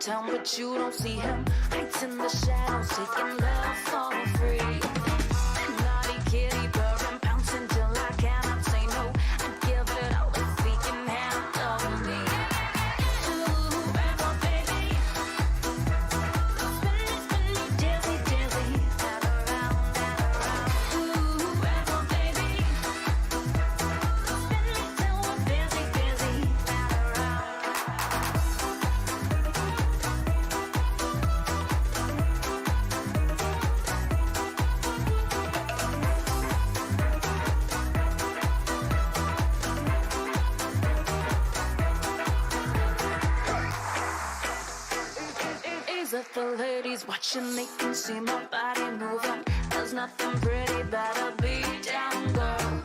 town, but you don't see him. Hides in the shadows, taking love for free. Naughty kitty, purring, bouncing till I cannot say no. I give it all if he can handle me. Forever, baby. Spin me dizzy, dizzy. And around, and around. Forever, baby. Spin me till we're busy, busy. And around. Is if the ladies watching, they can see my body moving. There's nothing pretty about a beat down girl.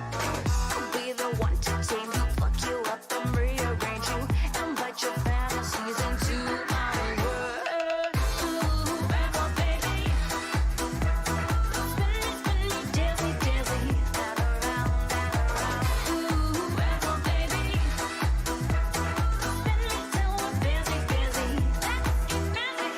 I'll be the one to tame you, fuck you up and rearrange you, invite your fantasies into my world. Forever, baby. Spin me dizzy, dizzy. And around, and around. Forever, baby. Spin me till we're busy, busy. Let's get busy.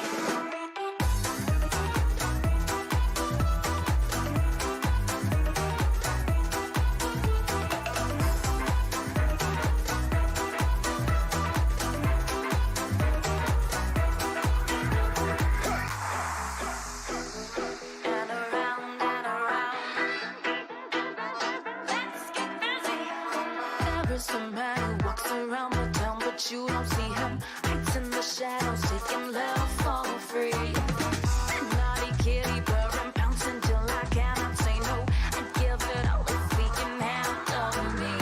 And around, and around. Let's get busy. There is a man who walks around the town, but you don't see him. Hides in the shadows, taking love for free. Naughty kitty, purring, bouncing till I cannot say no. I'd give it all if he can handle me.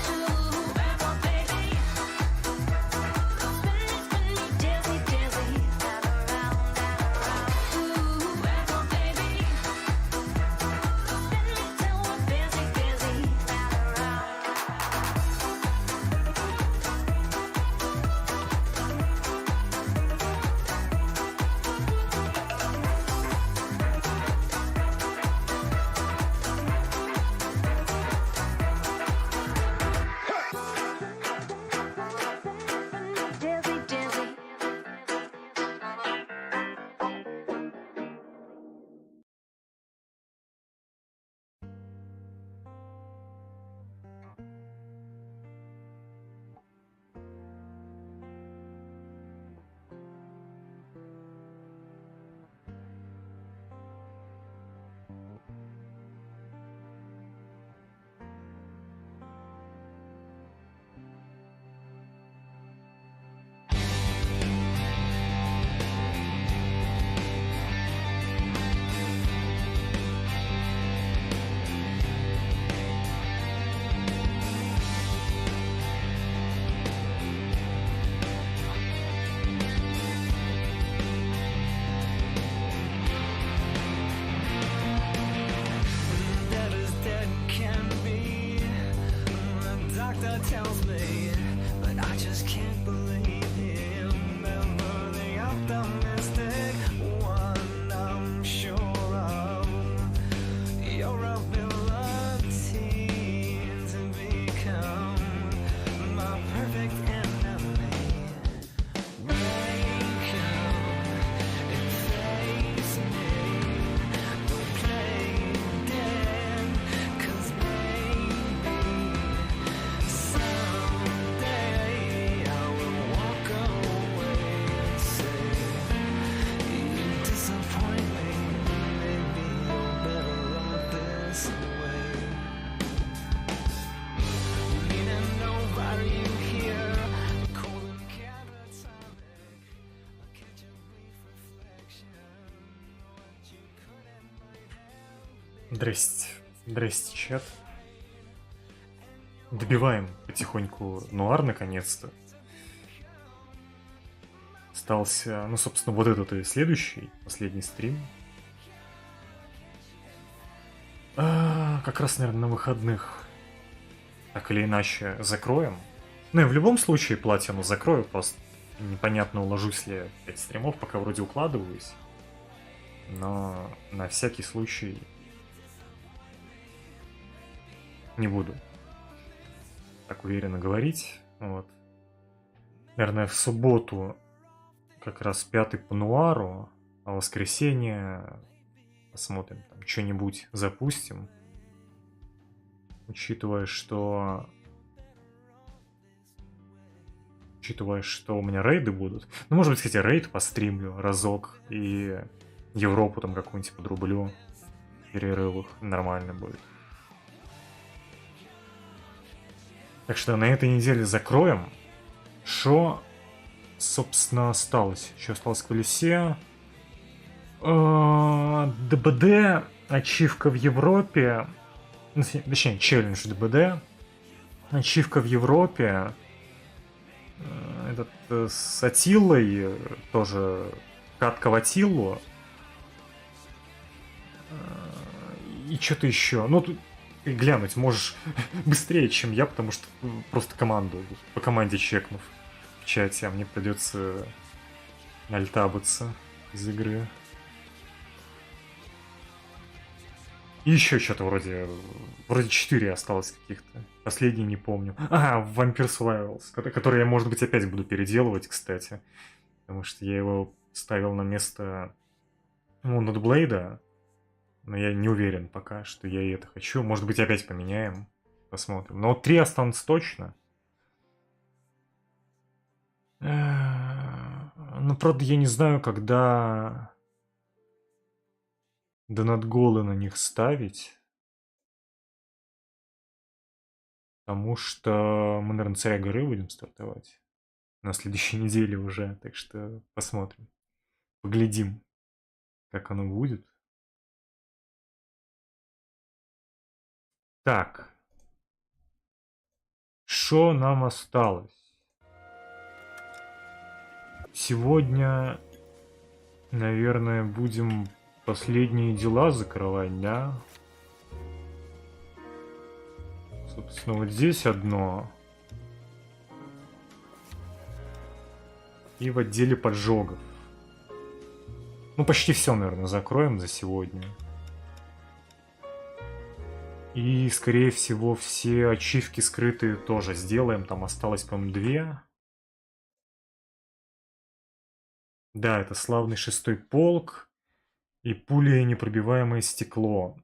Forever, baby. Spin me dizzy, dizzy. And around, and around. Forever, baby. Spin me till we're busy, busy. And around. Dizzy, dizzy. Dead as dead can be. The doctor tells me, but I just can't believe him. Never the optimistic one, I'm sure of. Your ability to become my perfect enemy. Wake up and face me. Don't play dead, 'cause maybe someday I will walk away and say, you disappoint me. Maybe you're better off this way. Meaning nobody here, cold and catatonic. I'll catch a brief reflection. What you could and might have. Здрасте. Здрасте, чат. Добиваем потихоньку Нуар наконец-то. Остался, ну, собственно, вот этот и следующий, последний стрим. Как раз, наверное, на выходных так или иначе закроем. Ну и в любом случае платину закрою, просто непонятно, уложусь ли я 5 стримов, пока вроде укладываюсь. Но на всякий случай не буду так уверенно говорить. Вот. Наверное, в субботу как раз 5-й по Нуару, а в воскресенье посмотрим, там что-нибудь запустим. Учитывая, что у меня рейды будут. Ну, может быть, кстати, рейд постримлю разок и Европу там какую-нибудь подрублю в перерывах. Нормально будет. Так что на этой неделе закроем. Что, собственно, осталось? Еще осталось в колесе. ДБД, ачивка в Европе. Точнее, челлендж ДБД. Ачивка в Европе. Этот с Атилой, тоже катка в Атилу. И что-то еще. Ну, тут глянуть можешь быстрее, чем я, потому что просто по команде чекнув в чате, а мне придется альтабаться из игры. И еще что-то вроде 4 осталось каких-то. Последний не помню. Vampire Survivals, который я, может быть, опять буду переделывать, кстати. Потому что я его ставил на место Notblade, но я не уверен пока, что я и это хочу. Может быть, опять поменяем. Посмотрим. Но 3 останутся точно. Ну, правда, я не знаю, когда донат-голы на них ставить. Потому что мы, наверное, Царя горы будем стартовать на следующей неделе уже. Так что посмотрим. Поглядим, как оно будет. Так. Что нам осталось? Сегодня, наверное, будем последние дела закрывать, да? Собственно, вот здесь одно. И в отделе поджогов. Ну, почти все, наверное, закроем за сегодня. И, скорее всего, все ачивки скрытые тоже сделаем. Там осталось, по-моему, 2. Да, это славный 6-й полк и пуля непробиваемое стекло.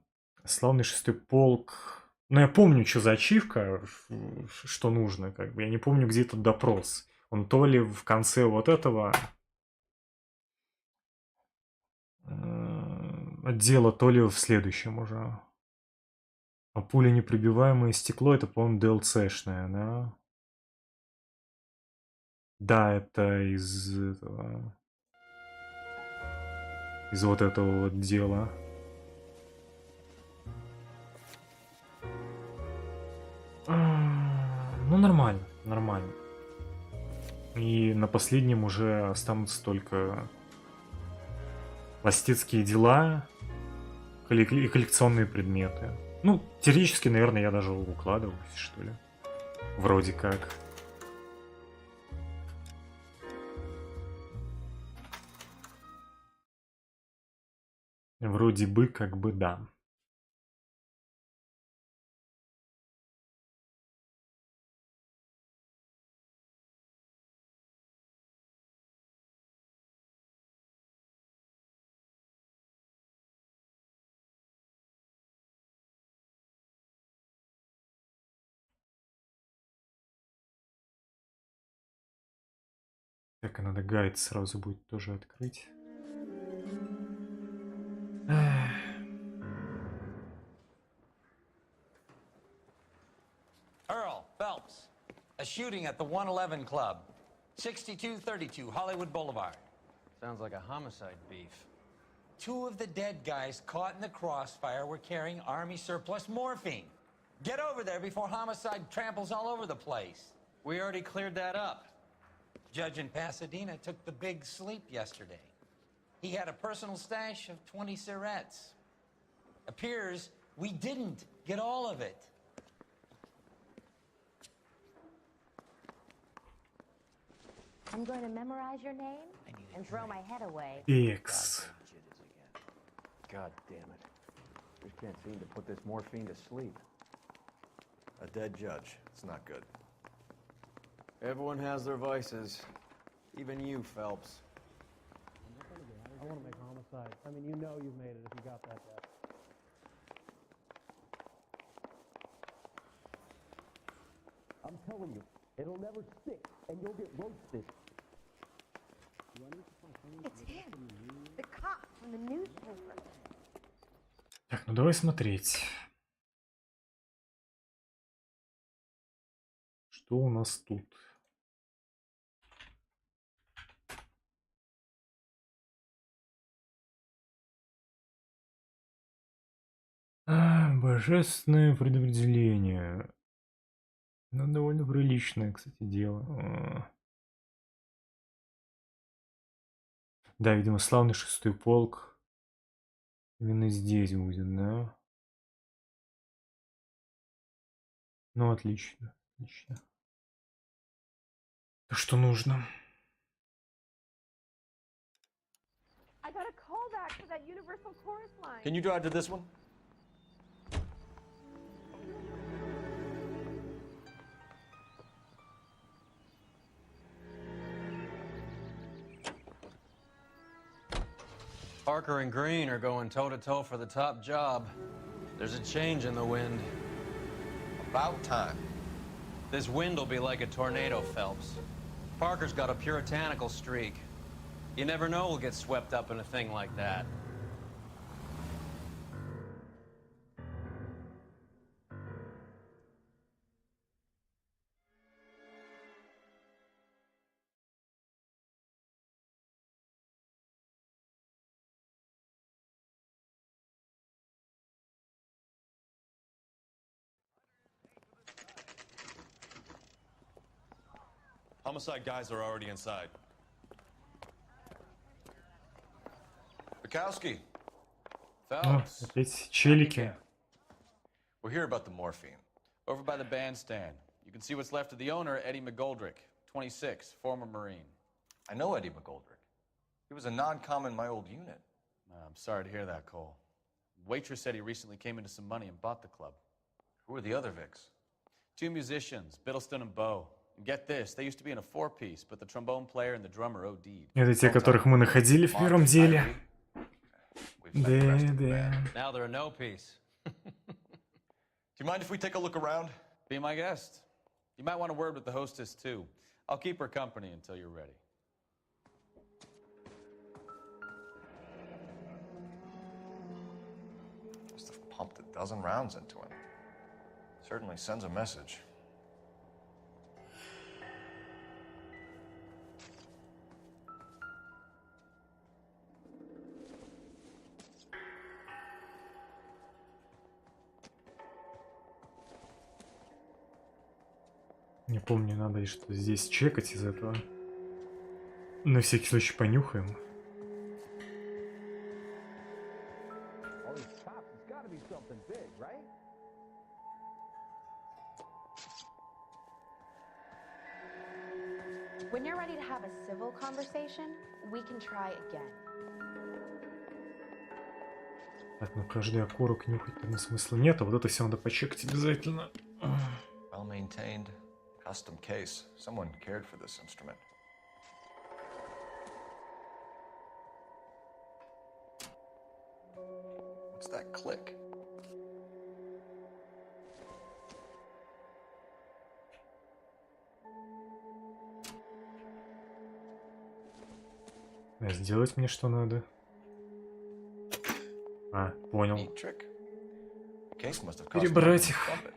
Славный 6-й полк... Ну, я помню, что за ачивка, что нужно, как бы. Я не помню, где этот допрос. Он то ли в конце вот этого отдела, то ли в следующем уже. А пуля непробиваемое стекло, это, по-моему, DLC-шная, да? Да, это из этого... Из вот этого вот дела. Ну, нормально, нормально. И на последнем уже останутся только пластицкие дела и коллекционные предметы. Ну, теоретически, наверное, я даже укладываюсь, что ли. Вроде как. Вроде бы, как бы, да. Так, и надо гайд сразу будет тоже открыть. Earl Phelps, a shooting at the 111 Club, 6232 Hollywood Boulevard. Sounds like a homicide beef. 2 of the dead guys caught in the crossfire were carrying Army surplus morphine. Get over there before homicide tramples all over the place. We already cleared that up. Judge in Pasadena took the big sleep yesterday. He had a personal stash of 20 cigarettes. Appears we didn't get all of it. I'm going to memorize your name and throw my head away. X. God damn it. Just can't seem to put this morphine to sleep. A dead judge. It's not good. Everyone has their vices. Even you, Phelps. I mean, you know you made it if you got that death. I'm telling you, it'll never stick, and you'll get roasted. It's him. The cop from the newspaper. Так, ну давай смотреть. Что у нас тут? Божественное предопределение. Ну, довольно приличное, кстати, дело. Да, видимо, славный 6-й полк. Именно здесь будет, да? Ну, отлично, отлично. То, что нужно. I got a callback for that Universal Chorus line. Can you drive to this one? Parker and Green are going toe-to-toe for the top job. There's a change in the wind. About time. This wind will be like a tornado, Phelps. Parker's got a puritanical streak. You never know we'll get swept up in a thing like that. Homicide guys are already inside. Bukowski. Phelps, Опять челики. We're here about the morphine. Over by the bandstand. You can see what's left of the owner, Eddie McGoldrick, 26, former Marine. I know Eddie McGoldrick. He was a non-com in my old unit. I'm sorry to hear that, Cole. Waitress said he recently came into some money and bought the club. Who are the other Vics? 2 musicians, Biddleston and Bow. And get this, they used to be in a 4-piece, but the trombone player and the drummer OD'd. Это те, которых мы находили в первом деле. We've met the rest of the Да. band. Now they're a no-piece. Do you mind if we take a look around? Be my guest. You might want a word with the hostess, too. I'll keep her company until you're ready. Must have pumped a dozen rounds into him. Certainly sends a message. Не помню, надо ли что здесь чекать из этого. На всякий случай понюхаем. All these cops, it's gotta be something big, right? When you're ready to have a civil conversation, we can try again. Так, ну каждый окурок нюхать тогда смысла нет, а вот это все надо почекать обязательно. Well-maintained, custom case. Someone cared for this instrument. What's that click? А сделать мне что надо? А, понял. Neat trick. The case must have cost Перебрать more их. than trumpet.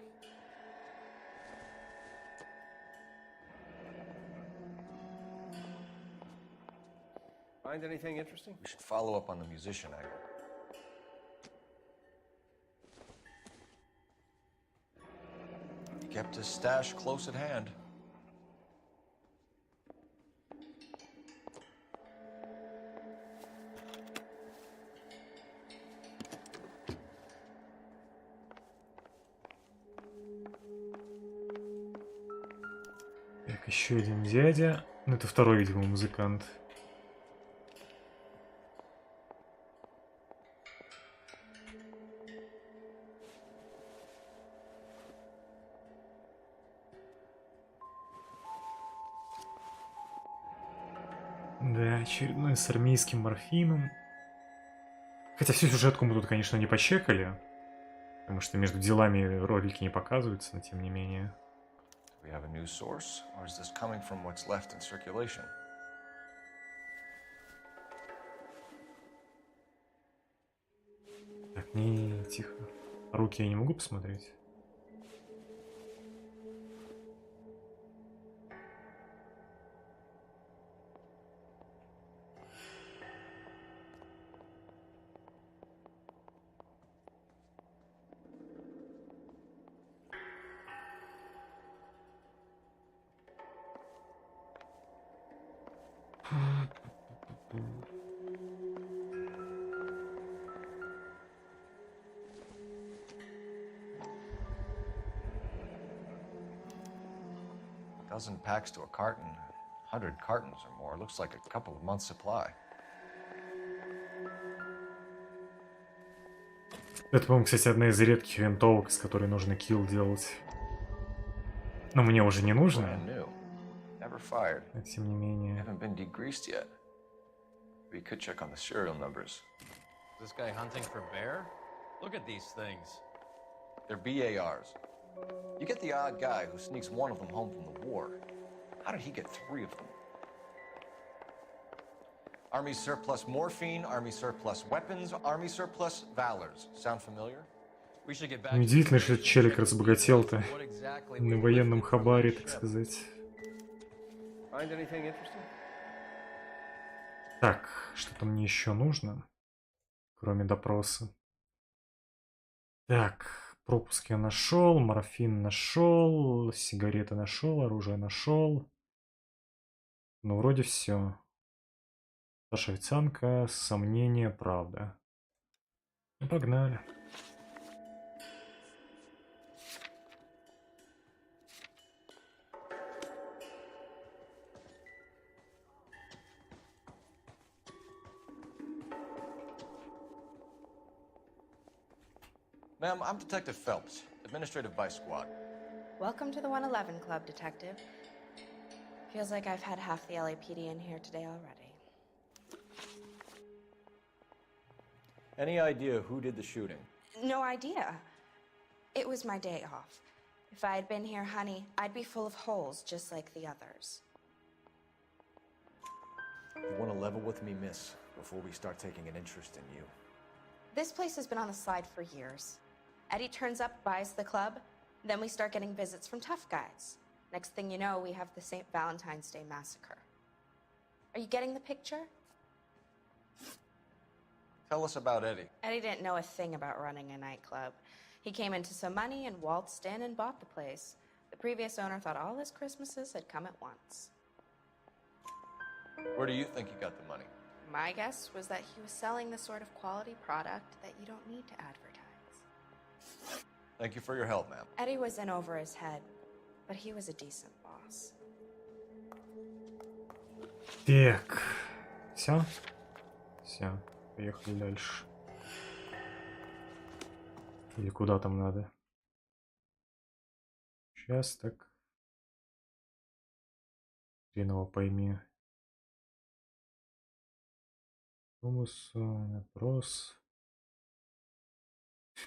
Find anything interesting? We should follow up on the musician angle. He kept his stash close at hand. Так, еще один дядя. Ну, это второй, видимо, музыкант. Да, очередной с армейским морфином. Хотя всю сюжетку мы тут, конечно, не почекали. Потому что между делами ролики не показываются, но тем не менее. Do we have a new source, or is this coming from what's left in circulation? Так, не тихо. Руки я не могу посмотреть. A dozen packs to a carton, 100 cartons or more. Looks like a couple of months' supply. Это, по-моему, кстати, одна из редких винтовок, с которой нужно килл делать. Но мне уже не нужно. Brand new. Never fired. Но тем не менее. Haven't been degreased yet. We could check on the serial numbers. Is this guy hunting for bear? Look at these things. They're BARs. You get the odd guy who sneaks one of them home from the war. How did he get 3 of them? Army surplus morphine, Army surplus weapons, Army surplus valors. Sound familiar? We should get back. Удивительно, что челик разбогател-то What exactly на we военном lifted from хабаре, the так ship? сказать. Find anything interesting? Так, что-то мне еще нужно, кроме допроса. Так, пропуск я нашел, морфин нашел, сигареты нашел, оружие нашел. Ну, вроде все. Наша официантка, сомнение, правда. Ну, погнали. Ma'am, I'm Detective Phelps, Administrative Vice Squad. Welcome to the 111 Club, Detective. Feels like I've had half the LAPD in here today already. Any idea who did the shooting? No idea. It was my day off. If I had been here, honey, I'd be full of holes just like the others. You want to level with me, miss, before we start taking an interest in you. This place has been on the slide for years. Eddie turns up, buys the club, then we start getting visits from tough guys. Next thing you know, we have the St. Valentine's Day massacre. Are you getting the picture? Tell us about Eddie. Eddie didn't know a thing about running a nightclub. He came into some money and waltzed in and bought the place. The previous owner thought all his Christmases had come at once. Where do you think he got the money? My guess was that he was selling the sort of quality product that you don't need to advertise. Thank you for your help, ma'am. Eddie was in over his head, but he was a decent boss. Так, все? Все, поехали дальше. Или куда там надо? Сейчас так. Хрен его пойми. Томас, вопрос.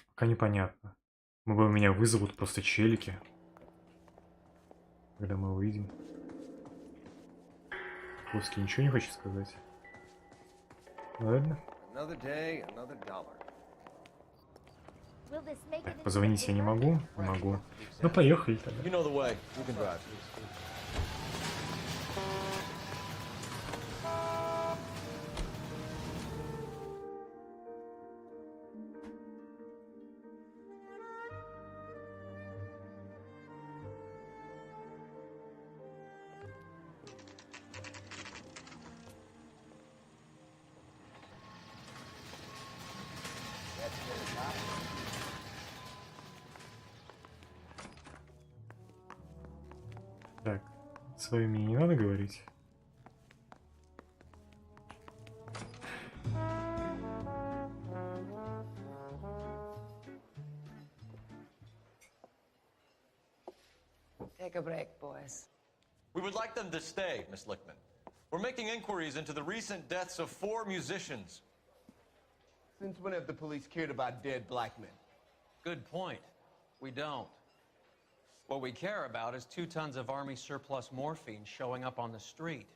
Пока непонятно. Меня вызовут просто челики. Когда мы увидим. Плоский ничего не хочет сказать. Ладно. Another day, another dollar. Will this make Так, позвонить я не могу. Не могу. Ну, поехали тогда. You know the way. You can drive. Так, с вами мне не надо говорить. Take a break, boys. We would like them to stay, Miss Lickman. We're making inquiries into the recent deaths of 4 musicians. Since when have the police cared about dead black men? Good point. We don't. What we care about is 2 tons of Army surplus morphine showing up on the street.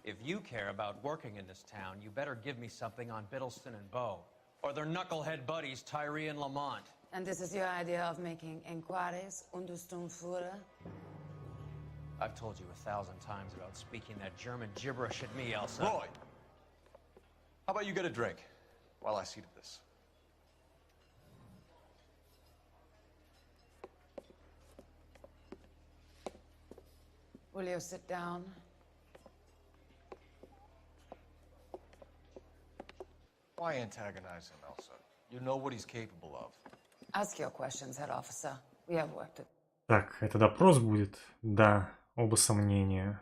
If you care about working in this town, you better give me something on Biddleston and Bow, or their knucklehead buddies Tyree and Lamont. And this is your idea of making inquiries, Unterstundenführer? I've told you 1,000 times about speaking that German gibberish at me, Elsa. Roy! How about you get a drink while I see to this? Will you sit down? Why antagonize him, Elsa? You know what he's capable of. Ask your questions, head officer. We have work to... Так, это допрос будет? Да, оба сомнения.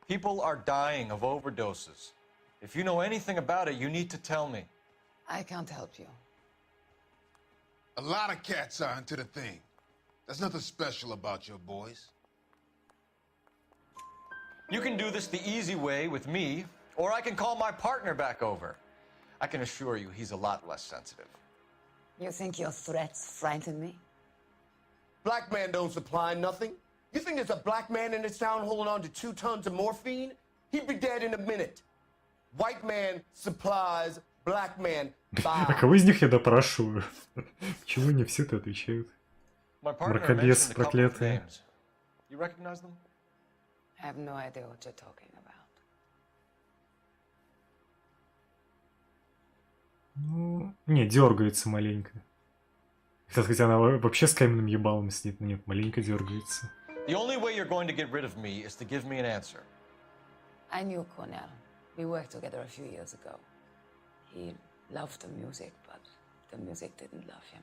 People are dying of overdoses. If you know anything about it, you need to tell me. I can't help you. A lot of cats are into the thing. There's nothing special about your boys. You can do this the easy way with me, or I can call my partner back over. I can assure you he's a lot less sensitive. You think your threats frighten me? Black man don't supply nothing. You think there's a black man in this town holding on to 2 tons of morphine? He'd be dead in a minute. White man supplies, black man А buys. кого из них я допрашиваю? Чего не все-то отвечают? My partner Мракобес mentioned a couple of проклятые. names. You recognize them? I have no idea what you're talking about. Ну, не, дергается маленько. Хотя она вообще с каменным ебалом сидит, но нет, маленько дергается. The only way you're going to get rid of me is to give me an answer. I knew Cornell. We worked together a few years ago. He loved the music, but the music didn't love him.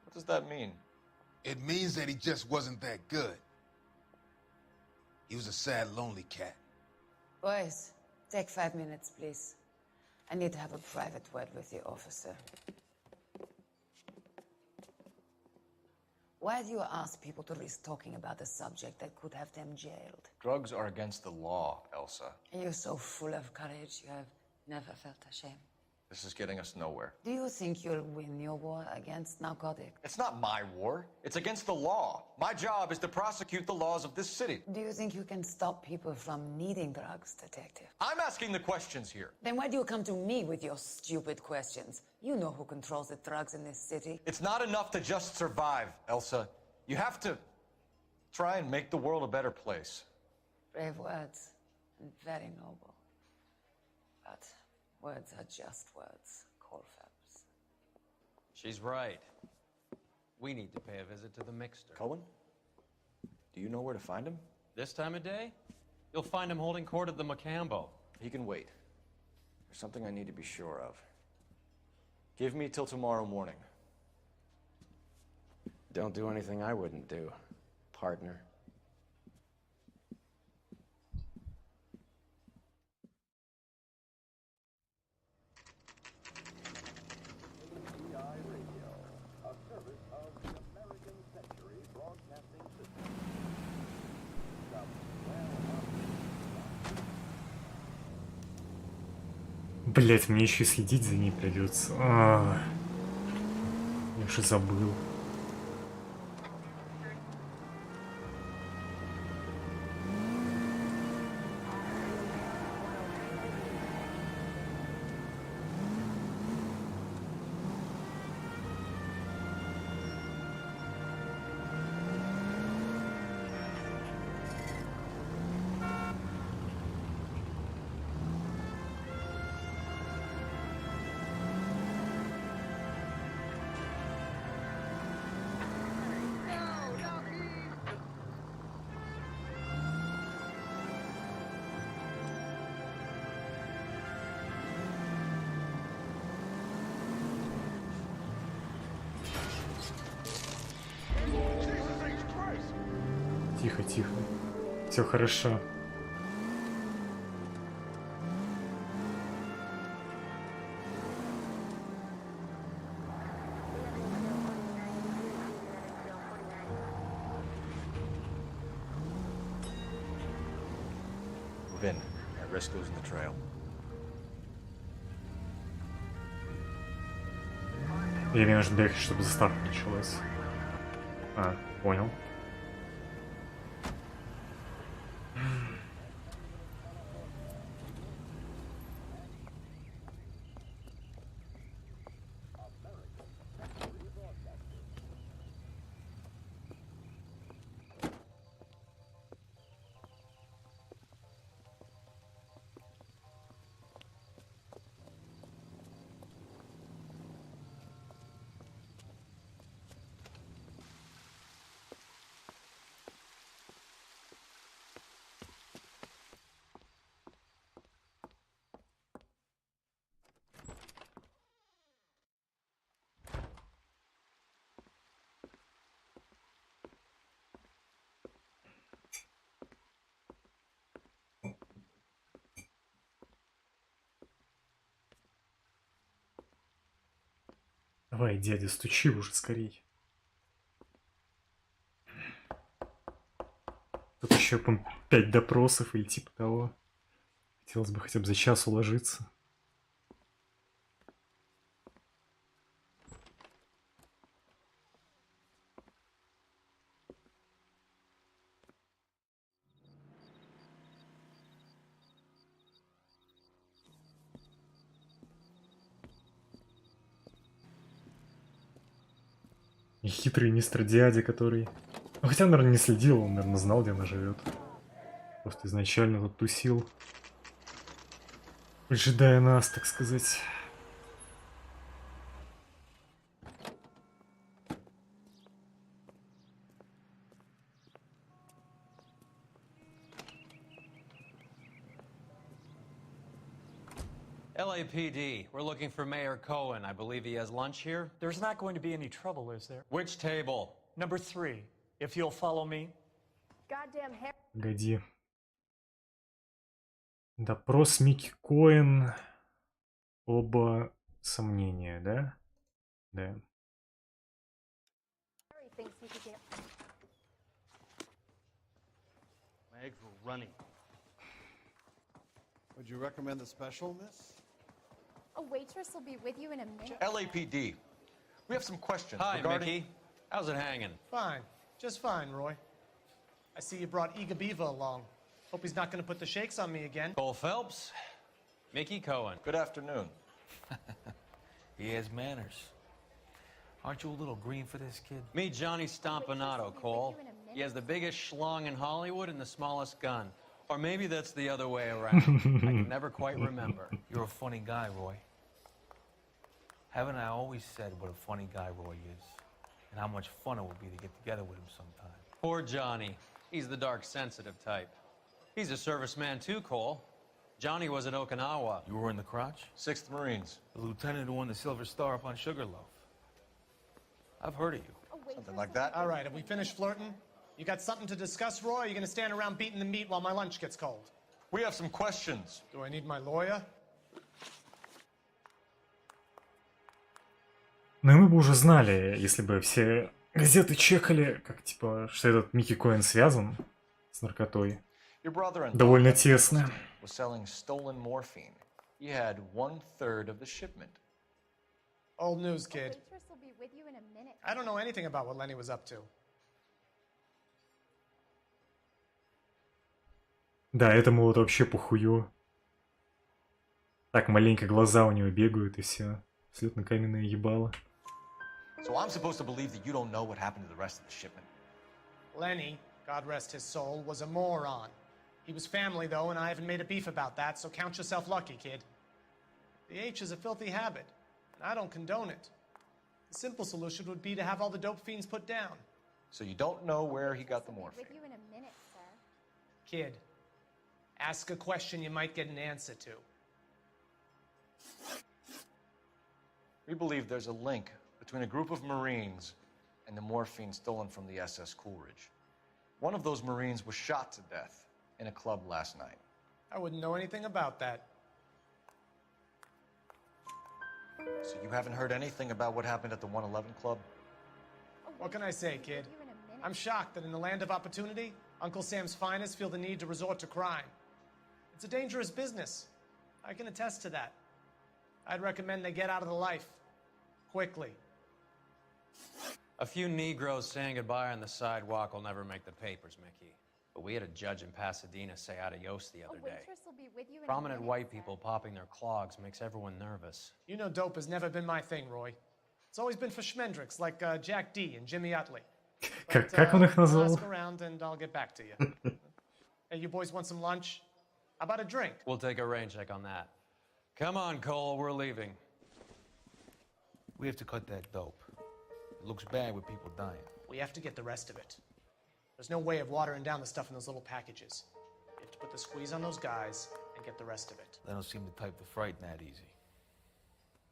What does that mean? It means that he just wasn't that good. He was a sad, lonely cat. Boys, take 5 minutes, please. I need to have a private word with the officer. Why do you ask people to risk talking about a subject that could have them jailed? Drugs are against the law, Elsa. And you're so full of courage, you have never felt ashamed. This is getting us nowhere. Do you think you'll win your war against narcotics? It's not my war. It's against the law. My job is to prosecute the laws of this city. Do you think you can stop people from needing drugs, detective? I'm asking the questions here. Then why do you come to me with your stupid questions? You know who controls the drugs in this city. It's not enough to just survive, Elsa. You have to try and make the world a better place. Brave words, and very noble. But words are just words, Colfax. She's right. We need to pay a visit to the mixer. Cohen? Do you know where to find him? This time of day? You'll find him holding court at the Macambo. He can wait. There's something I need to be sure of. Give me till tomorrow morning. Don't do anything I wouldn't do, partner. Блять, мне еще и следить за ней придется. Я уже забыл. Тихо, тихо. Все хорошо. Vin, Harry. Risk losing the trail. Или мне нужно доехать, чтобы заставка началась. А, понял. Давай, дядя, стучи уже скорей. Тут еще, по 5 допросов или типа того. Хотелось бы хотя бы за час уложиться. И хитрый мистер дядя, который... Ну, хотя, наверное, не следил, он, наверное, знал, где она живет. Просто изначально тут тусил. Поджидая нас, так сказать. LAPD, we're looking for Mayor Cohen. I believe he has lunch here. There's not going to be any trouble, is there? Which table? Number 3, if you'll follow me. Goddamn hair. Погоди. Допрос Микки Коэн. Оба сомнения, да? Да. Thinks he could get... My eggs were runny. Would you recommend the special, miss? A waitress will be with you in a minute. LAPD. We have some questions Hi, regarding... Mickey. How's it hanging? Fine. Just fine, Roy. I see you brought Iga Beaver along. Hope he's not going to put the shakes on me again. Cole Phelps, Mickey Cohen. Good afternoon. He has manners. Aren't you a little green for this kid? Meet Johnny Stompanato, Cole. He has the biggest schlong in Hollywood and the smallest gun. Or maybe that's the other way around. I can never quite remember. You're a funny guy, Roy. Haven't I always said what a funny guy Roy is? And how much fun it would be to get together with him sometime. Poor Johnny. He's the dark, sensitive type. He's a serviceman too, Cole. Johnny was at Okinawa. You were in the crotch? 6th Marines. The lieutenant who won the Silver Star up on Sugarloaf. I've heard of you. Something like that? All right, have we finished flirting? You got something to discuss, Roy, or are you going to stand around beating the meat while my lunch gets cold? We have some questions. Do I need my lawyer? Ну и мы бы уже знали, если бы все газеты чекали, как типа, что этот Микки Коэн связан с наркотой. Your brother and Довольно тесно. was selling stolen morphine. He had 1/3 of the shipment. Old news, kid. Waitress will be with you in a minute. I don't know anything about what Lenny was up to. Да, этому вот вообще похую. Так маленько глаза у него бегают и все. Абсолютно каменное ебало. So I'm supposed to believe that you don't know what happened to the rest of the shipment. Lenny, God rest his soul, was a moron. He was family, though, and I haven't made a beef about that, so count yourself lucky, kid. The H is a filthy habit, and I don't condone it. The simple solution would be to have all the dope fiends put down. So you don't know where he got the With morphine. you in a minute, sir. Kid, ask a question you might get an answer to. We believe there's a link between a group of Marines and the morphine stolen from the SS Coolidge. One of those Marines was shot to death in a club last night. I wouldn't know anything about that. So you haven't heard anything about what happened at the 111 Club? What can I say, kid? I'm shocked that in the land of opportunity, Uncle Sam's finest feel the need to resort to crime. It It's a dangerous business. I can attest to that. I'd recommend they get out of the life. Quickly. A few Negroes saying goodbye on the sidewalk will never make the papers, Mickey. But we had a judge in Pasadena say adios the other day. Will be with you in a Prominent minute, white sir. people popping their clogs makes everyone nervous. You know dope has never been my thing, Roy. It's always been for schmendricks like Jack D and Jimmy Utley. Как он их I'll назвал? ask around and I'll get back to you. Hey, you boys want some lunch? How about a drink? We'll take a rain check on that. Come on, Cole, we're leaving. We have to cut that dope. It looks bad with people dying. We have to get the rest of it. There's no way of watering down the stuff in those little packages. You have to put the squeeze on those guys and get the rest of it. They don't seem the type to frighten that easy.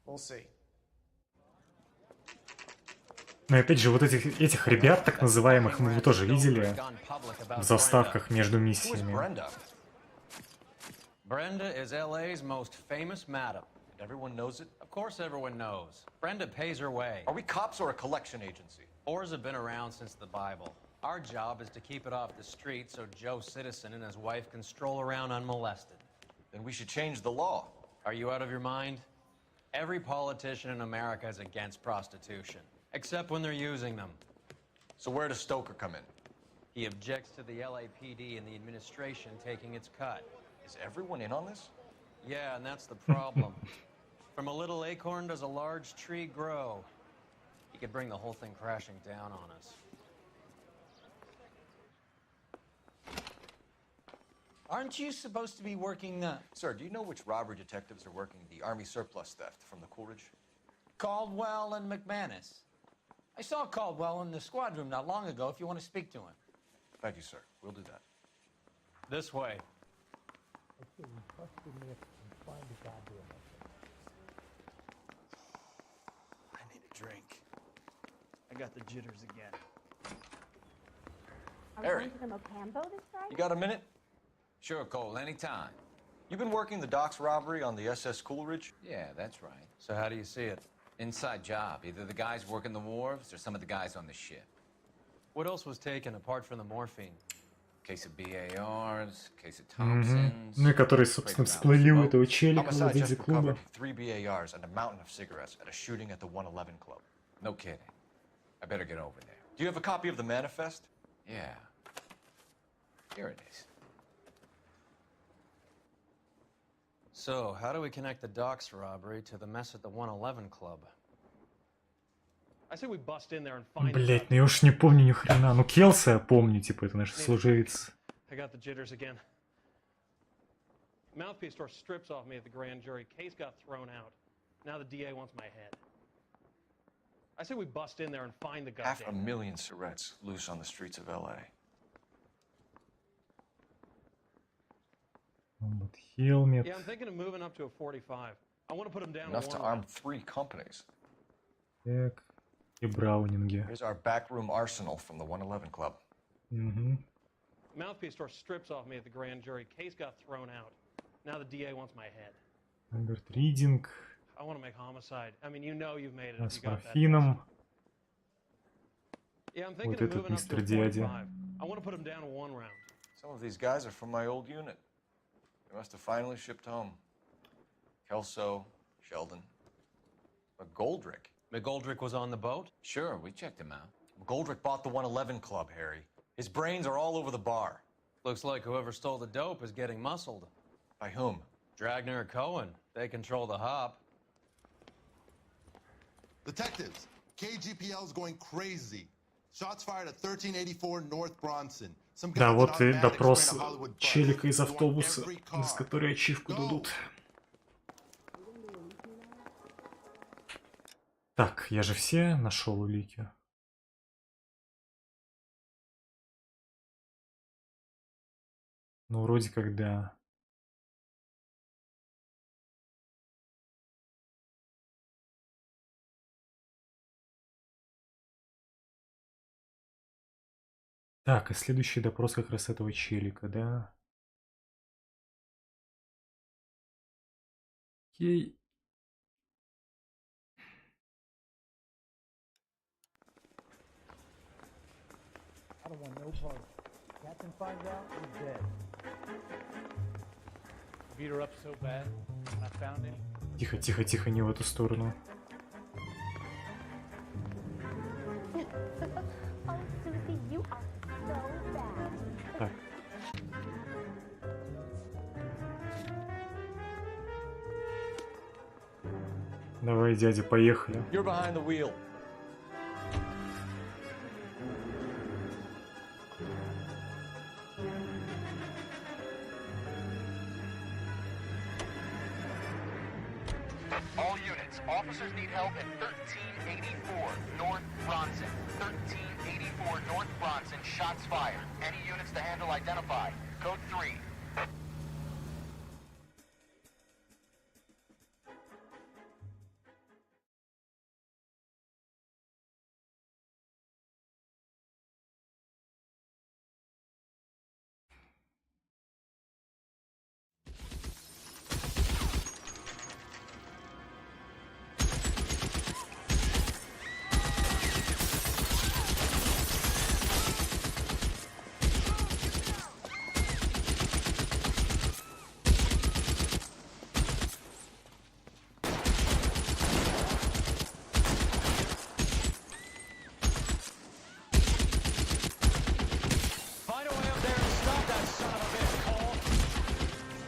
We'll see. Но опять же, вот этих ребят, так называемых, мы вы тоже видели в заставках между миссиями. Brenda is LA's most famous madam. Everyone knows it? Of course everyone knows. Brenda pays her way. Are we cops or a collection agency? Whores have been around since the Bible. Our job is to keep it off the street so Joe Citizen and his wife can stroll around unmolested. Then we should change the law. Are you out of your mind? Every politician in America is against prostitution, except when they're using them. So where does Stoker come in? He objects to the LAPD and the administration taking its cut. Is everyone in on this? Yeah, and that's the problem. From a little acorn does a large tree grow. He could bring the whole thing crashing down on us. Aren't you supposed to be working, Sir, do you know which robbery detectives are working the Army surplus theft from the Coolidge? Caldwell and McManus? I saw Caldwell in the squad room not long ago if you want to speak to him. Thank you, sir. We'll do that. This way. I need a drink. I got the jitters again. Are we Harry. going to the Mocambo this Friday? You got a minute? Sure, Cole, anytime. You've been working the docks robbery on the SS Coolidge? Yeah, that's right. So how do you see it? Inside job. Either the guys working the wharves or some of the guys on the ship. What else was taken apart from the morphine? Case of BARs, case of Мгм. Thompsons. Ну и которые, собственно, всплыли у этого челика в Homicide just заведи-клубе. recovered 3 BARs and a mountain of cigarettes at a shooting at the 111 Club. No kidding. I better get over there. Do you have a copy of the manifest? Yeah. Here it is. So, how do we connect the docks robbery to the mess at the 111 Club? I say we bust in there and find Блять, ну я уж не помню ни хрена. Ну Келса я помню, типа это наш служивец. I got the jitters again. Mouthpiece store strips off me at the grand jury. Case got thrown out. Now the DA wants my head. I say we bust in there and find the goddamn... 500,000 cigarettes loose on the streets of LA. Вот Хелмет. Yeah, I'm thinking of moving up to a 45. I want to put them down Enough to to one. arm 3 companies. Так. И Браунинги. Here's our backroom arsenal from the 111 Club. Угу. Mouthpiece store strips off me at the grand jury. Case got thrown out. Now the DA wants my head. Альберт Ридинг. I want to make homicide. I mean, you know you've made it. А if с you got that. морфином. Yeah, I'm thinking Вот of этот moving up to мистер a дядя. 45. I want to put them down to one round. Some of these guys are from my old unit. They must have finally shipped home. Kelso, Sheldon. McGoldrick. McGoldrick was on the boat? Sure, we checked him out. McGoldrick bought the 111 Club, Harry. His brains are all over the bar. Looks like whoever stole the dope is getting muscled. By whom? Dragner or Cohen. They control the hop. Detectives, KGPL's going crazy. Shots fired at 1384 North Bronson. Some Да, guy with вот an и automatic допрос spraying a Hollywood bus. челика из They want автобуса, every car. за который ачивку дадут. Так, я же все нашел улики. Ну, вроде как да. Так, и следующий допрос как раз этого челика, да? Окей. I don't want no part. Captain finds out, we're dead. beat her up so bad when I found him. Тихо, тихо, тихо, не в эту сторону. Oh, Susie, you are so bad. Так. Давай, дядя, поехали. You're behind the wheel. All units, officers need help at 1384 North Bronson. 1384 North Bronson, shots fired. Any units to handle identify. Code 3.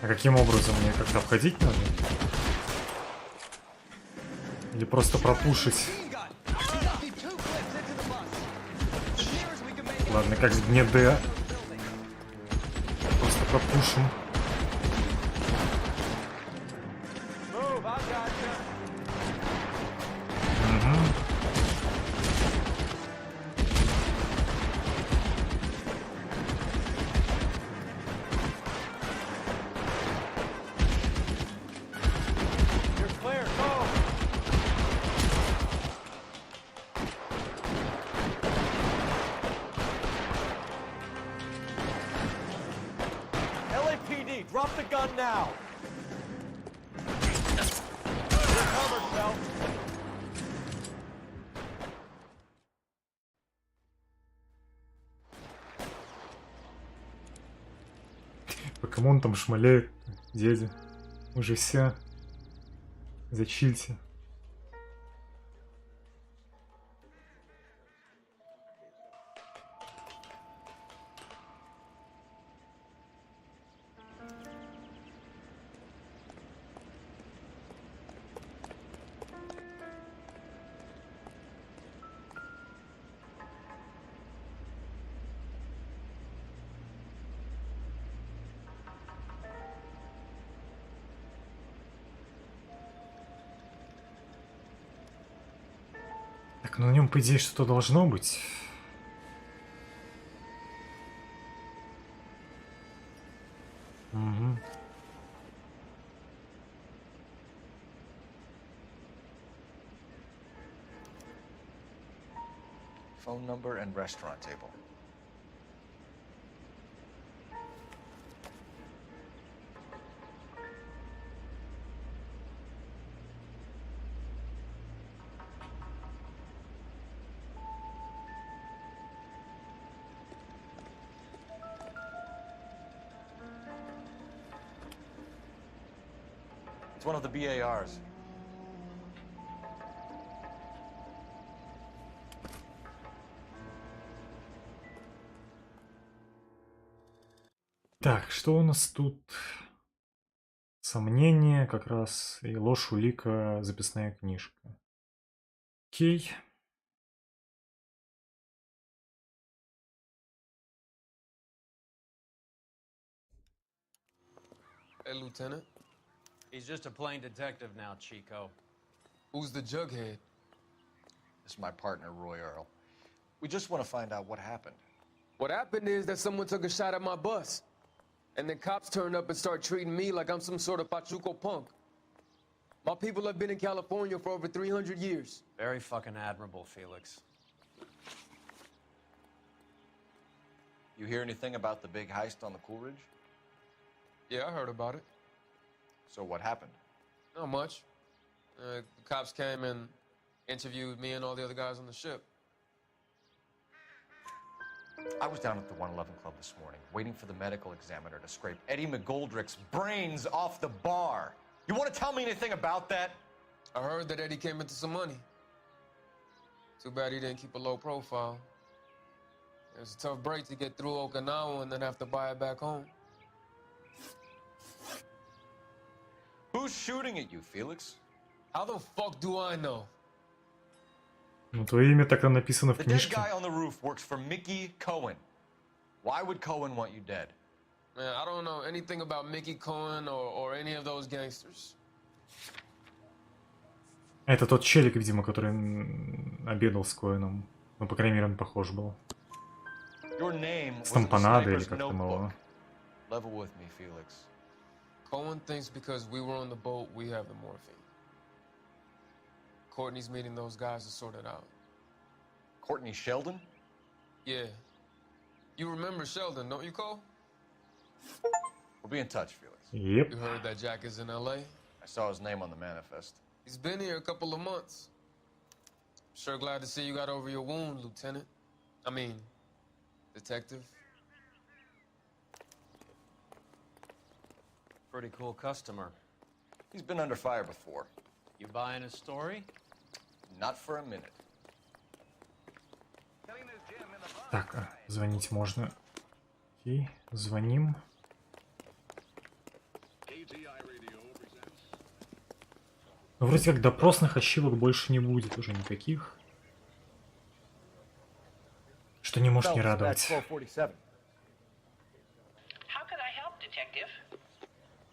А каким образом мне как-то обходить надо? Или просто пропушить? Ладно, как не Д. Просто пропушим. LAPD, drop the gun now. You're covered, Phelps. По кому он там шмаляет, дядя? Уже все. Зачильте. Так, ну на нем, по идее, что-то должно быть. Угу. Phone number and restaurant table. It's one of the BARs. Так, что у нас тут? Сомнение как раз и ложь, улика, записная книжка. Окей. Hey, Lieutenant. He's just a plain detective now, Chico. Who's the jughead? This is my partner, Roy Earl. We just want to find out what happened. What happened is that someone took a shot at my bus. And then cops turned up and start treating me like I'm some sort of Pachuco punk. My people have been in California for over 300 years. Very fucking admirable, Felix. You hear anything about the big heist on the Coolidge? Yeah, I heard about it. So what happened? Not much. The cops came and interviewed me and all the other guys on the ship. I was down at the 111 Club this morning, waiting for the medical examiner to scrape Eddie McGoldrick's brains off the bar. You want to tell me anything about that? I heard that Eddie came into some money. Too bad he didn't keep a low profile. It was a tough break to get through Okinawa and then have to buy it back home. Who's shooting at you, Felix? How the fuck do I know? Ну, твое имя так написано в The dead книжке. guy on the roof works for Mickey Cohen. Why would Cohen want you dead? Man, I don't know anything about Mickey Cohen or any of those gangsters. Это тот челик, видимо, который обедал с Коэном. Ну, по крайней мере, он похож был. С тампонадой или как там его. Level with me, Felix. Cohen thinks because we were on the boat, we have the morphine. Courtney's meeting those guys to sort it out. Courtney Sheldon? Yeah. You remember Sheldon, don't you, Cole? We'll be in touch, Felix. Yep. You heard that Jack is in L.A.? I saw his name on the manifest. He's been here a couple of months. Sure glad to see you got over your wound, Lieutenant. I mean, Detective. Pretty cool customer. He's been under fire before. You buying his story? Not for a minute. Так, звонить можно. Окей, звоним. Ну, вроде как допросных ачивок больше не будет уже никаких. Что не может не радовать.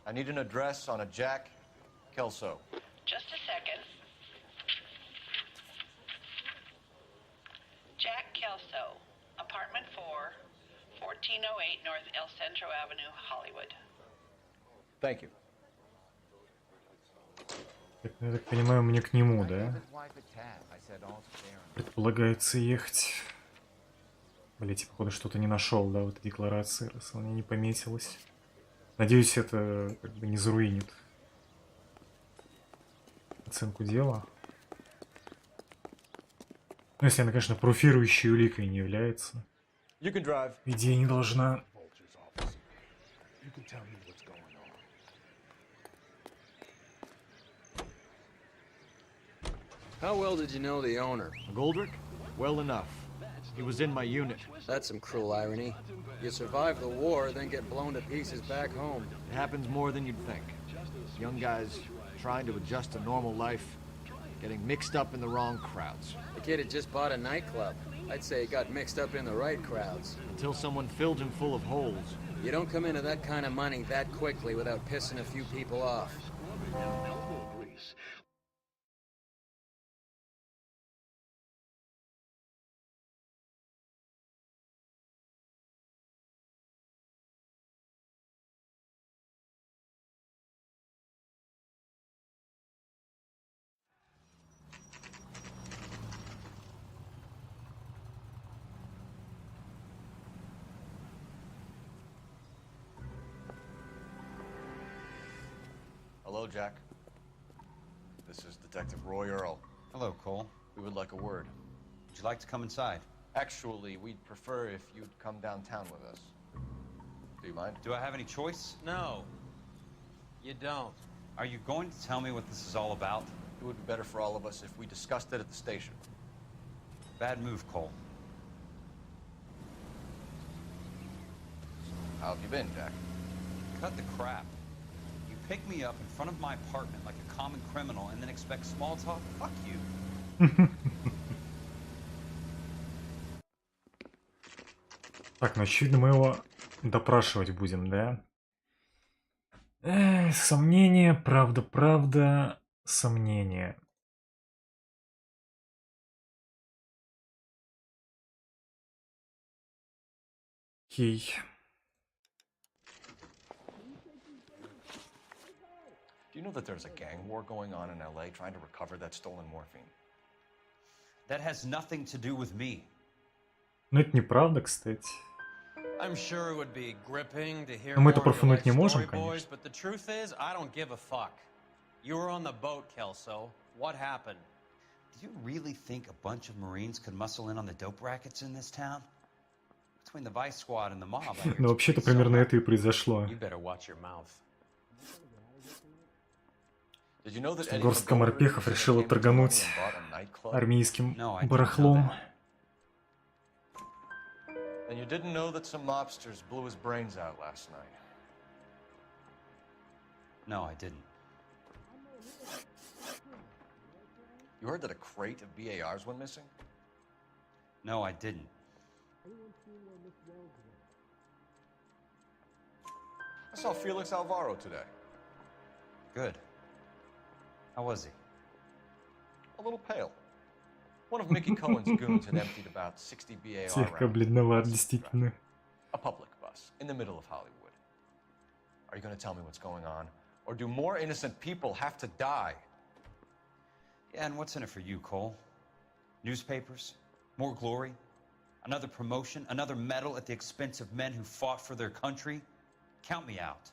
I need an address on a Jack Kelso. Just a second. Jack Kelso, apartment 4, 1408 North El Centro Avenue, Hollywood. Thank you. Так, я так понимаю, мне к нему, да? Предполагается ехать. Блять, походу что-то не нашел, да, в этой декларации, раз она не пометилась. Надеюсь, это как бы не заруинит оценку дела. Ну, если она, конечно, пруфирующей уликой не является. Идея не должна. How well did you know the owner? Goldrick? Well enough. He was in my unit. That's some cruel irony. You survive the war, then get blown to pieces back home. It happens more than you'd think. Young guys trying to adjust to normal life, getting mixed up in the wrong crowds. The kid had just bought a nightclub. I'd say he got mixed up in the right crowds. Until someone filled him full of holes. You don't come into that kind of money that quickly without pissing a few people off. Hello, Jack. This is Detective Roy Earl. Hello, Cole. We would like a word. Would you like to come inside? Actually, we'd prefer if you'd come downtown with us. Do you mind? Do I have any choice? No. You don't. Are you going to tell me what this is all about? It would be better for all of us if we discussed it at the station. Bad move, Cole. How have you been, Jack? Cut the crap. You pick me up in front of my apartment like a common criminal and then expect small talk? Fuck you. Так, ну очевидно мы его допрашивать будем, да? Сомнение, правда, сомнение. Окей. Do you know that there's a gang war going on in LA trying to recover that stolen morphine? That has nothing to do with me. Ну это неправда, кстати. I'm sure it would be gripping to hear Но мы это more of your профануть не life можем, story, boys, конечно. but the truth is, I don't give a fuck. You were on the boat, Kelso. What happened? Do you really think a bunch of Marines could muscle in on the dope rackets in this town? Between the Vice Squad and the mob, I hear Но it's вообще-то pretty примерно solid. это и произошло. You better watch your mouth. Did you know that Что Eddie горстка Pagoda морпехов recently решила came into торгануть money and bought a nightclub? армейским No, I didn't know барахлом. And you didn't know that some mobsters blew his brains out last night? No, I didn't. You heard that a crate of BARs went missing? No, I didn't. I saw Felix Alvaro today. Good. How was he? A little pale. One of Mickey Cohen's goons had emptied about 60 BAR Слегка rounds. бледноват, действительно. A public bus in the middle of Hollywood. Are you going to tell me what's going on? Or do more innocent people have to die? Yeah, and what's in it for you, Cole? Newspapers? More glory? Another promotion? Another medal at the expense of men who fought for their country? Count me out.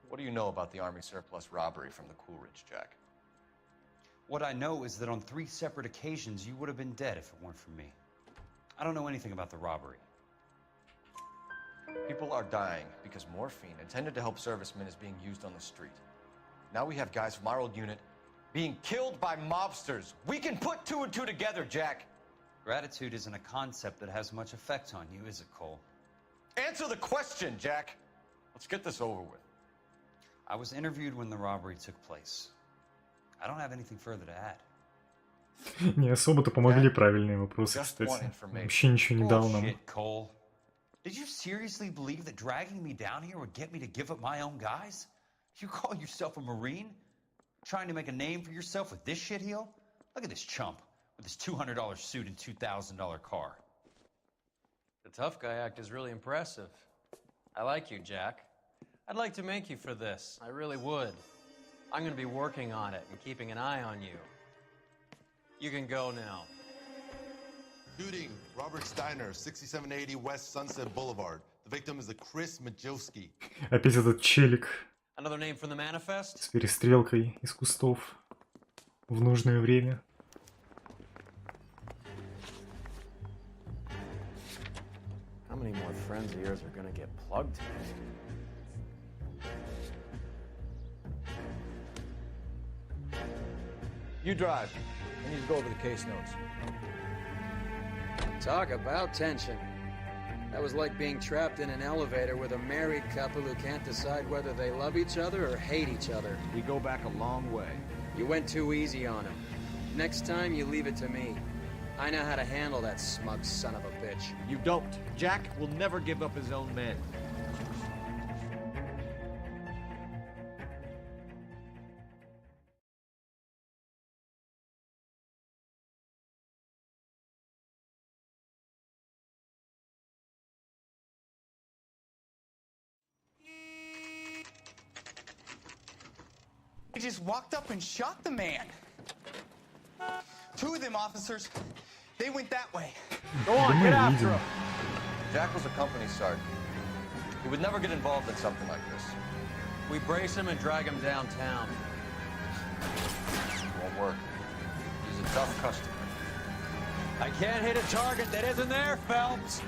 What do you know about the Army surplus robbery from the Coolidge, Jack? What I know is that on 3 separate occasions, you would have been dead if it weren't for me. I don't know anything about the robbery. People are dying because morphine intended to help servicemen is being used on the street. Now we have guys from our old unit being killed by mobsters. We can put 2 and 2 together, Jack. Gratitude isn't a concept that has much effect on you, is it, Cole? Answer the question, Jack. Let's get this over with. I was interviewed when the robbery took place. I don't have anything further to add. Не особо-то помогли правильные вопросы, кстати. Вообще ничего не дал нам. Bullshit, Cole. Did you seriously believe that dragging me down here would get me to give up my own guys? You call yourself a Marine? Trying to make a name for yourself with this shitheel? Look at this chump with his $200 suit and $2,000 car. The tough guy act is really impressive. I like you, Jack. I'd like to make you for this. I really would. I'm going to be working on it and keeping an eye on you. You can go now. Shooting, Robert Steiner, 6780 West Sunset Boulevard. The victim is a Chris Majowski. Опять этот челик Another name from the manifest? с перестрелкой из кустов в нужное время. How many more friends of yours are gonna get plugged today? You drive. I need to go over the case notes. Talk about tension. That was like being trapped in an elevator with a married couple who can't decide whether they love each other or hate each other. We go back a long way. You went too easy on him. Next time, you leave it to me. I know how to handle that smug son of a bitch. You don't. Jack will never give up his own men. They just walked up and shot the man. 2 of them officers, they went that way. Go on, get after him. Jack was a company sergeant. He would never get involved in something like this. We brace him and drag him downtown. Won't work. He's a tough customer. I can't hit a target that isn't there, Phelps.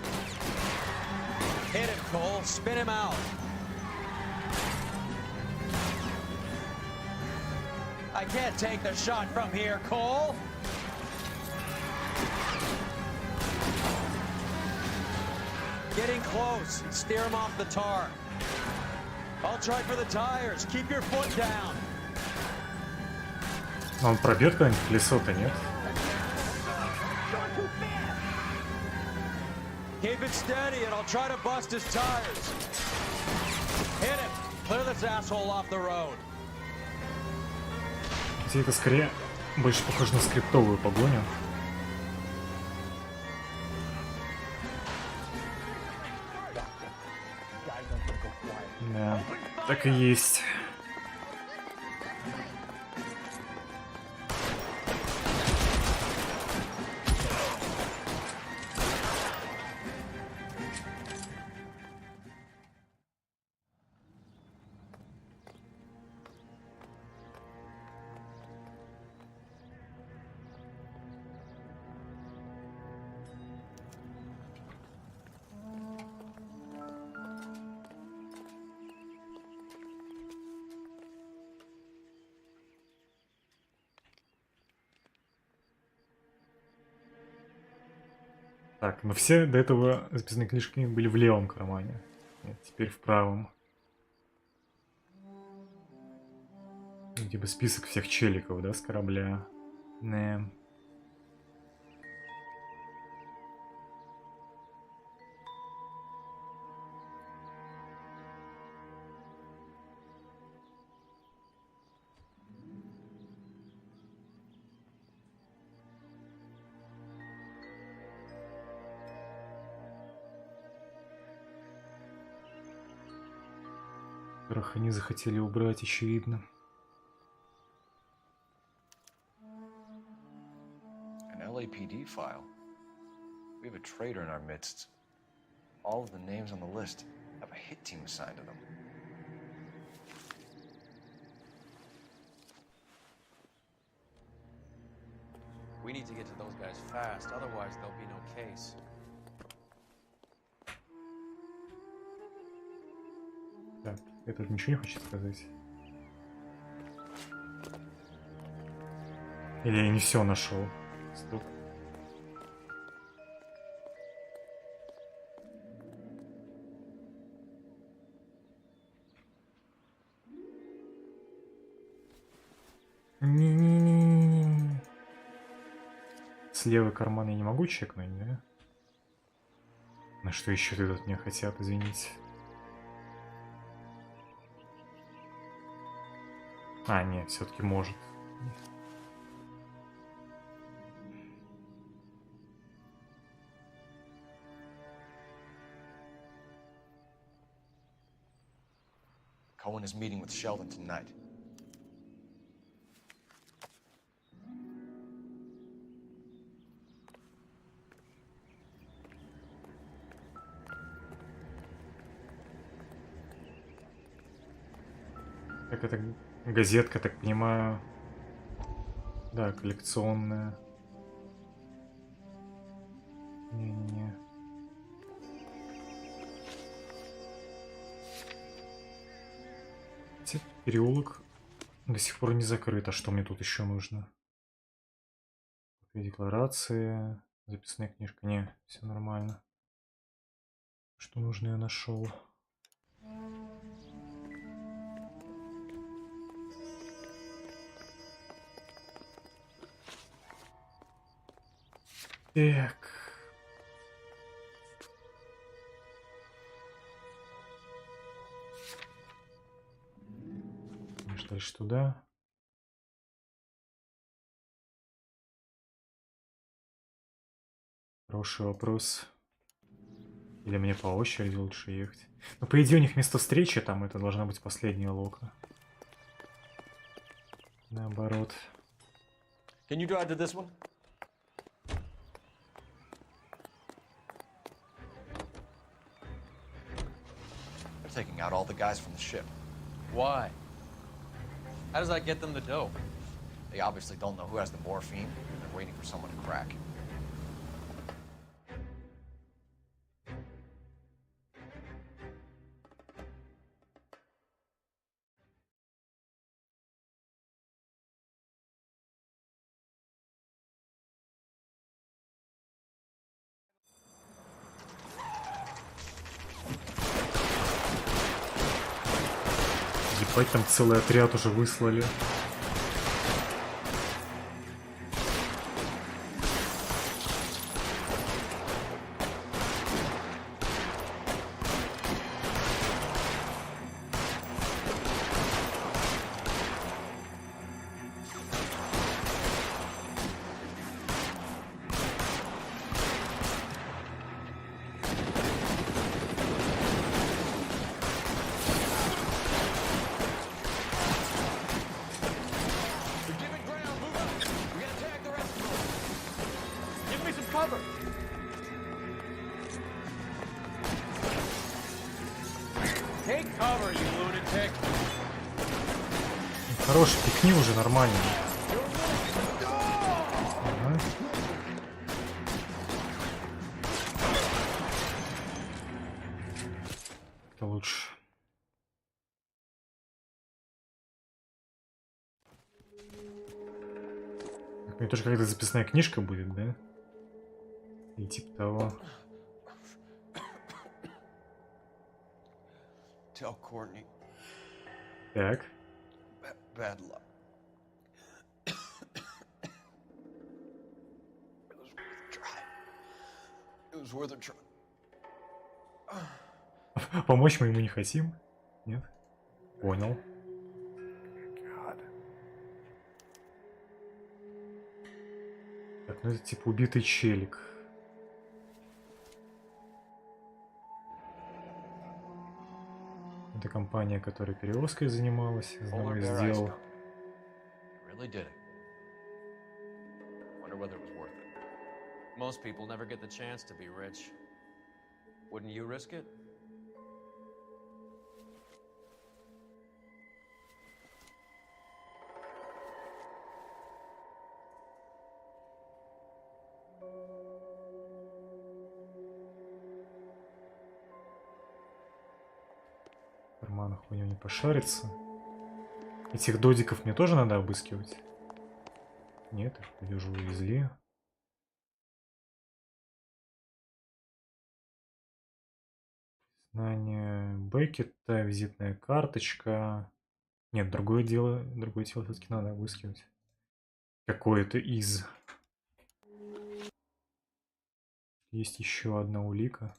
Hit him, Cole. Spin him out. I can't take the shot from here, Cole. Getting close. Steer him off the tar. I'll try for the tires. Keep your foot down. Он пробьет когда-нибудь колесо-то, нет? Keep it steady and I'll try to bust his tires. Hit him. Clear this asshole off the road. Хотя это скорее больше похоже на скриптовую погоню. Да, так и есть. Так, но все до этого записные книжки были в левом кармане. Нет, теперь в правом. Типа список всех челиков, да, с корабля. Не. Которых они захотели убрать, очевидно. An LAPD file. We have a traitor in our midst. All of the names on the list have a hit team assigned to them. We need to get to those guys fast, otherwise there'll be no case. Так, этот ничего не хочет сказать. Или я не все нашел. Стоп. Не-не-не-не-не. С левый карман я не могу чекнуть, да? На что еще тут от меня хотят, извините. А, нет, все-таки может. Cohen is meeting with Sheldon tonight. Как это газетка, так понимаю. Да, коллекционная. Не-не-не. Переулок до сих пор не закрыт. А что мне тут еще нужно? Декларации, записная книжка. Не, все нормально. Что нужно, я нашел. Так. Дальше туда. Хороший вопрос. Или мне по очереди лучше ехать? Ну, по идее, у них место встречи там, это должна быть последняя лока. Наоборот. Can you drive to this one? They're taking out all the guys from the ship. Why? How does that get them the dope? They obviously don't know who has the morphine. They're waiting for someone to crack. Ебать, там целый отряд уже выслали. Хорош, пикни уже нормально. Ага. Это лучше. Мне тоже какая-то записная книжка будет, да? И типа того. Tell Courtney. Так. Bad luck. It was worth a try. Помочь мы ему не хотим? Нет? Понял. Так, ну это типа убитый челик. Это компания, которая перевозкой занималась, знаю, сделал. Really did it. Wonder whether it was worth it. Most people never get the chance to be rich. Wouldn't you risk it? В карманах у него не пошарится. Этих додиков мне тоже надо обыскивать? Нет, их, вижу, увезли. Знание Беккета, визитная карточка. Нет, другое дело все-таки надо обыскивать. Какое-то из. Есть еще одна улика.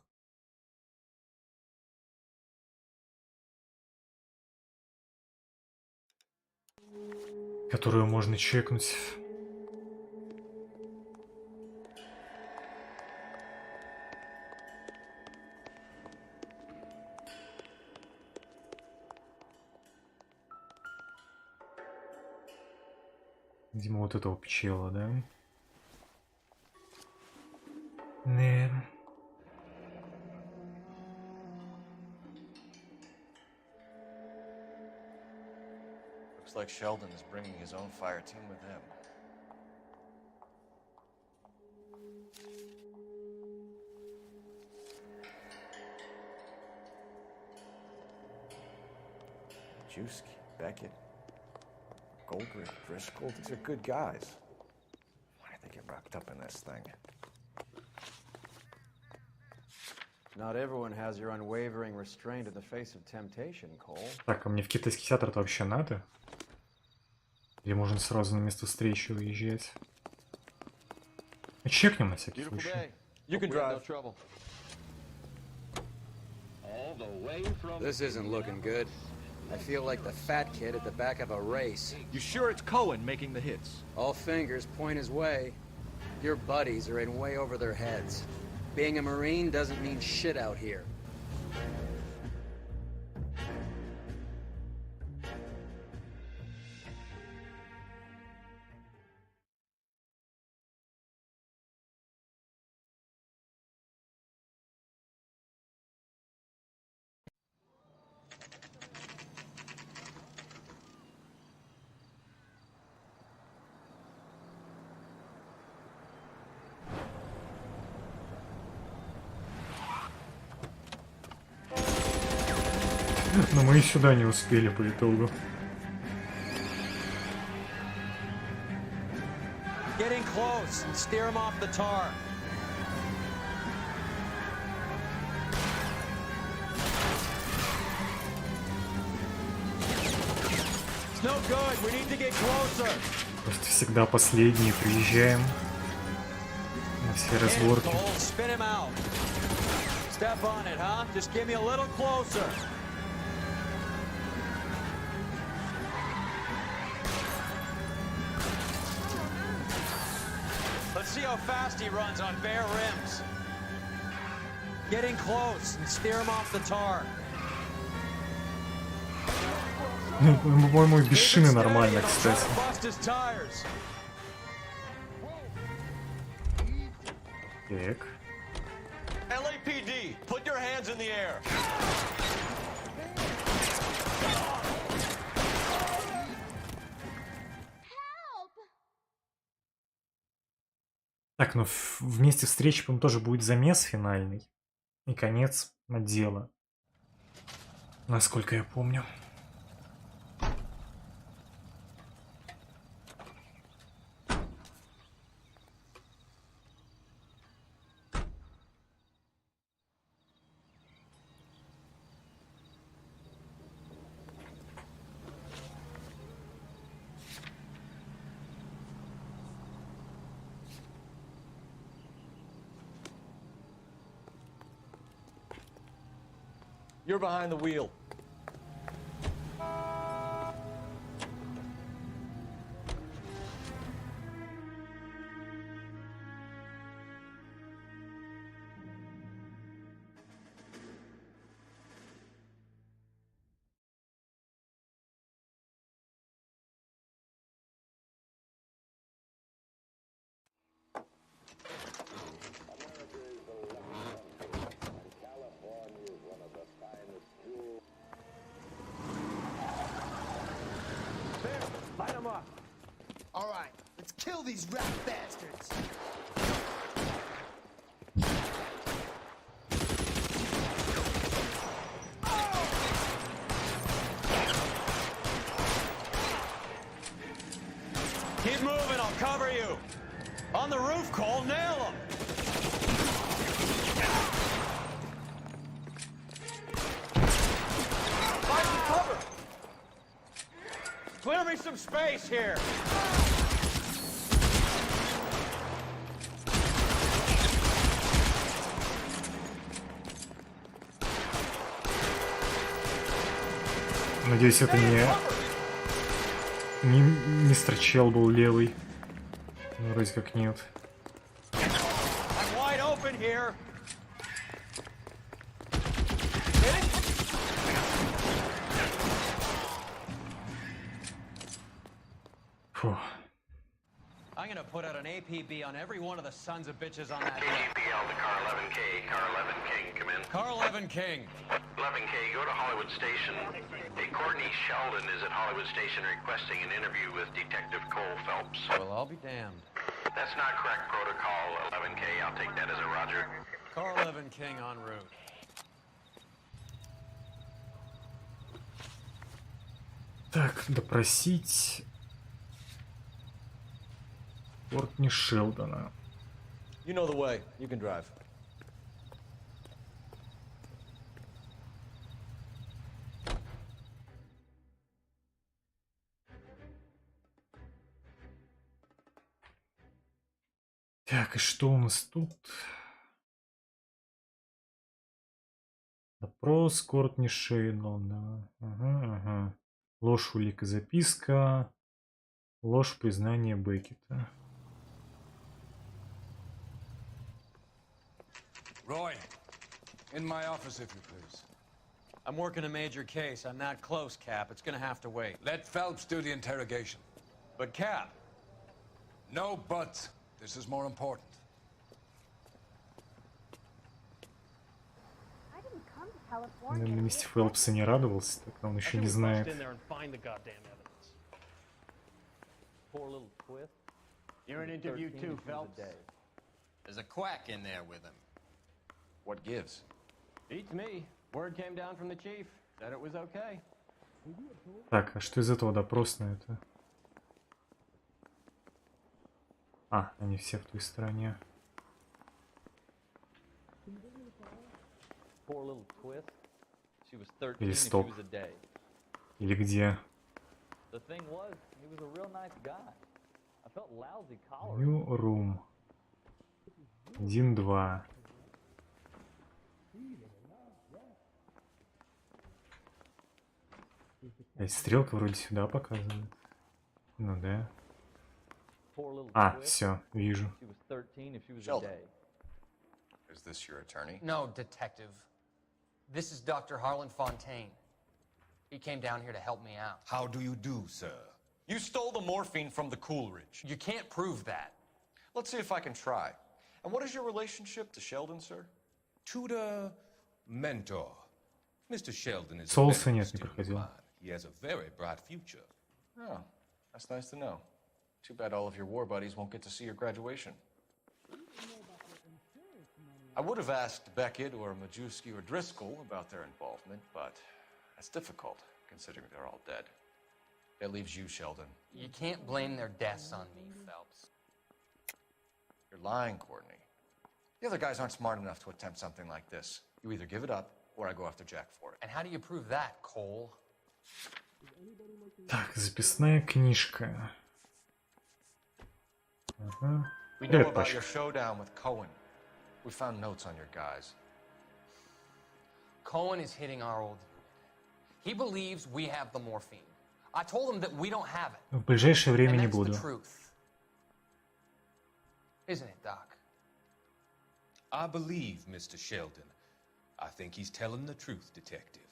Которую можно чекнуть. Видимо, вот этого пчела, да? Не. Looks like Sheldon is bringing his own fire team with him. Juski, Beckett, Goldrick, Driscoll, these are good guys. Why did they get wrapped up in this thing? Not everyone has your unwavering restraint in the face of temptation, Cole. Так, а мне в китайский театр-то вообще надо? Или можно сразу на место встречи уезжать? Чекнем на всякий случай. You can drive. This isn't looking good. I feel like the fat kid at the back of a race. You sure it's Cohen making the hits? All fingers point his way. Your buddies are in way over their heads. Being a Marine doesn't mean shit out here. Но мы и сюда не успели по итогу. Getting close and steer him off the tar. It's no good. We need to get closer. Просто всегда последние приезжаем на все разборки. Spin him out. Step on it, huh? Just give me a little closer. Let's see how fast he runs on bare rims. Getting close and steer him off the tar. Ну, по-моему, без шины нормально, кстати. Так. LAPD, put your hands in the air. Так, ну в месте встречи, по-моему, тоже будет замес финальный. И конец отдела. Насколько я помню. You're behind the wheel. Light them up. All right, let's kill these rat bastards. Keep moving, I'll cover you. On the roof, Cole, nail him. Find some cover. Clear me some space here. Надеюсь, это не мистер Чел был левый. Ну, вроде как нет. I'm wide open here. Фу. I'm gonna put out an APB on every one of the sons of bitches on that. KGPL to car 11K. Car 11 King, come in. Car 11 King. 11K, go to Hollywood Station. Hey, Courtney Sheldon is at Hollywood Station requesting an interview with Detective Cole Phelps. Well, I'll be damned. That's not correct protocol, 11K. I'll take that as a roger. Car 11 King en route. Так, допросить Кортни Шелдона. You know the way. You can drive. Так, и что у нас тут? Допрос Кортни Шелдона. Ага. Ложь, улика, записка. Ложь, признание Беккета. Roy, in my office, if you please. I'm working a major case. I'm not close, Cap. It's gonna have to wait. Let Phelps do the interrogation. But, Cap. No buts. This is more important. I didn't come to California. На месте Фелпса не радовался, так он еще не знает. Poor little twist. You're in interview too, Phelps. There's a quack in there with him. What gives? Beats me. Word came down from the chief. Said it was okay. Так, а что из этого допросное-то? А, они все в той стороне. Poor little twist. She was 13 Или if she стоп. was a day. Или где? The thing was, he was a real nice guy. I felt lousy collar. New room. 1-2. Стрелка вроде сюда показывает. Ну да. А, все, вижу. She was 13 if she was a Sheldon. day. Is this your attorney? No, detective. This is Dr. Harlan Fontaine. He came down here to help me out. How do you do, sir? You stole the morphine from the Coolidge. You can't prove that. Let's see if I can try. And what is your relationship to Sheldon, sir? Tutor, mentor. Mr. Sheldon is Соуса a нет, не student of проходил. mine. He has a very bright future. Oh, that's nice to know. Too bad all of your war buddies won't get to see your graduation. I would have asked Beckett or Majewski or Driscoll about their involvement, but that's difficult, considering they're all dead. That leaves you, Sheldon. You can't blame their deaths on me, Phelps. You're lying, Courtney. The other guys aren't smart enough to attempt something like this. You either give it up, or I go after Jack for it. And how do you prove that, Cole? Так, записная книжка. Ага. We know Привет, about Пашка. your showdown with Cohen. We found notes on your guys. Cohen is hitting our old view. He believes we have the morphine. I told him that we don't have it. В ближайшее время And не that's the буду. truth. Isn't it, Doc? I believe Mr. Sheldon. I think he's telling the truth, Detective.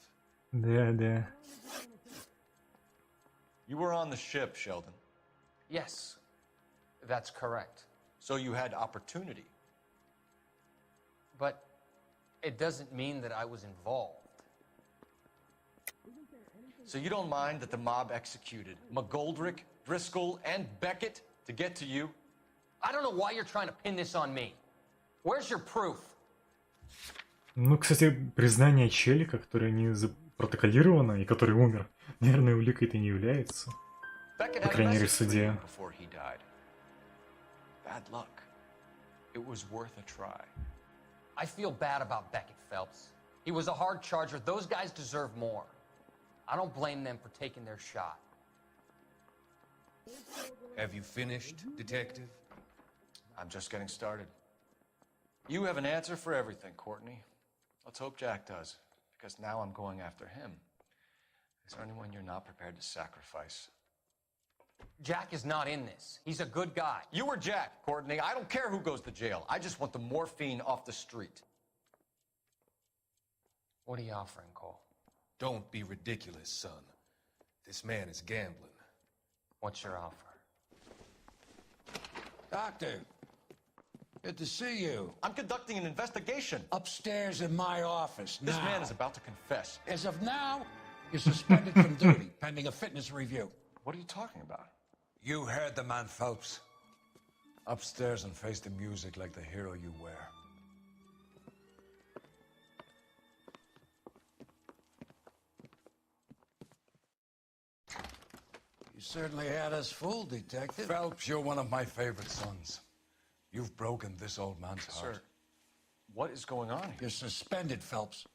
Да, да. You were on the ship, Sheldon. Yes, that's correct. So you had opportunity. But it doesn't mean that I was involved. So you don't mind that the mob executed McGoldrick, Driscoll, and Beckett to get to you? I don't know why you're trying to pin this on me. Where's your proof? Ну, кстати, признание челика, которое не запротоколировано и который умер, наверное, уликой-то не является. По крайней мере, в суде. Bad luck. It was worth a try. I feel bad about Beckett, Phelps. He was a hard charger. Those guys deserve more. I don't blame them for taking their shot. Have you finished, Detective? I'm just getting started. You have an answer for everything, Courtney. Let's hope Jack does, because now I'm going after him. Is there anyone you're not prepared to sacrifice? Jack is not in this. He's a good guy. You or Jack, Courtney. I don't care who goes to jail. I just want the morphine off the street. What are you offering, Cole? Don't be ridiculous, son. This man is gambling. What's your offer? Doctor, good to see you. I'm conducting an investigation. Upstairs in my office now. This man is about to confess. As of now, you're suspended from duty, pending a fitness review. What are you talking about? You heard the man, Phelps. Upstairs and face the music like the hero you were. You certainly had us fooled, Detective. Phelps, you're one of my favorite sons. You've broken this old man's heart. Sir, what is going on here? You're suspended, Phelps.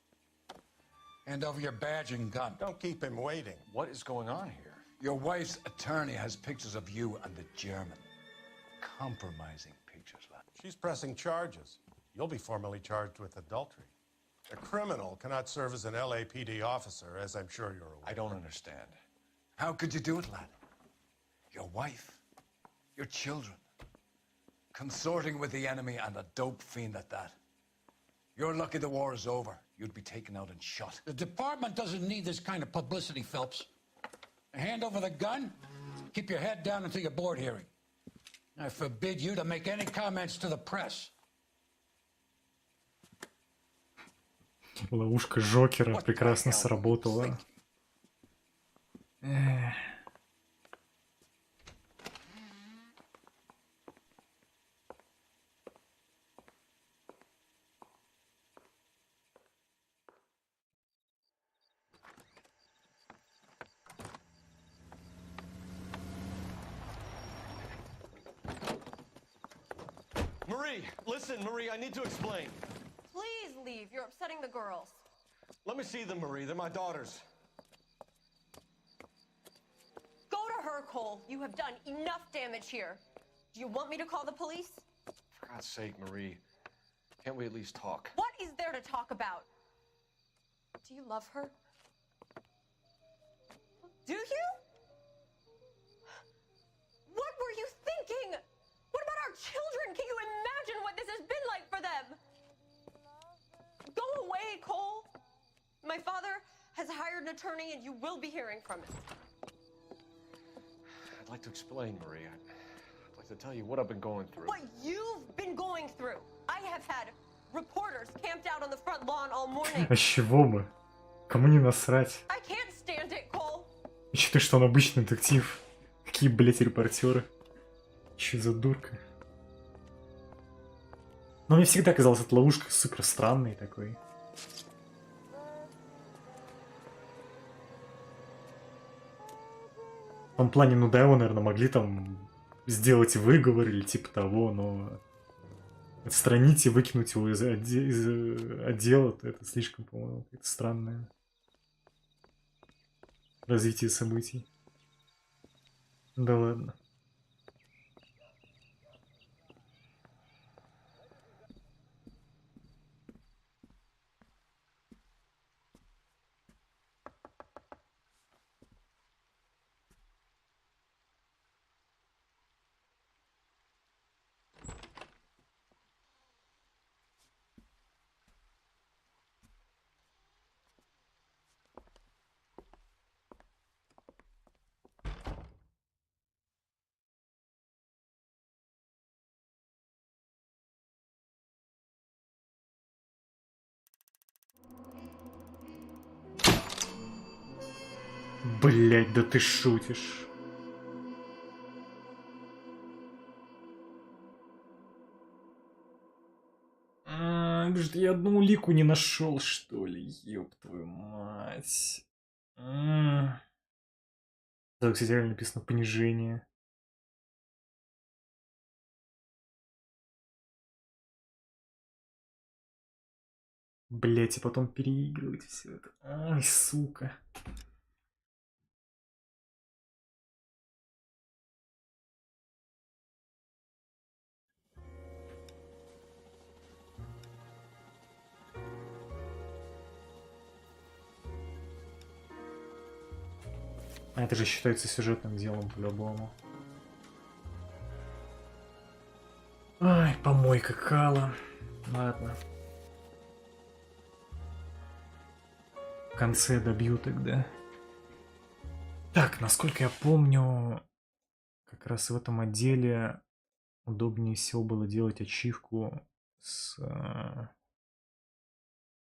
Hand over your badge and gun. Don't keep him waiting. What is going on here? Your wife's attorney has pictures of you and the German. Compromising pictures, lad. She's pressing charges. You'll be formally charged with adultery. A criminal cannot serve as an LAPD officer, as I'm sure you're aware. I don't understand. How could you do it, lad? Your wife, your children, consorting with the enemy and a dope fiend at that. You're lucky the war is over. You'd be taken out and shot. The department doesn't need this kind of publicity, Phelps. Hand over the gun, keep your head down until your board hearing. I forbid you to make any comments to the press. Ловушка Джокера прекрасно сработала. Marie, listen, Marie, I need to explain. Please leave. You're upsetting the girls. Let me see them, Marie. They're my daughters. Go to her, Cole. You have done enough damage here. Do you want me to call the police? For God's sake, Marie. Can't we at least talk? What is there to talk about? Do you love her? Do you? What were you thinking? What about our children? Can you imagine what this has been like for them? Go away, Cole. My father has hired an attorney and you will be hearing from him. I'd like to explain, Marie. I'd like to tell you what I've been going through. What you've been going through. I have had reporters camped out on the front lawn all morning. А с чего бы? Кому не насрать? I can't stand it, Cole. Считай, что он обычный детектив. Какие, блять, репортеры. Че за дурка? Но мне всегда казалась эта ловушка супер странной такой. В том плане, ну да, его, наверное, могли там сделать выговор или типа того, но отстранить и выкинуть его из отдела, это слишком, по-моему, это странное развитие событий. Да ладно. Блять, да ты шутишь. Что я одну улику не нашел, что ли? Ёб твою мать. Так, кстати, реально написано понижение. Блять, и потом переигрывать все это. Ай, сука. А это же считается сюжетным делом по-любому. Ай, помойка кала. Ладно. В конце добью тогда. Так, насколько я помню, как раз в этом отделе удобнее всего было делать ачивку с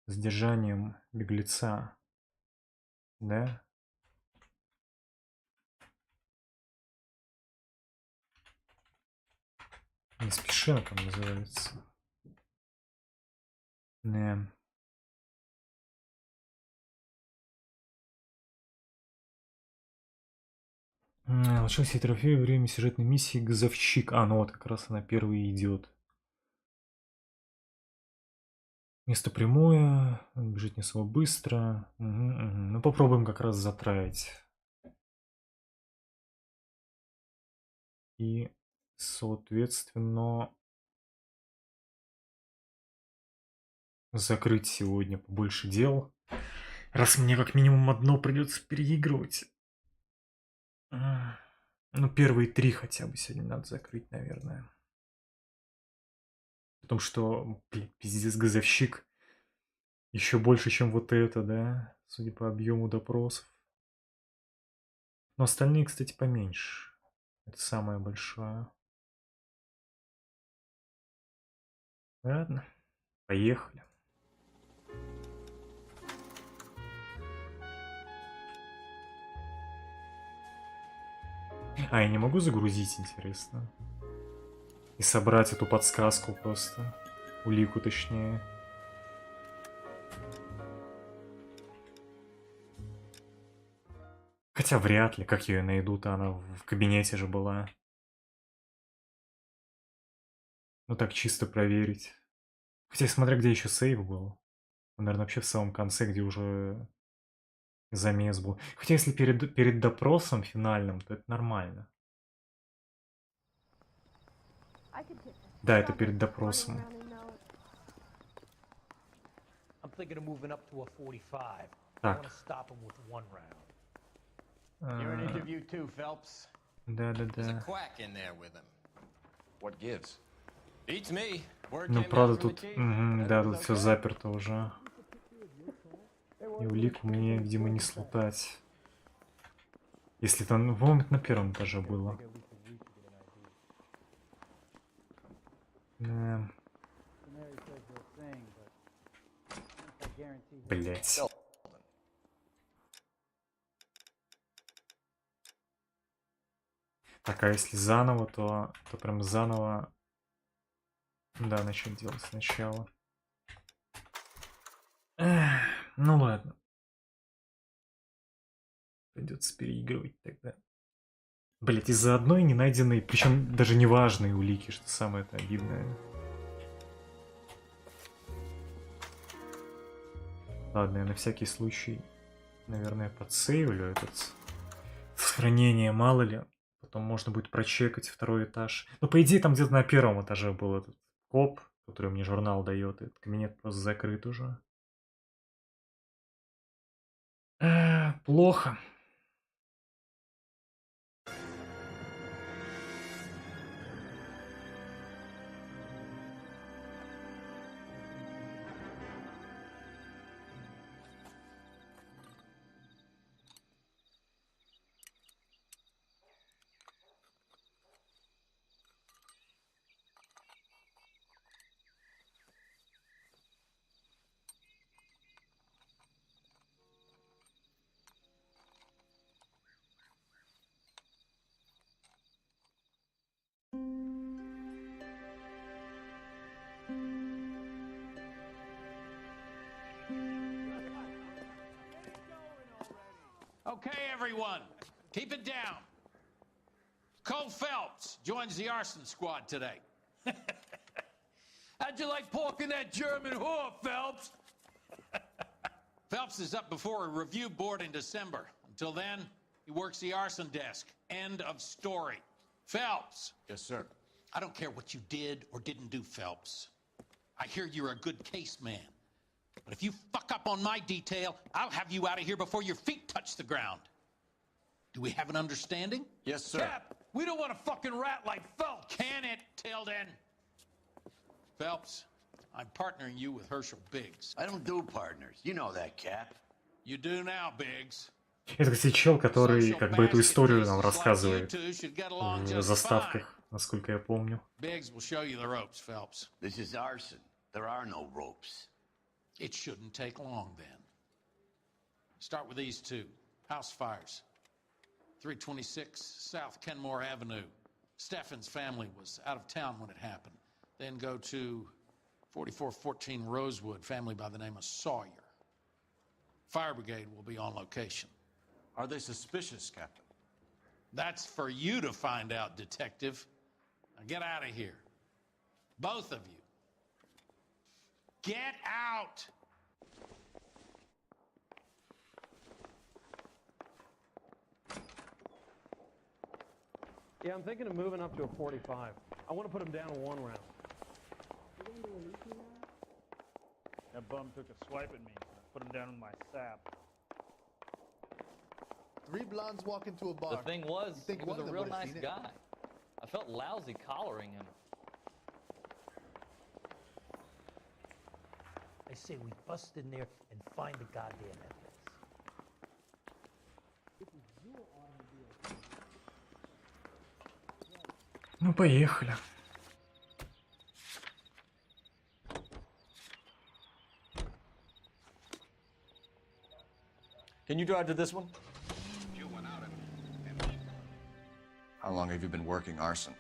сдержанием беглеца. Да? Не спеши, она там называется. Не. Лучше все трофеи во время сюжетной миссии газовщик. А, ну вот как раз она первой идет. Место прямое, бежит не особо быстро. Угу. Ну попробуем как раз затраить. И, соответственно, закрыть сегодня побольше дел. Раз мне как минимум одно придется переигрывать. Ну, первые 3 хотя бы сегодня надо закрыть, наверное. Потому что, блин, пиздец, газовщик. Еще больше, чем вот это, да? Судя по объему допросов. Но остальные, кстати, поменьше. Это самое большое. Ладно, поехали. А, я не могу загрузить, интересно. И собрать эту подсказку просто. Улику, точнее. Хотя вряд ли, как ее найдут, она в кабинете же была. Ну так чисто проверить. Хотя смотря где еще сейв был. Наверное, вообще в самом конце, где уже замес был. Хотя если перед допросом финальным, то это нормально. Да, это перед допросом. Так. Да. Ну, правда, тут... да, тут все заперто уже. И улику мне, видимо, не слутать. Если там... По-моему, на первом этаже было. Блять. Так, а если заново, то прям заново... Да, начать делать сначала. Ну ладно. Придется переигрывать тогда. Блять, из-за одной не найденной, причем даже неважные улики, что самое это обидное. Ладно, я на всякий случай, наверное, подсейвлю этот сохранение, мало ли. Потом можно будет прочекать второй этаж. Ну, по идее, там где-то на первом этаже был этот коп, который мне журнал дает. Этот кабинет просто закрыт уже. Плохо. Okay, everyone, keep it down. Cole Phelps joins the arson squad today. How'd you like pork in that German whore, Phelps? Phelps is up before a review board in December. Until then, he works the arson desk. End of story. Phelps. Yes, sir. I don't care what you did or didn't do, Phelps. I hear you're a good case man. But if you fuck up on my detail, I'll have you out of here before your feet touch the ground. Do we have an understanding? Yes, sir. Cap, we don't want a fucking rat like Phelps. Can it, Tilden? Phelps, I'm partnering you with Herschel Biggs. I don't do partners. You know that, Cap. You do now, Biggs. Это, кстати, чел, который как бы эту историю нам рассказывает в заставках, насколько я помню. Biggs will show you the ropes, Phelps. This is arson. There are no ropes. It shouldn't take long, then. Start with these two. House fires. 326 South Kenmore Avenue. Steffen's family was out of town when it happened. Then go to 4414 Rosewood, family by the name of Sawyer. Fire brigade will be on location. Are they suspicious, Captain? That's for you to find out, Detective. Now get out of here. Both of you. Get out! Yeah, I'm thinking of moving up to a 45. I want to put him down in one round. That bum took a swipe at me. I put him down in my sap. 3 blondes walk into a bar. The thing was, You think he was one a of them real would've nice seen it? guy. I felt lousy collaring him. I say we bust in there and find the goddamn evidence. Ну, поехали. Can you drive to this one? How long have you been working arson?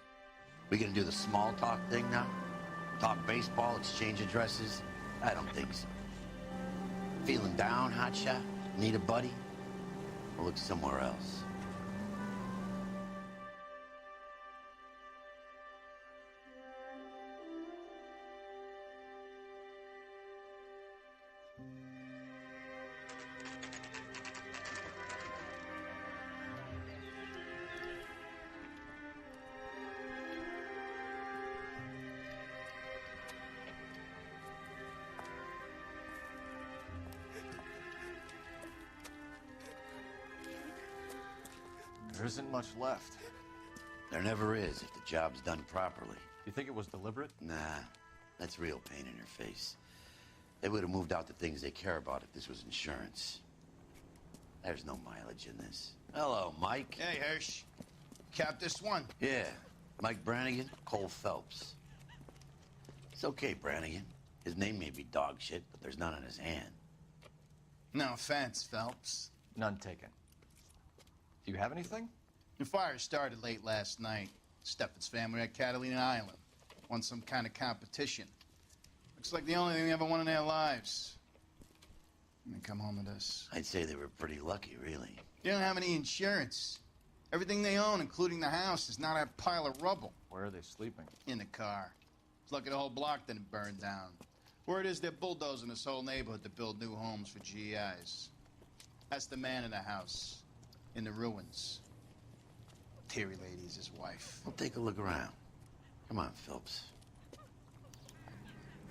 We gonna do the small talk thing now? Talk baseball, exchange addresses? I don't think so. Feeling down, hotshot? Need a buddy? We'll look somewhere else. There isn't much left. There never is if the job's done properly. You think it was deliberate? Nah, that's real pain in your face. They would have moved out the things they care about if this was insurance. There's no mileage in this. Hello, Mike. Hey, Hirsch. Cap this one. Yeah, Mike Brannigan, Cole Phelps. It's okay, Brannigan. His name may be dog shit, but there's none on his hand. No offense, Phelps. None taken. Do you have anything? The fire started late last night. Steffen's family at Catalina Island. Won some kind of competition. Looks like the only thing they ever won in their lives. And they come home to this. I'd say they were pretty lucky, really. They don't have any insurance. Everything they own, including the house, is now that pile of rubble. Where are they sleeping? In the car. It's lucky the whole block didn't burn down. Word is they're bulldozing this whole neighborhood to build new homes for GIs. That's the man in the house. In the ruins. Terry lady's his wife. We'll take a look around. Come on, Phelps.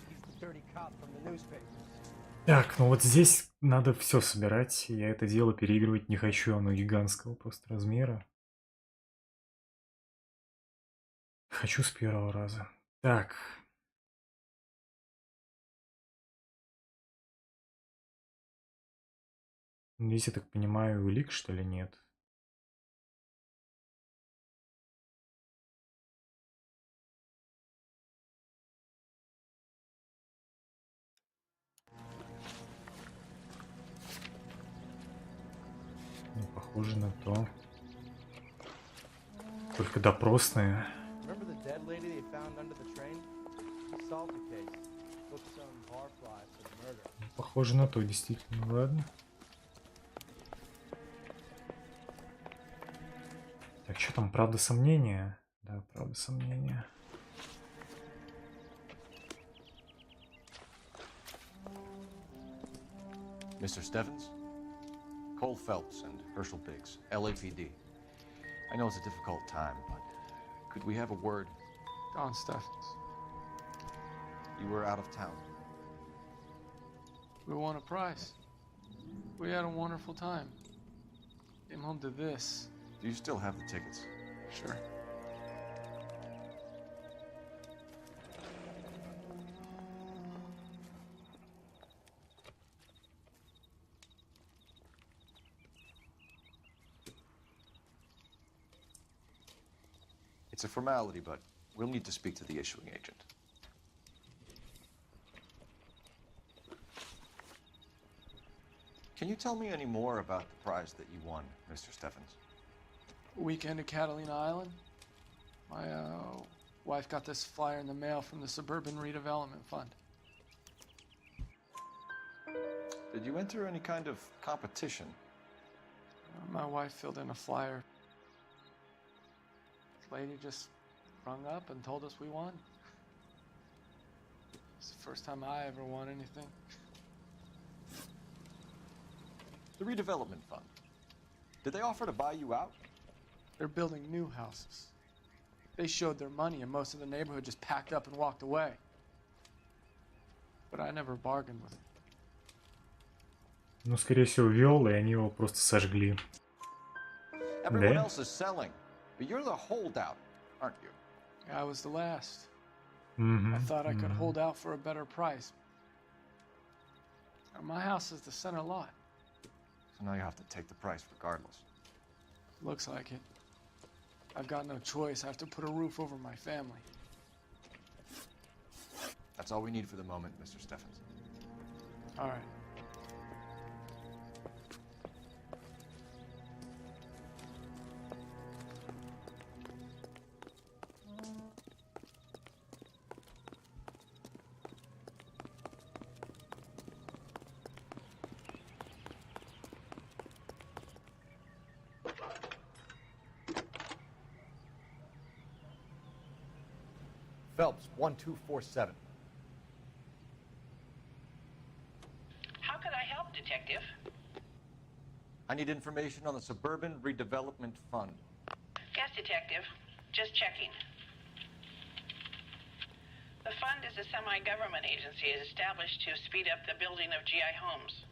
He's the dirty cop from the newspapers. Так, ну вот здесь надо все собирать. Я это дело переигрывать не хочу, оно гигантского просто размера. Хочу с первого раза. Так. Здесь, я так понимаю, улик, что ли, нет? Ну, похоже на то. Только допросные. Remember the dead lady they found under the train? He solved the case. Booked some barflies for the murder. Похоже на то, действительно. Ладно. что там, правда сомнения? Да, правда сомнения. Mr. Stevens? Cole Phelps and Herschel Biggs, LAPD. I know it's a difficult time, but could we have a word? Don Steffens. You were out of town. We won a prize. We had a wonderful time. Came home to this. Do you still have the tickets? Sure. It's a formality, but we'll need to speak to the issuing agent. Can you tell me any more about the prize that you won, Mr. Steffens? Weekend at Catalina Island. My wife got this flyer in the mail from the Suburban Redevelopment Fund. Did you enter any kind of competition? My wife filled in a flyer. This lady just rung up and told us we won. It's the first time I ever won anything. The redevelopment fund. Did they offer to buy you out? They're building new houses. They showed their money and most of the neighborhood just packed up and walked away. But I never bargained with it. Ну, скорее всего, вел, и они его просто сожгли. Everyone else is selling, but you're the holdout, aren't you? I was the last. I thought I could hold out for a better price. My house is the center lot. So now you have to take the price regardless. Looks like it. I've got no choice. I have to put a roof over my family. That's all we need for the moment, Mr. Steffens. All right. Phelps, 1247. How could I help, Detective? I need information on the Suburban Redevelopment Fund. Yes, Detective. Just checking. The fund is a semi-government agency established to speed up the building of GI homes.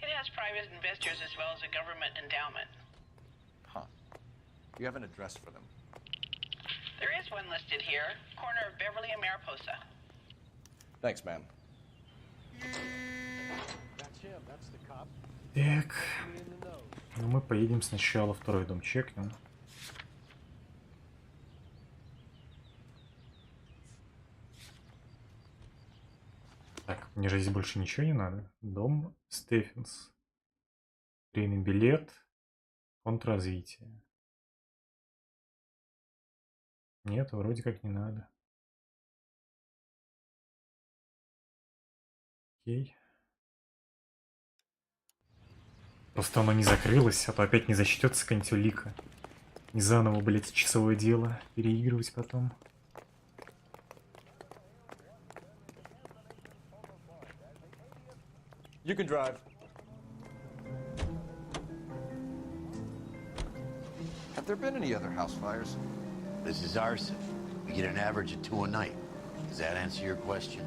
It has private investors as well as a government endowment. Huh. Do you have an address for them? There is one listed here, corner of Beverly and Mariposa. Thanks, ma'am. That's him. That's the cop. Так. Ну, мы поедем сначала второй дом чекнем. Так, мне же здесь больше ничего не надо. Дом Стефенс. Трейный билет. Фонд развития. Нет, вроде как не надо. Окей. Просто оно не закрылось, а то опять не зачтется какая-нибудь улика. Не заново, блять, часовое дело переигрывать потом. You can drive. Have there been any other house fires? This is arson. We get an average of 2 a night. Does that answer your question?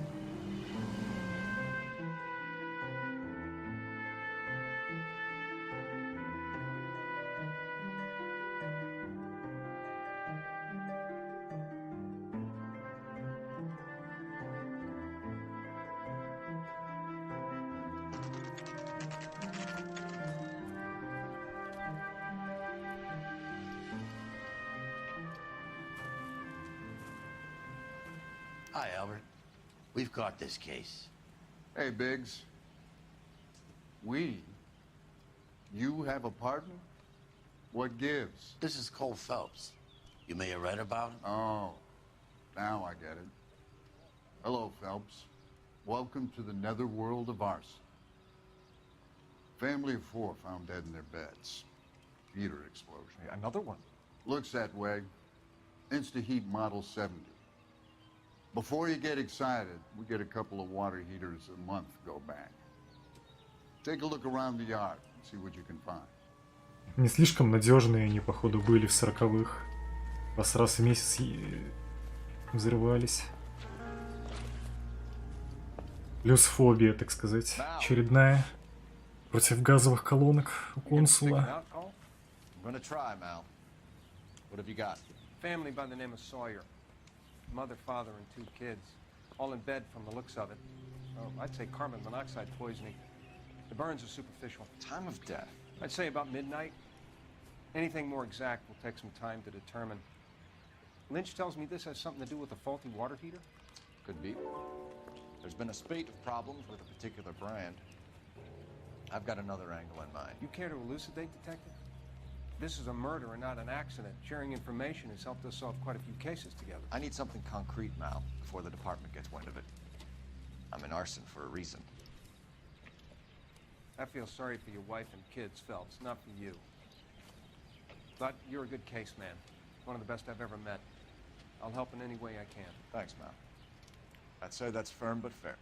Hi, Albert. We've caught this case. Hey, Biggs. We? You have a partner? What gives? This is Cole Phelps. You may have read about him. Oh, now I get it. Hello, Phelps. Welcome to the netherworld of arson. Family of 4 found dead in their beds. Heater explosion. Another one? Looks that way. Insta-heat model 70. Before you get excited, we get a couple of water heaters a month go back. Take a look around the yard and see what you can find. Не слишком надежные они, походу, были в 40-х. Раз в месяц взрывались. Плюс фобия, так сказать, очередная. Против газовых колонок у консула. Family by the name of Sawyer. Mother, father, and 2 kids. All in bed from the looks of it. Oh, I'd say carbon monoxide poisoning. The burns are superficial. Time of death? I'd say about midnight. Anything more exact will take some time to determine. Lynch tells me this has something to do with a faulty water heater? Could be. There's been a spate of problems with a particular brand. I've got another angle in mind. You care to elucidate, Detective? This is a murder and not an accident. Sharing information has helped us solve quite a few cases together. I need something concrete, Mal, before the department gets wind of it. I'm in arson for a reason. I feel sorry for your wife and kids, Phelps, not for you. But you're a good case man. One of the best I've ever met. I'll help in any way I can. Thanks, Mal. I'd say that's firm but fair.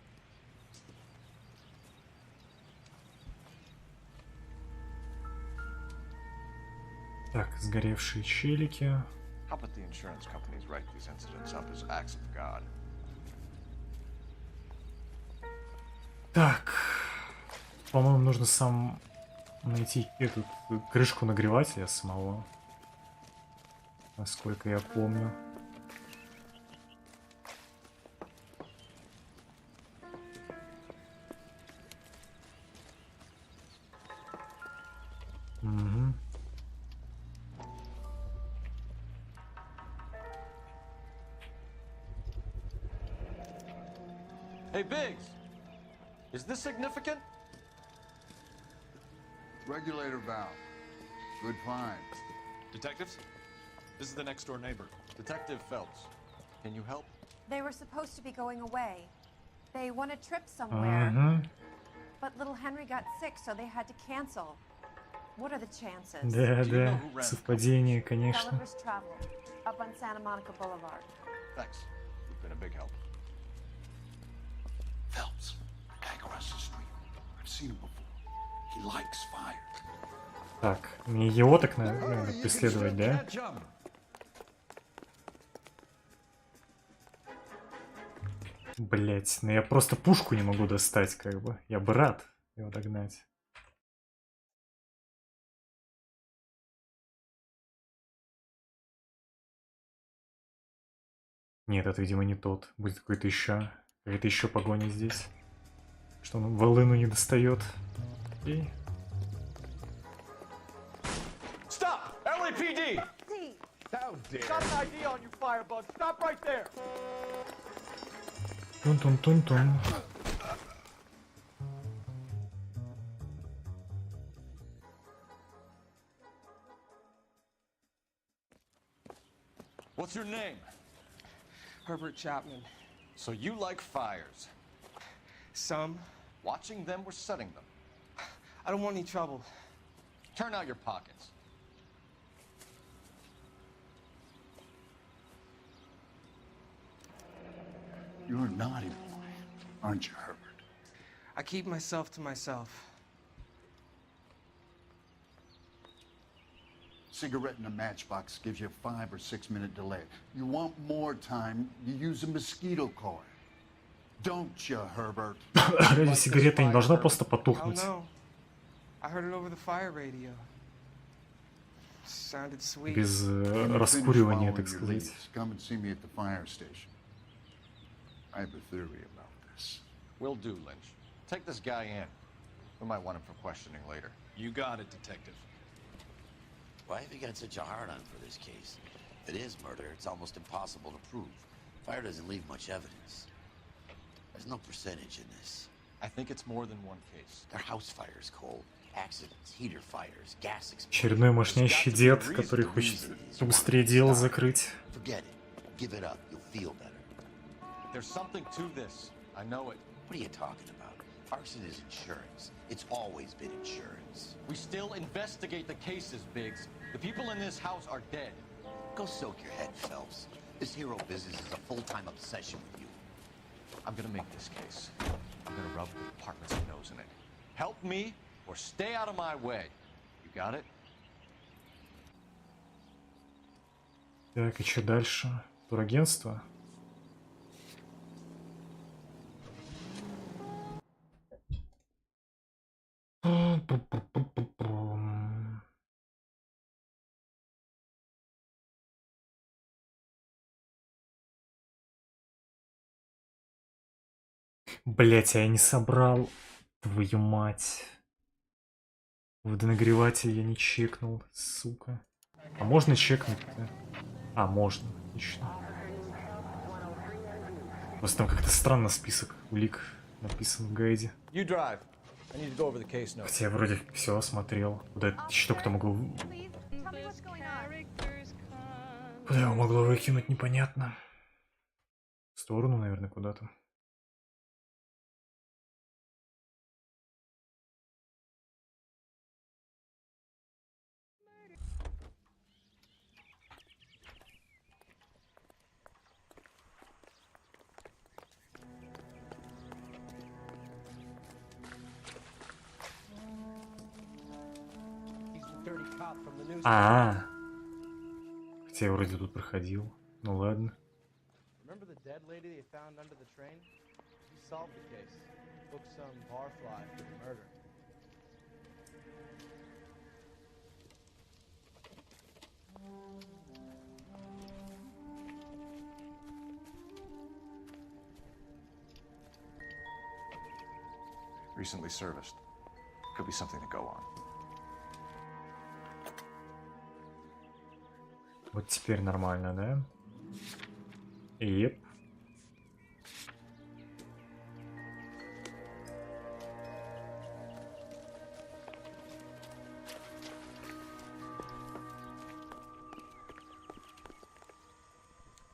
Так, сгоревшие челики. How about the insurance companies write these incidents up as acts of God? Так, по-моему, нужно найти эту крышку нагревателя самого, насколько я помню. Угу. Hey, Biggs! Is this significant? Regulator valve. Good find. Detectives? This is the next door neighbor. Detective Phelps. Can you help? They were supposed to be going away. They won a trip somewhere. But little Henry got sick, so they had to cancel. What are the chances? Да, совпадение, конечно. Gulliver's Travel, up on Santa Monica Boulevard. Thanks. You've been a big help. Phelps, guy across the street. I've seen him before. He likes fire. Так, мне его так надо преследовать, да? Блять, ну я просто пушку не могу достать, как бы. Я бы рад его догнать. Нет, это, видимо, не тот. Будет какой-то еще. Какая-то еще погоня здесь. Что он волыну не достает. И... Stop! LAPD! How dare! Got an ID on you, firebug. Stop right there! Тун-тун-тун-тун. What's your name? Herbert Chapman. So you like fires? Some. Watching them or setting them? I don't want any trouble. Turn out your pockets. You're a naughty boy, aren't you, Herbert? I keep myself to myself. Cigarette in a matchbox gives you a 5 or 6 minute delay. You want more time, you use a mosquito coil. Don't you, Herbert? Разве сигарета не должна просто потухнуть? I heard it over the fire radio. Sounded sweet. Без раскуривания, так сказать. Come and see me at the fire station. I have a theory about this. Will do, Lynch. Take this guy in. We might want him for questioning later. You got it, Detective. Why have you got such a hard-on for this case? If it is murder, it's almost impossible to prove. Fire doesn't leave much evidence. There's no percentage in this. I think it's more than one case. They're house fires, Cole. Accidents, heater fires, gas explosions. Очередной мощнящий дед, который хочет быстрее дело закрыть. Forget it. Give it up. You'll feel better. There's something to this. I know it. What are you talking about? Arson is insurance. It's always been insurance. We still investigate the cases, Biggs. The people in this house are dead. Go soak your head, Phelps. This hero business is a full-time obsession with you. I'm gonna make this case. I'm gonna rub the department's nose in it. Help me or stay out of my way. You got it? Так, и что дальше? Турагентство? Блять, а я не собрал. Твою мать. Водонагреватель я не чекнул, сука. А можно чекнуть-то? А, можно. Отлично. Просто там как-то странно список улик написан в гайде. Хотя я вроде все осмотрел. Куда это что кто могло... Куда его могло выкинуть, непонятно. В сторону, наверное, куда-то. А, хотя я вроде тут проходил. Ну ладно. Remember the dead lady they found under the train? He solved the case. Booked some barfly for the murder. Recently serviced. Could be something to go on. Вот теперь нормально, да? Еп.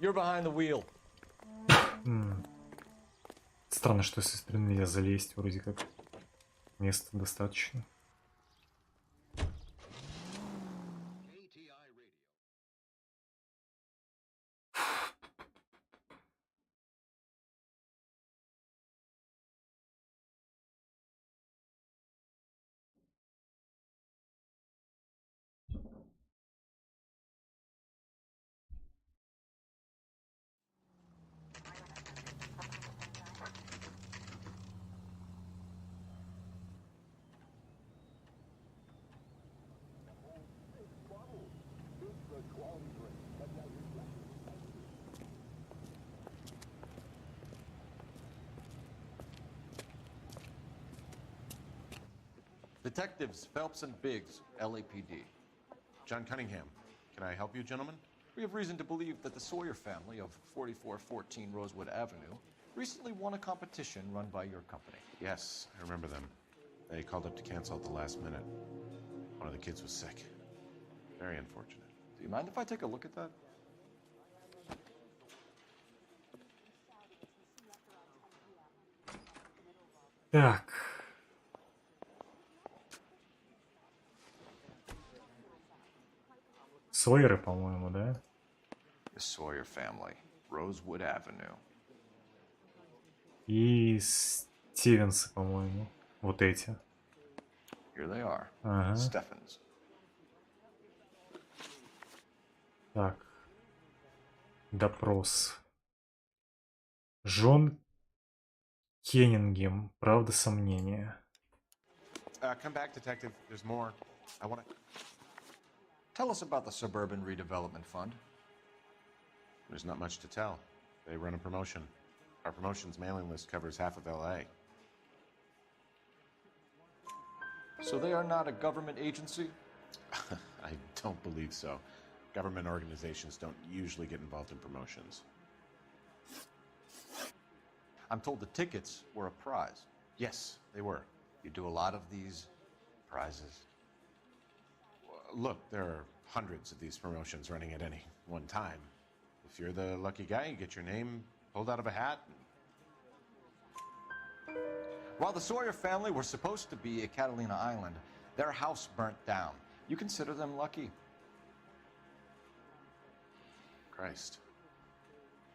You're behind the wheel. Странно, что со стороны нельзя залезть, вроде как места достаточно. Detectives Phelps and Biggs, LAPD. John Cunningham. Can I help you, gentlemen? We have reason to believe that the Sawyer family of 4414 Rosewood Avenue recently won a competition run by your company. Yes, I remember them. They called up to cancel at the last minute. One of the kids was sick. Very unfortunate. Do you mind if I take a look at that? Так. Сойеры, по-моему, да? The Sawyer family, Rosewood Avenue. И Стивенсы, по-моему. Вот эти. Here they are. Ага. Stephens. Так. Допрос. Джон Кеннингем. Правда, сомнения. Come back, detective. There's more. I want to... Tell us about the Suburban Redevelopment Fund. There's not much to tell. They run a promotion. Our promotion's mailing list covers half of LA. So they are not a government agency? I don't believe so. Government organizations don't usually get involved in promotions. I'm told the tickets were a prize. Yes, they were. You do a lot of these prizes. Look, there are hundreds of these promotions running at any one time. If you're the lucky guy, you get your name pulled out of a hat. While the Sawyer family were supposed to be at Catalina Island, their house burnt down. You consider them lucky? Christ.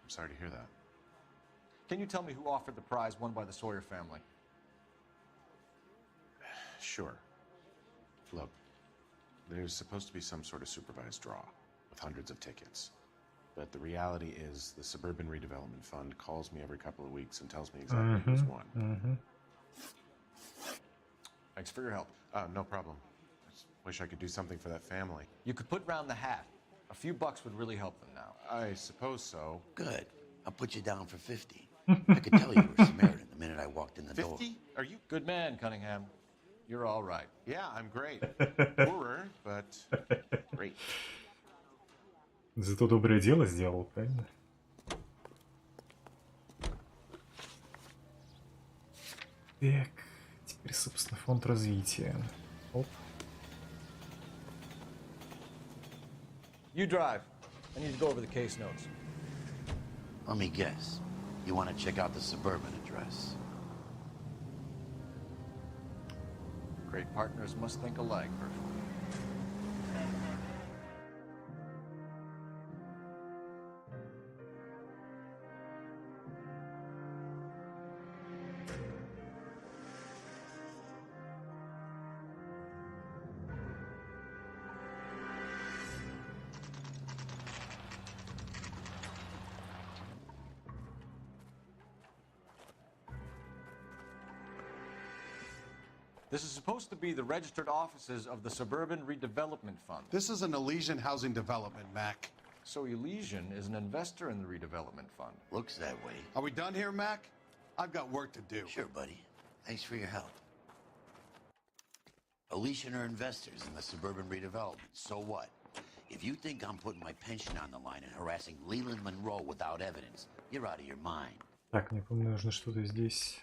I'm sorry to hear that. Can you tell me who offered the prize won by the Sawyer family? Sure. Look, there's supposed to be some sort of supervised draw with hundreds of tickets. But the reality is the Suburban Redevelopment Fund calls me every couple of weeks and tells me exactly who's won. Thanks for your help. No problem. I just wish I could do something for that family. You could put round the hat. A few bucks would really help them now. I suppose so. Good. I'll put you down for 50. I could tell you were Samaritan the minute I walked in the door. 50? Are you? Good man, Cunningham. You're all right. Yeah, I'm great. Poorer, but great. Зато доброе дело сделал, правильно? Так, теперь, собственно, фонд развития. Оп. You drive. I need to go over the case notes. Let me guess. You want to check out the Suburban address? Great partners must think alike, Herschel. This is supposed to be the registered offices of the Suburban Redevelopment Fund. This is an Elysian housing development, Mac. So Elysian is an investor in the redevelopment fund. Looks that way. Are we done here, Mac? I've got work to do. Sure, buddy. Thanks for your help. Elysian are investors in the Suburban Redevelopment. So what? If you think I'm putting my pension on the line and harassing Leland Monroe without evidence, you're out of your mind. Так, мне помню, нужно что-то здесь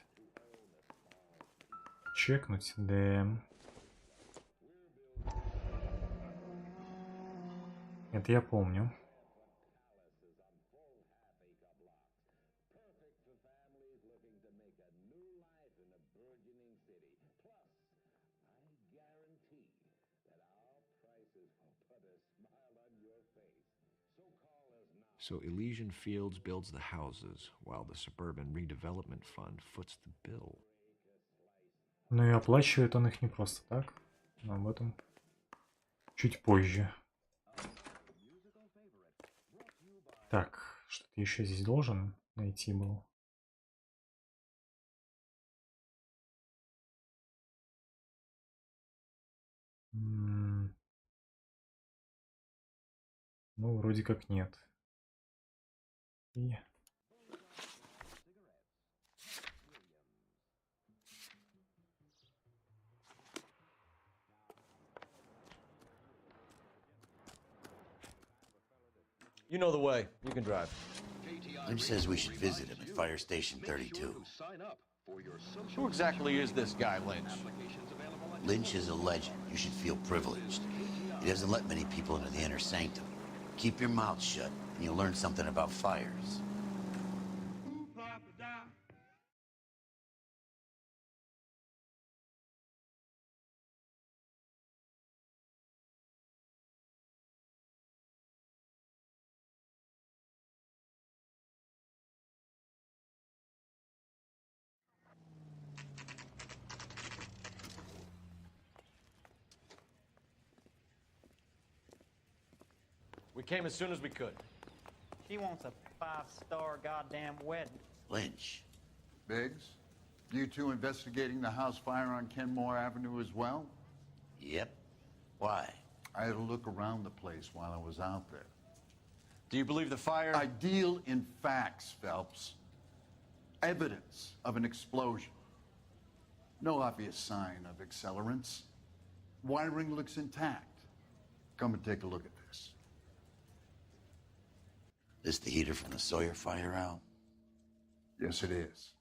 чекнуть, да. Это я помню. So Elysian Fields builds the houses, while the Suburban Redevelopment Fund foots the bill. Ну и оплачивает он их не просто так, но об этом чуть позже. Так, что-то еще здесь должен найти был. Ну, вроде как нет. И... You know the way. You can drive. Lynch says we should visit him at Fire Station 32. Who exactly is this guy, Lynch? Lynch is a legend. You should feel privileged. He doesn't let many people into the inner sanctum. Keep your mouth shut, and you'll learn something about fires. We came as soon as we could. She wants a 5-star goddamn wedding. Lynch. Biggs, you two investigating the house fire on Kenmore Avenue as well? Yep. Why? I had a look around the place while I was out there. Do you believe the fire? I deal in facts, Phelps. Evidence of an explosion. No obvious sign of accelerants. Wiring looks intact. Come and take a look at this. This the heater from the Sawyer fire, Al? Yes, it is.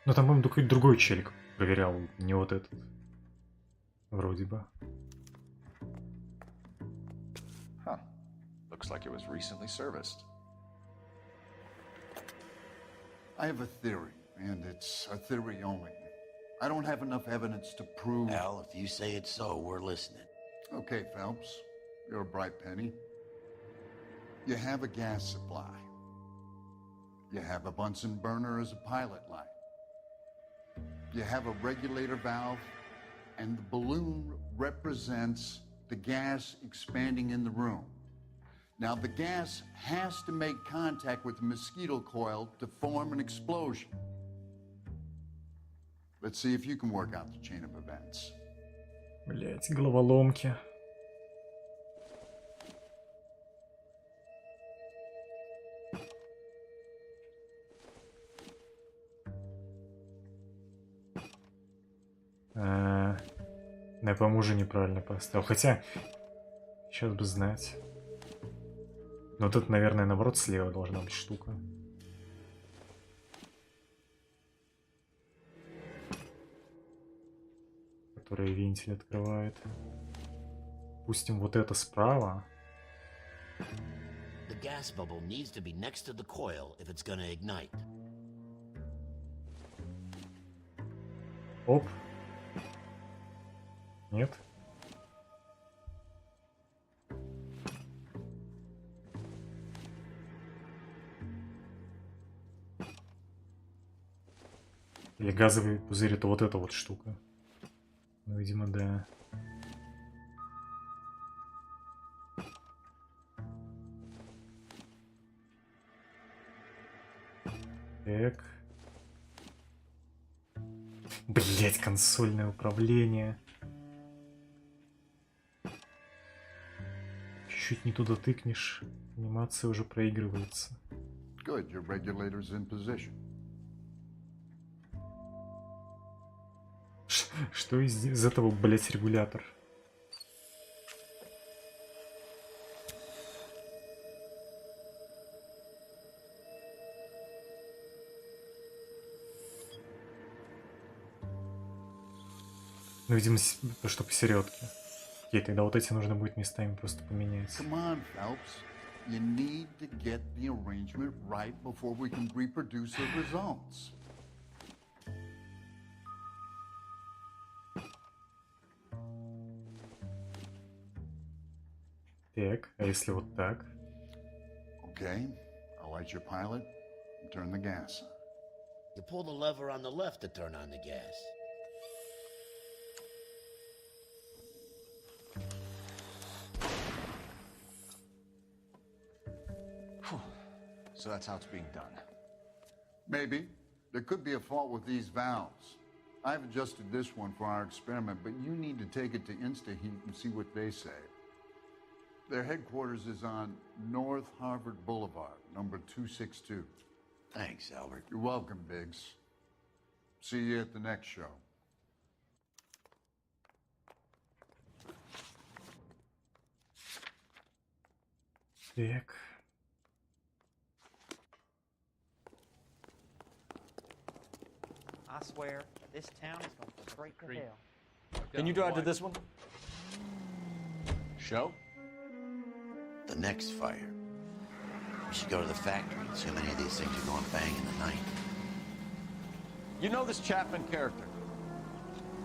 Ну там, по-моему, какой-то другой челик проверял, не вот этот. Вроде бы. Looks Looks like it was recently serviced. I have a theory, and it's a theory only. I don't have enough evidence to prove... Al, if you say it's so, we're listening. Okay, Phelps. You're a bright penny. You have a gas supply. You have a Bunsen burner as a pilot light. You have a regulator valve, and the balloon represents the gas expanding in the room. Now, the gas has to make contact with the mosquito coil to form an explosion. Let's see if you can work out the chain of events. Блять, головоломки. Я, по-моему, уже неправильно поставил. Хотя, сейчас бы знать. Но тут, наверное, наоборот, слева должна быть штука. Которая вентиль открывает. Пустим вот это справа. The gas bubble needs to be next to the coil if it's gonna ignite. Оп. Нет. Или газовый пузырь — это вот эта вот штука. Ну, видимо, да. Так. Блять, консольное управление. Чуть не туда тыкнешь, анимация уже проигрывается. Good, your regulator's in position. Что из этого, блять, регулятор? Ну, видимо, то, что посередке. Окей, тогда вот эти нужно будет местами просто поменять. Come on, Phelps. You need to get the arrangement right before we can reproduce the results. Так, а если вот так? Okay, I'll light your pilot and turn the gas on. You pull the lever on the left to turn on the gas. So that's how it's being done. Maybe. There could be a fault with these valves. I've adjusted this one for our experiment, but you need to take it to InstaHeat and see what they say. Their headquarters is on North Harvard Boulevard, number 262. Thanks, Albert. You're welcome, Biggs. See you at the next show. Так. I swear, this town is going to go straight to hell. Can you drive to this one? Show? The next fire. We should go to the factory and see how many of these things are going bang in the night. You know this Chapman character?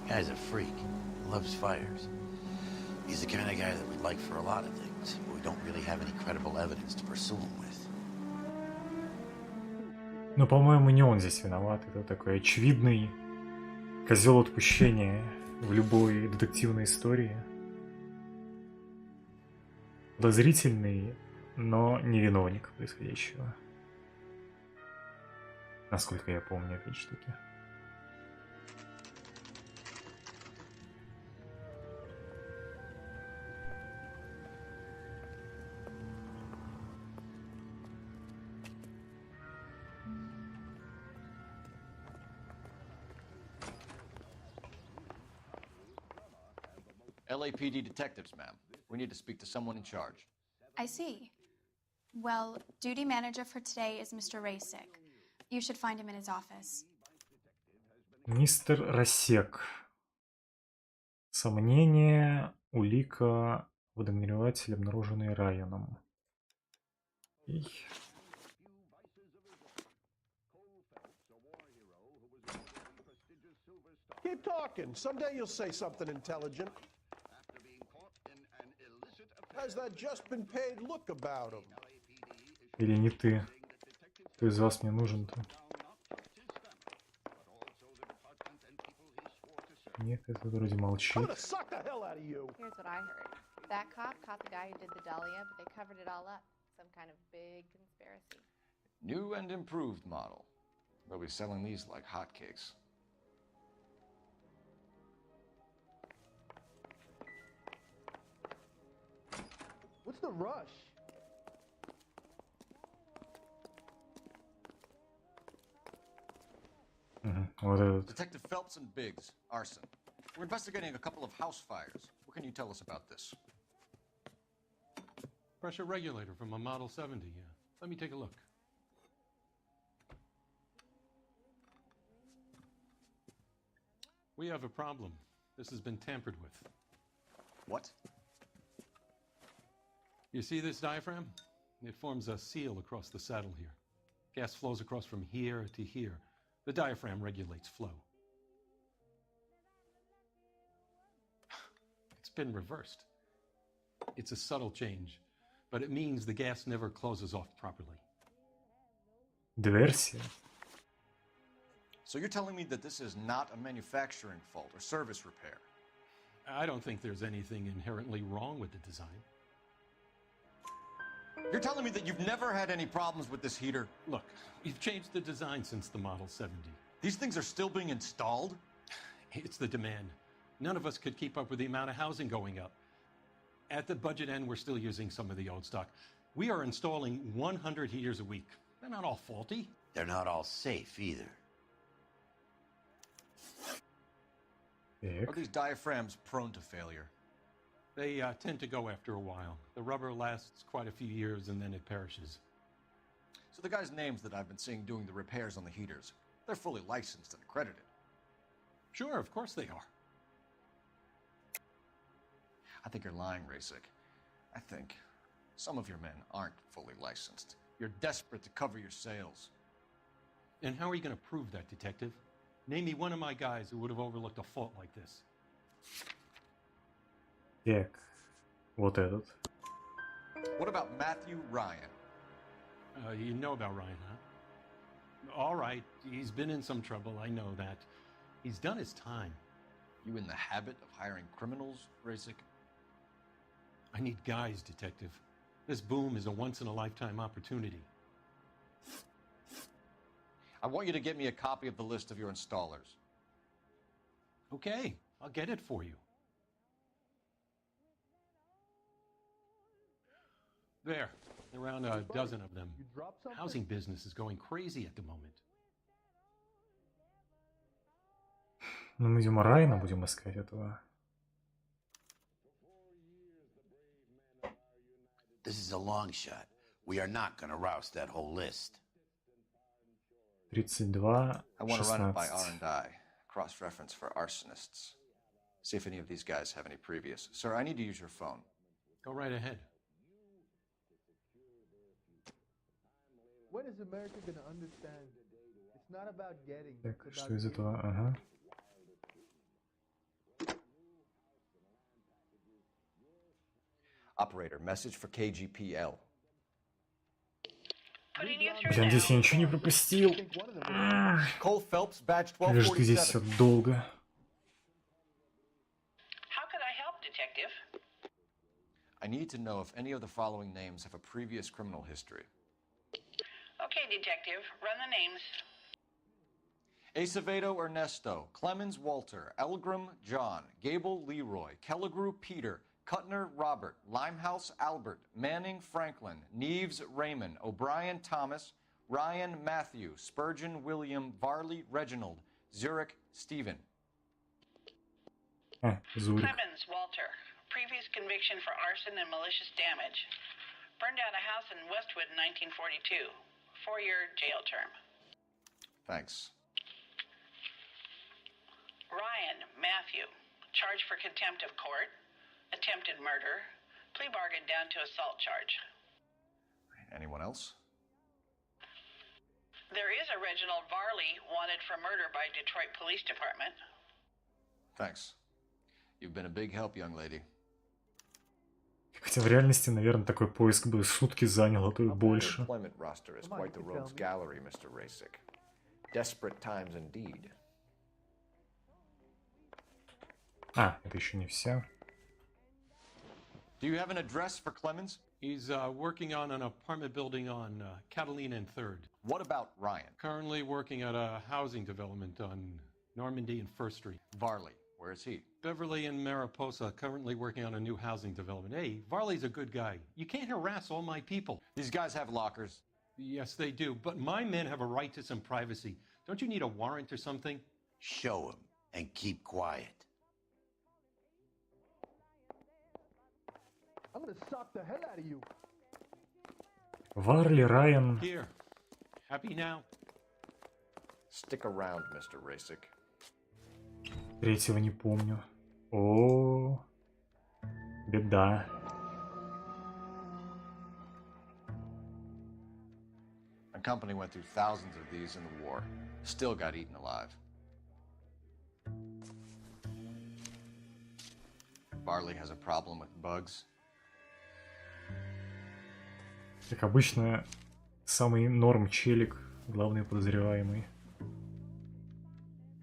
Guy's a freak. Loves fires. He's the kind of guy that we'd like for a lot of things, but we don't really have any credible evidence to pursue him with. Но, по-моему, не он здесь виноват. Это такой очевидный козел отпущения в любой детективной истории. Подозрительный, но не виновник происходящего. Насколько я помню этой штуки. LAPD detectives, ma'am. We need to speak to someone in charge. I see. Well, duty manager for today is Mr. Rasek. You should find him in his office. Мистер Рассек. Сомнение, улика, водонагреватель, обнаруженный Райаном. Keep talking. Someday you'll say something intelligent. Has that just been paid look about him? Или не ты? Кто из вас мне нужен-то? Нет, это вроде молчит. Here's what I heard. That cop caught the guy who did the Dahlia, but they covered it all up. Some kind of big conspiracy. New and improved model. They'll be selling these like hotcakes. What's the rush? Вот этот. Detective Phelps and Biggs, arson. We're investigating a couple of house fires. What can you tell us about this? Pressure regulator from a Model 70, yeah. Let me take a look. We have a problem. This has been tampered with. What? You see this diaphragm? It forms a seal across the saddle here. Gas flows across from here to here. The diaphragm regulates flow. It's been reversed. It's a subtle change, but it means the gas never closes off properly. Диверсия. So you're telling me that this is not a manufacturing fault or service repair? I don't think there's anything inherently wrong with the design. You're telling me that you've never had any problems with this heater? Look, we've changed the design since the Model 70. These things are still being installed? It's the demand. None of us could keep up with the amount of housing going up. At the budget end, we're still using some of the old stock. We are installing 100 heaters a week. They're not all faulty. They're not all safe either. Are these diaphragms prone to failure? They tend to go after a while. The rubber lasts quite a few years and then it perishes. So the guys' names that I've been seeing doing the repairs on the heaters, they're fully licensed and accredited. Sure, of course they are. I think you're lying, Rasik. I think some of your men aren't fully licensed. You're desperate to cover your sales. And how are you going to prove that, Detective? Name me one of my guys who would have overlooked a fault like this. Так, вот этот. What about Matthew Ryan? You know about Ryan, huh? All right, he's been in some trouble, I know that. He's done his time. You in the habit of hiring criminals, Rasik? I need guys, Detective. This boom is a once-in-a-lifetime opportunity. I want you to get me a copy of the list of your installers. Okay, I'll get it for you. There, around a dozen of them. Housing business is going crazy at the moment. Ну, мы, видимо, Райана будем искать этого. This is a long shot. We are not going to roust that whole list. 32, I want to run it by 16. R&I, cross-reference for arsonists. See if any of these guys have any previous. Sir, I need to use your phone. Go right ahead. When is America going to understand? It's not about getting. Так, it's что about из giving. этого? Ага. Operator, message for KGPL. Блин, здесь я ничего не пропустил. Cole Phelps, badge Жду здесь все 1247. долго. How could I help, Detective? I need to know if any of the following names have a previous criminal history. Okay, Detective, run the names. Acevedo Ernesto, Clemens Walter, Elgram John, Gable Leroy, Kelligrew Peter, Cutner Robert, Limehouse Albert, Manning Franklin, Neves Raymond, O'Brien Thomas, Ryan Matthew, Spurgeon William, Varley Reginald, Zurich Stephen. Зурик. Clemens Walter, previous conviction for arson and malicious damage. Burned down a house in Westwood in 1942. 4-year jail term. Thanks. Ryan Matthew, charged for contempt of court, attempted murder, plea bargain down to assault charge. Anyone else? There is a Reginald Varley wanted for murder by Detroit Police Department. Thanks. You've been a big help, young lady. Хотя в реальности, наверное, такой поиск бы сутки занял, а то и больше. Employment roster is quite the rogues gallery, Mr. Rasic. Desperate times indeed. А, это еще не все. Do you have an address for Clemens? He's working on an apartment building on Catalina and 3rd. What about Ryan? Currently working at a housing development on Normandy and 1st Street. Varley, where is he? Beverly and Mariposa, currently working on a new housing development. Hey, Varley's a good guy. You can't harass all my people. These guys have lockers. Yes, they do, but my men have a right to some privacy. Don't you need a warrant or something? Show him and keep quiet. I'm gonna sock the hell out of you. Варли, Райан. Here. Happy now? Stick around, Mr. Rasic. Третьего не помню. О, беда. My company went through thousands of these in the war. Still got eaten alive. Varley has a problem with bugs. Как обычно, самый норм челик, главный подозреваемый.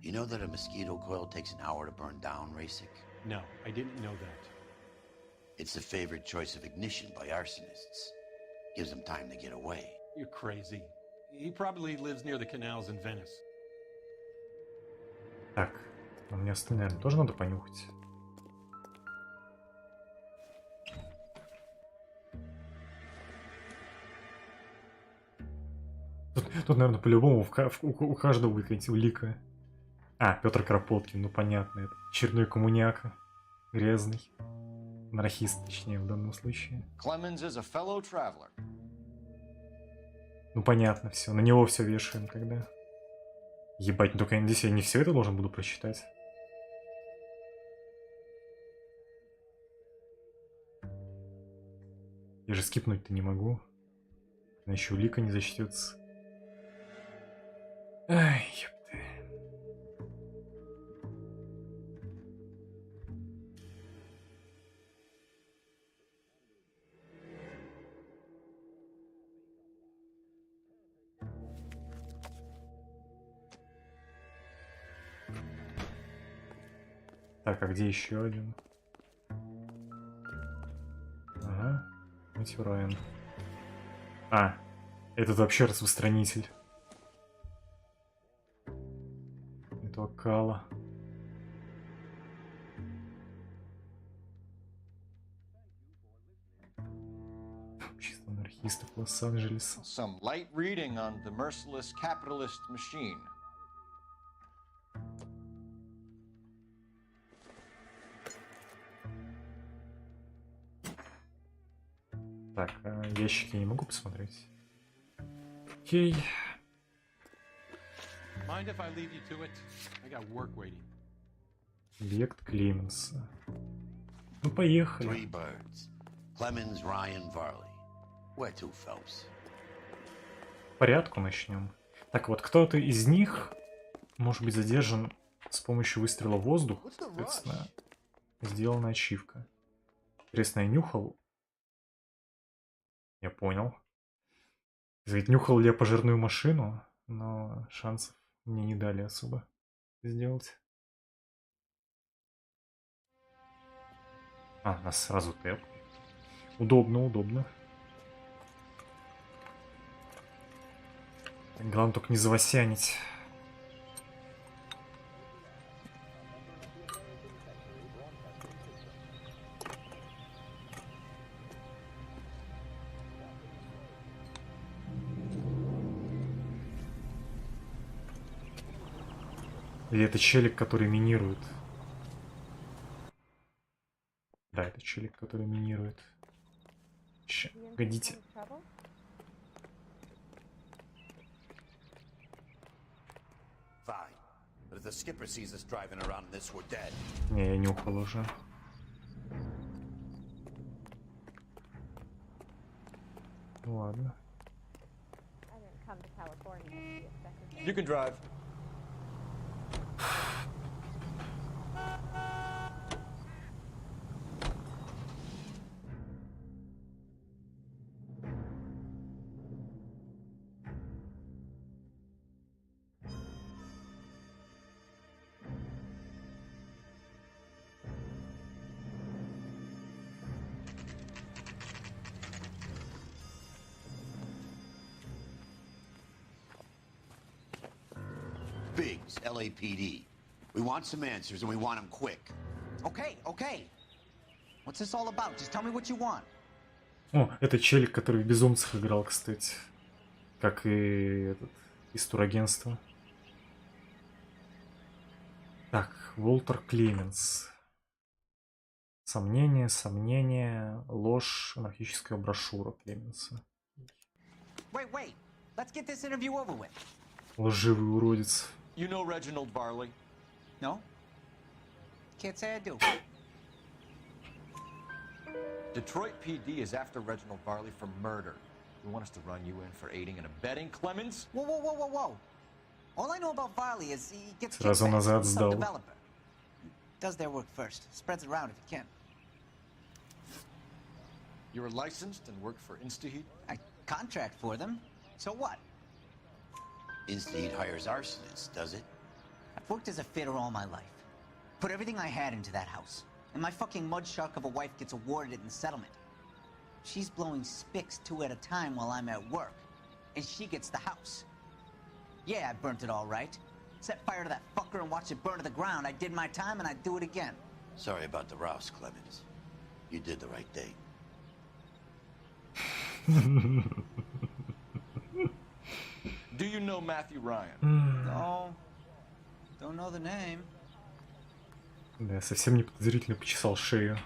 You know that a mosquito coil takes an hour to burn down, Rasic? No, I didn't know that. It's the favorite choice of ignition by arsonists. Gives them time to get away. You're crazy. He probably lives near the canals in Venice. Так, а мне остальное, наверное, тоже надо понюхать. Тут, наверное, по-любому у каждого будет какая-нибудь улика. А, Петр Кропоткин, ну понятно, это черной коммуняка, грязный, анархист, точнее, в данном случае. Clemens is a fellow traveler. Ну понятно, все, на него все вешаем тогда. Ебать, ну только я надеюсь, я не все это должен буду прочитать. Я же скипнуть-то не могу. Она еще улика не зачтется. Ай, ёпты. Так, а где еще один? Ага, Мэтью Райан. А, этот вообще распространитель. Этого кала. Чисто анархистов Лос-Анджелеса. Some light reading on the merciless capitalist machine. Так, а ящики я не могу посмотреть. Окей. Mind if I leave you to it? I got work waiting. Объект Клеменса. Ну, поехали. Three birds. Clemens, Ryan, Varley. Where to, Phelps? По порядку начнем. Так вот, кто-то из них может быть задержан с помощью выстрела в воздух. Соответственно, сделана ачивка. Интересно, я нюхал. Я понял. Ведь нюхал ли я пожарную машину, но шансов мне не дали особо сделать. А, нас сразу тэп. Удобно, удобно. Главное только не завосянить. Или это челик, который минирует? Да, это челик, который минирует. Ща, погодите. Не, я нюхал уже. Ну Ладно. You can drive. Biggs, LAPD. We want some answers and we want them quick. Okay, okay. What's this all about? Just tell me what you want. О, это челик, который в «Безумцах» играл, кстати. Как и этот, из турагентства. Так, Уолтер Клеменс. Сомнение, ложь, анархическая брошюра Клеменса. Wait. Let's get this interview over with. Лживый уродец. You know Reginald Varley? No? Can't say I do. Detroit PD is after Reginald Varley for murder. You want us to run you in for aiding and abetting, Clemens? Whoa. All I know about Varley is he gets Сразу kickbacks назад from some сдал. developer. Does their work first. Spreads it around if he can. You were licensed and worked for InstaHeat? I contract for them. So what? InstaHeat hires arsonists, does it? I've worked as a fitter all my life. Put everything I had into that house. And my fucking mud shark of a wife gets awarded it in the settlement. She's blowing spics 2 at a time while I'm at work. And she gets the house. Yeah, I burnt it all right. Set fire to that fucker and watched it burn to the ground. I did my time and I'd do it again. Sorry about the rouse, Clemens. You did the right thing. Do you know Matthew Ryan? No. Don't know the name. Да, совсем не подозрительно почесал шею.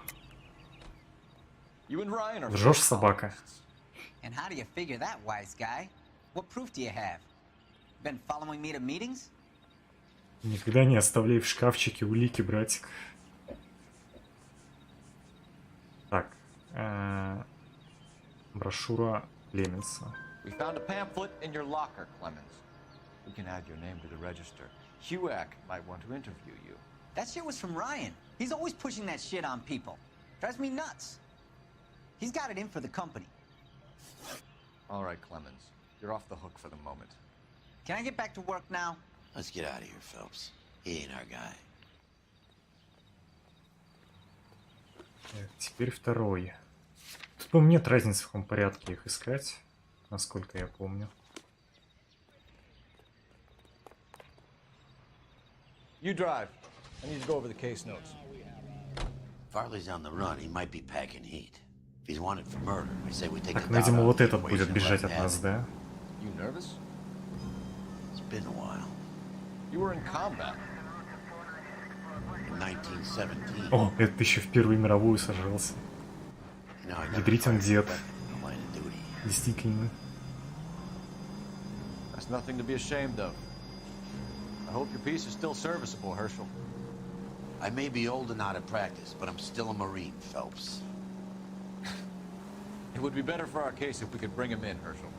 You and Ryan are Врешь, собака. And how do you figure that, wise guy? What proof do you have? Been following me to meetings? Никогда не оставляй в шкафчике улики, братик. Так. Брошюра Клеменса. We found a pamphlet in your locker, Clemens. We can add your name to the register. Huack might want to interview you. That shit was from Ryan. He's always pushing that shit on people. Drives me nuts. He's got it in for the company. All right, Clemens. You're off the hook for the moment. Can I get back to work now? Let's get out of here, Phelps. He ain't our guy. Теперь второй. Тут, по-моему, нет разницы, в каком порядке их искать, насколько я помню. You drive. I need to go over the case notes. Farley's on the run. He might be packing heat. If he's wanted for murder, I say we take Так, the doubt видимо, out вот of the этот будет equation бежать and от let him нас, have it. да? You nervous? It's been a while. You were in combat. In 1917. О, это еще в Первую мировую сажался. You know, I never Ядритин fired дед. a weapon in the line of duty. Действительно. That's nothing to be ashamed of. I hope your piece is still serviceable, Herschel. I may be old and out of practice, but I'm still a Marine, Phelps. It would be better for our case if we could bring him in, Herschel.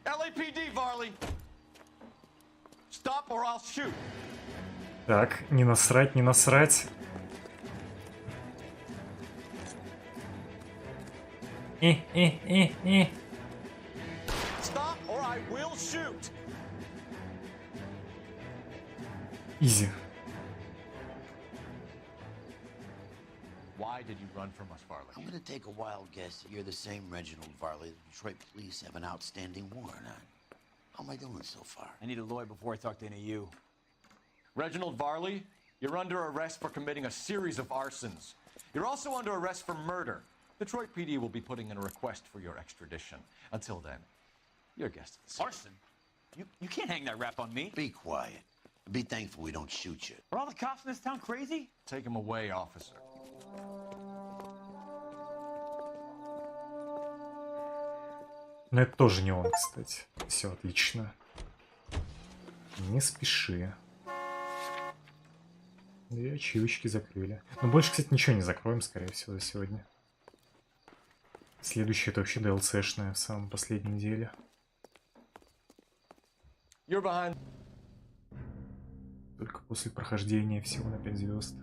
LAPD, Varley! Stop or I'll shoot! Так, не насрать, не насрать. Stop or I will shoot! Изи. Why did you run from us, Varley? I'm gonna take a wild guess that you're the same Reginald Varley the Detroit police have an outstanding warrant on. How am I doing so far? I need a lawyer before I talk to any of you. Reginald Varley, you're under arrest for committing a series of arsons. You're also under arrest for murder. Detroit PD will be putting in a request for your extradition. Until then, you're a guest of the city. Arson? You can't hang that rap on me. Be quiet. Be thankful we don't shoot you. Are all the cops in this town crazy? Take him away, officer. Но это тоже не он, кстати. Все отлично. Не спеши. 2 ячейки закрыли. Но больше, кстати, ничего не закроем, скорее всего, за сегодня. Следующее это вообще DLC-шное в самом последнем деле. Только после прохождения всего на 5 звезд.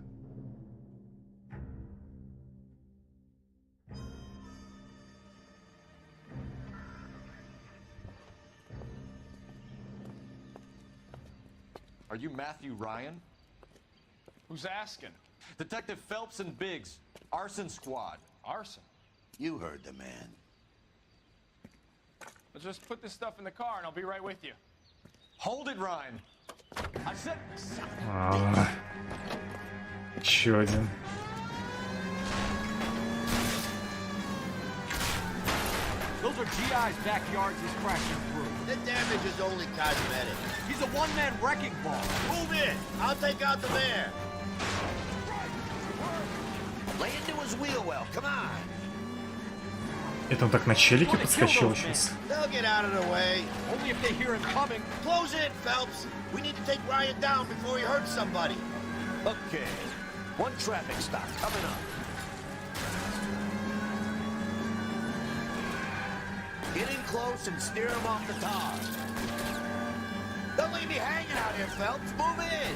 Are you Matthew Ryan? Who's asking? Detective Phelps and Biggs, arson squad. Arson? You heard the man. Let's just put this stuff in the car and I'll be right with you. Hold it, Ryan. I said... Еще один. Those are GI's backyards he's crashing through. The damage is only cosmetic. He's a one-man wrecking ball. Move in. I'll take out the mayor. Lay into his wheel well. Come on. Это он так на челике подскочил сейчас. They'll get out of the way. Only if they hear him coming. Close in, Phelps. We need to take Ryan down before he hurts somebody. Okay. One traffic stop coming up. Get in close and steer him off the tar. Don't leave me hanging out here, Phelps. Move in.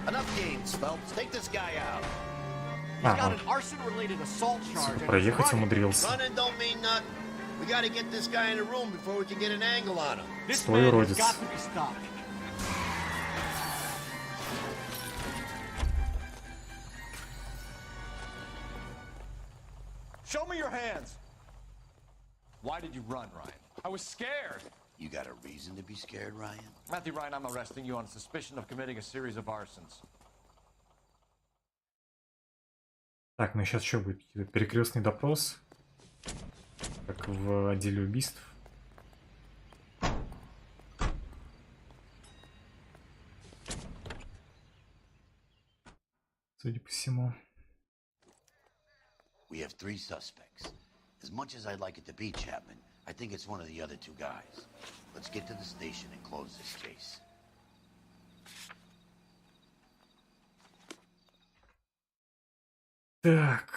Enough games, Phelps. Take this guy out. He's got an arson-related assault charge. Проехать умудрился. Running don't mean nothing. We got to get this guy in the room before we can get an angle on him. This man has got to be stopped. Show me your hands. Why did you run, Ryan? I was scared. You got a reason to be scared, Ryan? Matthew Ryan, I'm arresting you on suspicion of committing a series of arsons. Так, ну сейчас что будет? Перекрестный допрос? Как в отделе убийств? Судя по всему. We have 3 suspects. As much as I'd like it to be Chapman, I think it's one of the other 2 guys. Let's get to the station and close this case. Так.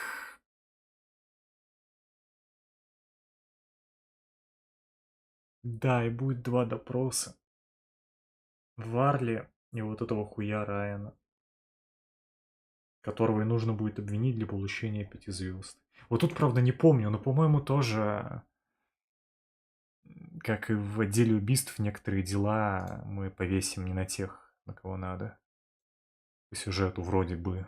Да, и будет 2 допроса. Варли и вот этого хуя Райана, которого и нужно будет обвинить для получения 5 звезд. Вот тут, правда, не помню, но, по-моему, тоже, как и в отделе убийств, некоторые дела мы повесим не на тех, на кого надо. По сюжету вроде бы.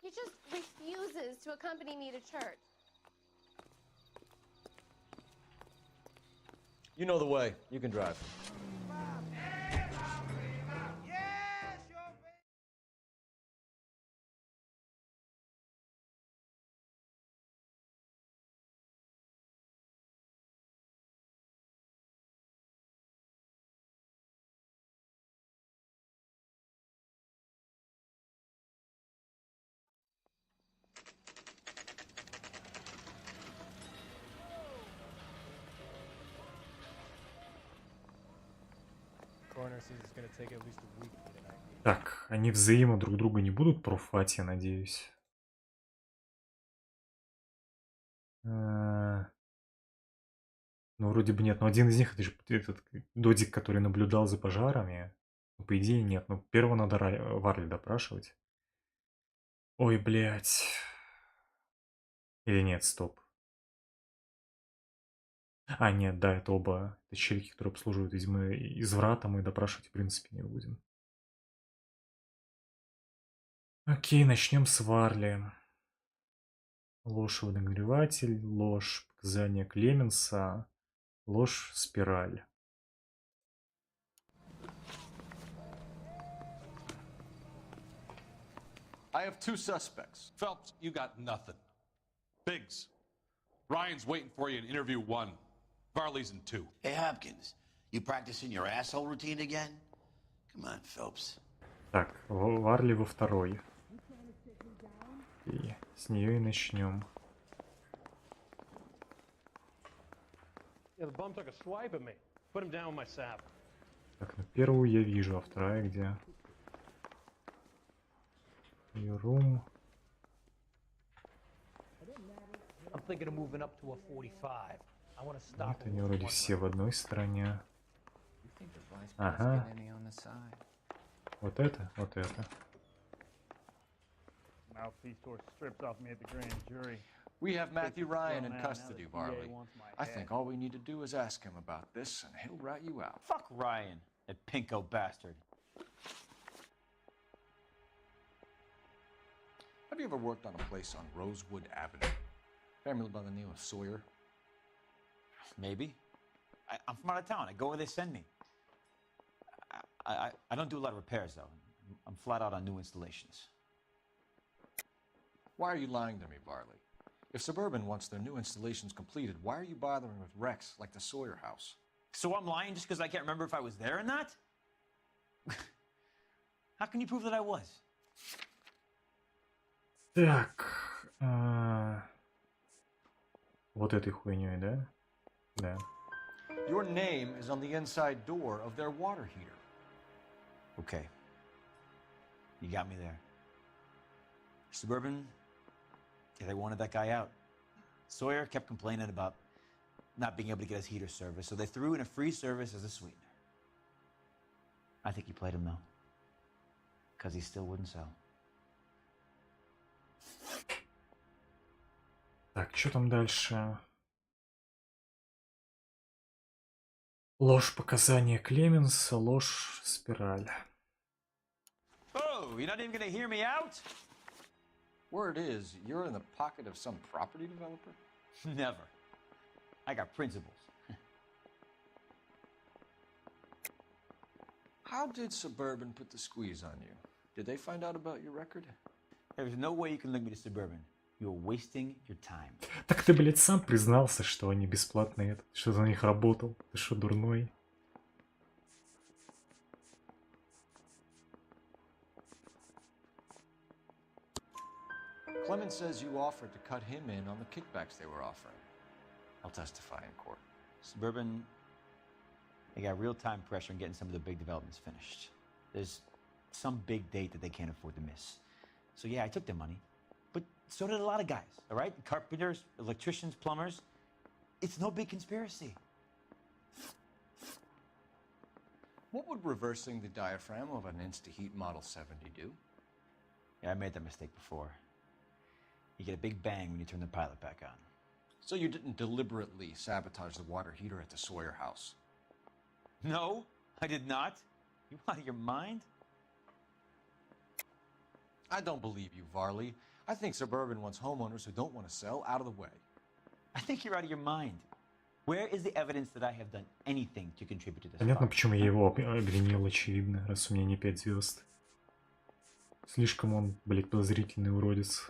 He just refuses to accompany me to church. You know the way. You can drive. Так, они взаимо друг друга не будут профать, я надеюсь. Ну, вроде бы нет. Но один из них, это же этот додик, который наблюдал за пожарами. Ну, по идее, нет. Ну, первого надо Варли допрашивать. Ой, блядь. Или нет, стоп. А, нет, да, это оба. Это челики, которые обслуживают изврата, мы допрашивать, в принципе, не будем. Окей, начнем с Варли. Ложь водонагреватель, ложь показания Клеменса, ложь спираль. I have 2 suspects. Phelps, you got nothing. Biggs, Ryan's waiting for you in interview 1. Varley's in 2. Hey, Hopkins, you practicing your asshole routine again? Come on, Phelps. Так, Варли во второй. И С нее и начнем. Yeah, the bum took a swipe at me. Put him down with my sap. Так, ну первую я вижу, а вторая где? Рум. I'm thinking of moving up to a 45. I want to stop. Нет, они вроде все в одной стороне. Ага. Вот это, вот это. Mouthpiece tore strips off me at the grand jury. We have Matthew Ryan in custody, Varley. I think all we need to do is ask him about this, and he'll rat you out. Fuck Ryan, that pinko bastard. Have you ever worked on a place on Rosewood Avenue? Family by the name of Sawyer? Maybe. I'm from out of town. I go where they send me. I don't do a lot of repairs, though. I'm flat out on new installations. Why are you lying to me, Varley? If Suburban wants their new installations completed, why are you bothering with wrecks like the Sawyer house? So I'm lying just because I can't remember if I was there or not? How can you prove that I was? Так. Вот этой хуйней, да? Да. Your name is on the inside door of their water heater. Okay. You got me there. Suburban, yeah, they wanted that guy out. Sawyer kept complaining about not being able to get his heater service, so they threw in a free service as a sweetener. I think he played him, though. Because he still wouldn't sell. Так, что там дальше? Ложь показания Клеменса, ложь спираль. Oh, you're not even gonna hear me out? Word is, you're in the pocket of some property developer? Never. I got principles. How did Suburban put the squeeze on you? Did they find out about your record? There's no way you can link me to Suburban. You're wasting your time. Так ты, блядь, сам признался, что они бесплатные, что за них работал. Ты что, дурной? Clement says you offered to cut him in on the kickbacks they were offering. I'll testify in court. Suburban, they got real time pressure on getting some of the big developments finished. There's some big date that they can't afford to miss. So yeah, I took their money. But so did a lot of guys, all right? Carpenters, electricians, plumbers. It's no big conspiracy. What would reversing the diaphragm of an Insta-Heat Model 70 do? Yeah, I made that mistake before. You get a big bang when you turn the pilot back on. So you didn't deliberately sabotage the water heater at the Sawyer house? No, I did not. You out of your mind? I don't believe you, Varley. I think Suburban wants homeowners who don't want to sell out of the way. I think you're out of your mind. Where is the evidence that I have done anything to contribute to this? Понятно, почему я его обвинил, очевидно, раз у меня не 5 звезд. Слишком он, блядь, подозрительный уродец.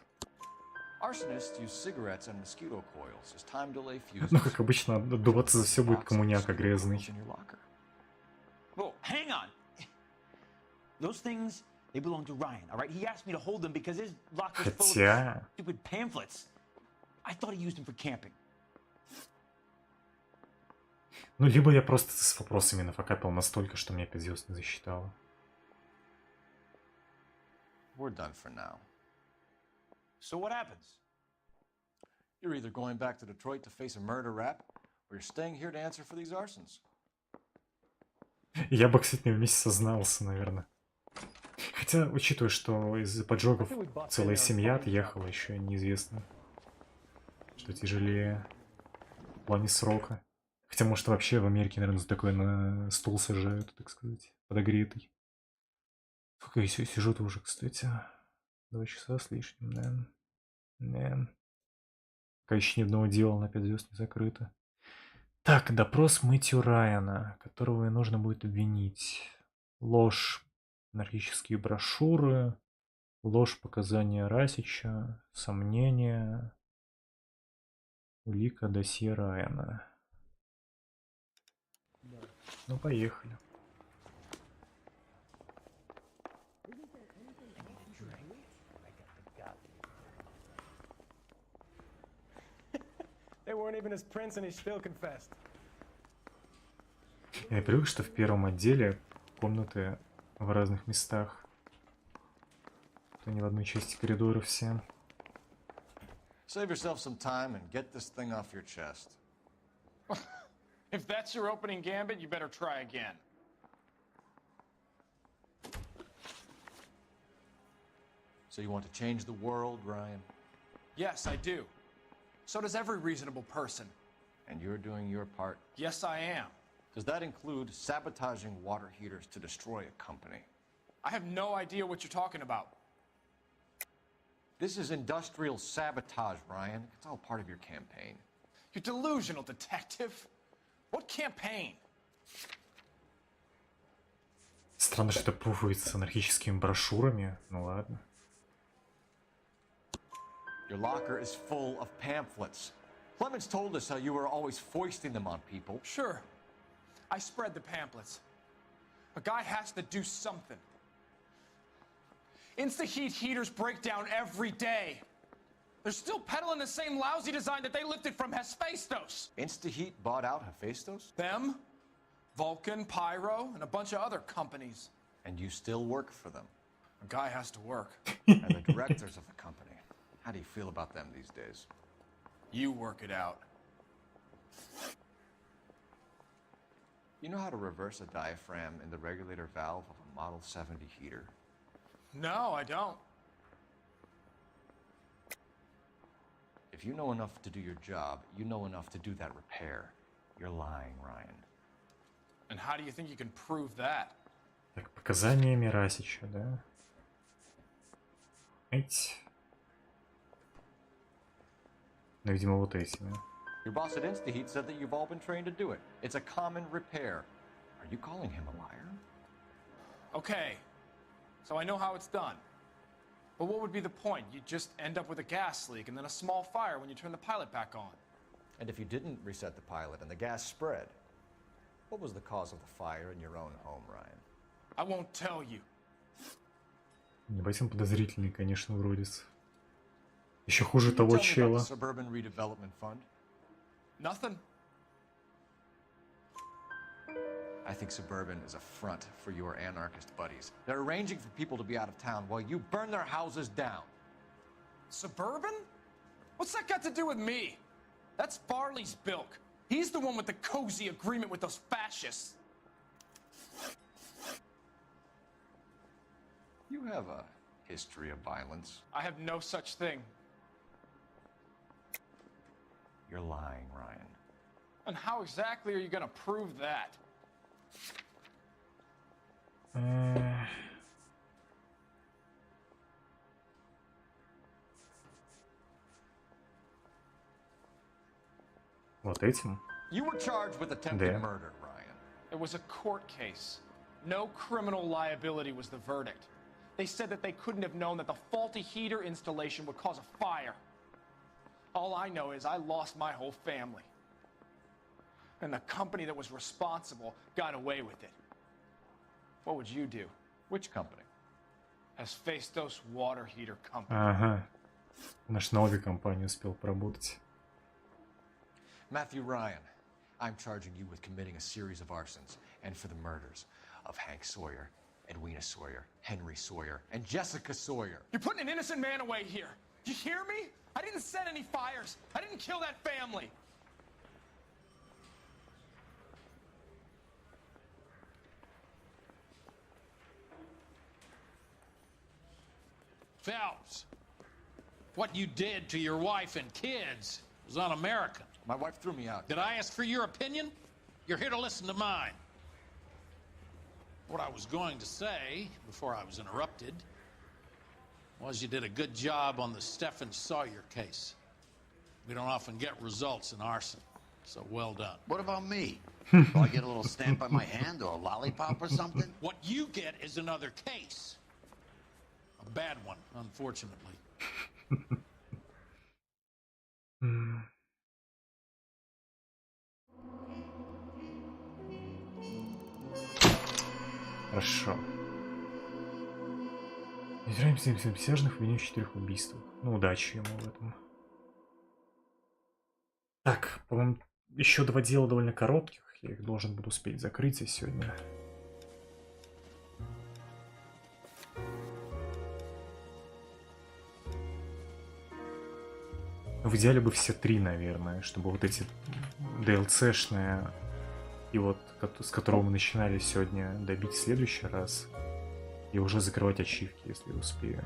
Arsonists use cigarettes and mosquito coils as time delay fuses. Ну, как обычно, отдуваться за все будет коммуняка грязный. Whoa, hang on. Those things, they belong to Ryan, all right? He asked me to hold them because his locker's full of stupid pamphlets. I thought he used them for camping. Ну, либо я просто с вопросами нафакапил настолько, что мне 5 звезд не засчитало. We're done for now. So what happens? You're either going back to Detroit to face a murder rap, or you're staying here to answer for these arsons. Я бы, кстати, вместе сознался, наверное. Хотя, учитывая, что из-за поджогов целая семья отъехала, еще неизвестно, что тяжелее в плане срока. Хотя, может, вообще в Америке, наверное, за такое на стул сажают, так сказать, подогретый. Сколько я сижу-то уже, кстати? 2 часа с лишним, да? Да. Пока еще ни одного дела на 5 звезд не закрыто. Так, допрос Мэтью Райана, которого нужно будет обвинить. Ложь, анархические брошюры, ложь показания Расича, сомнения, улика досье Райана. Ну, поехали. They weren't even his prince, and he still confessed. Я привык, что в первом отделе комнаты в разных местах. То не в одной части коридора все. Save yourself some time and get this thing off your chest. If that's your opening gambit, you better try again. So you want to change the world, Ryan? Yes, I do. So does every reasonable person. And you're doing your part? Yes, I am. Does that include sabotaging water heaters to destroy a company? I have no idea what you're talking about. This is industrial sabotage, Ryan. It's all part of your campaign. You're delusional, detective. What campaign? Странно, что это пуфуется с анархическими брошюрами. Ну ладно. Your locker is full of pamphlets. Clemens told us how you were always foisting them on people. Sure. I spread the pamphlets. A guy has to do something. Insta-heat heaters break down every day. They're still peddling the same lousy design that they lifted from Hephaestus. Insta-heat bought out Hephaestus? Them, Vulcan, Pyro, and a bunch of other companies. And you still work for them? A guy has to work. And the directors of the company. How do you feel about them these days? You work it out. You know how to reverse a diaphragm in the regulator valve of a Model 70 heater? No, I don't. If you know enough to do your job, you know enough to do that repair. You're lying, Ryan. And how do you think you can prove that? Так, показаниями Расича, да? Эть. Ну, видимо, вот этими. Your boss at InstaHeat said that you've all been trained to do it. It's a common repair. Are you calling him a liar? Okay, so I know how it's done. But what would be the point? You just end up with a gas leak and then a small fire when you turn the pilot back on. And if you didn't reset the pilot and the gas spread, what was the cause of the fire in your own home, Ryan? I won't tell you. Небось он подозрительный, конечно, уродец. Еще хуже того чела. Suburban Redevelopment Fund? Nothing. I think Suburban is a front for your anarchist buddies. They're arranging for people to be out of town while you burn their houses down. Suburban? What's that got to do with me? That's Farley's bilk. He's the one with the cozy agreement with those fascists. You have a history of violence. I have no such thing. You're lying, Ryan. And how exactly are you going to prove that? Вот этим? You were charged with attempted murder, Ryan. It was a court case. No criminal liability was the verdict. They said that they couldn't have known that the faulty heater installation would cause a fire. All I know is I lost my whole family. And the company that was responsible got away with it. What would you do? Which company? Hephaestus Water Heater Company. Ага. Наш налоговая компания успел поработать. Matthew Ryan, I'm charging you with committing a series of arsons and for the murders of Hank Sawyer, Edwina Sawyer, Henry Sawyer, and Jessica Sawyer. You're putting an innocent man away here. You hear me? I didn't set any fires. I didn't kill that family. Phelps, what you did to your wife and kids was un-American. My wife threw me out. Did I ask for your opinion? You're here to listen to mine. What I was going to say, before I was interrupted, was you did a good job on the Stephen Sawyer case. We don't often get results in arson, so well done. What about me? Do I get a little stamp by my hand or a lollipop or something? What you get is another case. A bad one, unfortunately. Хорошо. Избираемся из присяжных, виновных в 4 убийствах. Ну, удачи ему в этом. Так, По-моему, еще 2 дела довольно коротких. Я их должен буду успеть закрыть и сегодня. В идеале бы все 3, наверное, чтобы вот эти DLC-шные и вот с которого мы начинали сегодня добить в следующий раз и уже закрывать ачивки, если успею.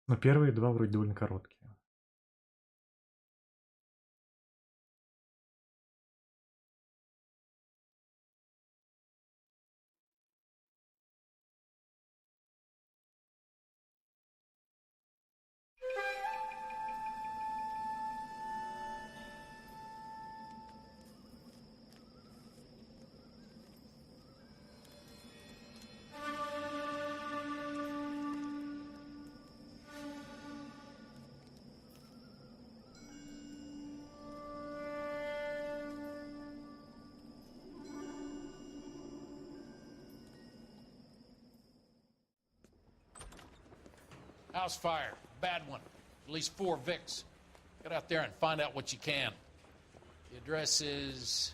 Но первые 2 вроде довольно короткие. House fire, bad one. At least 4 Vicks. Get out there and find out what you can. The address is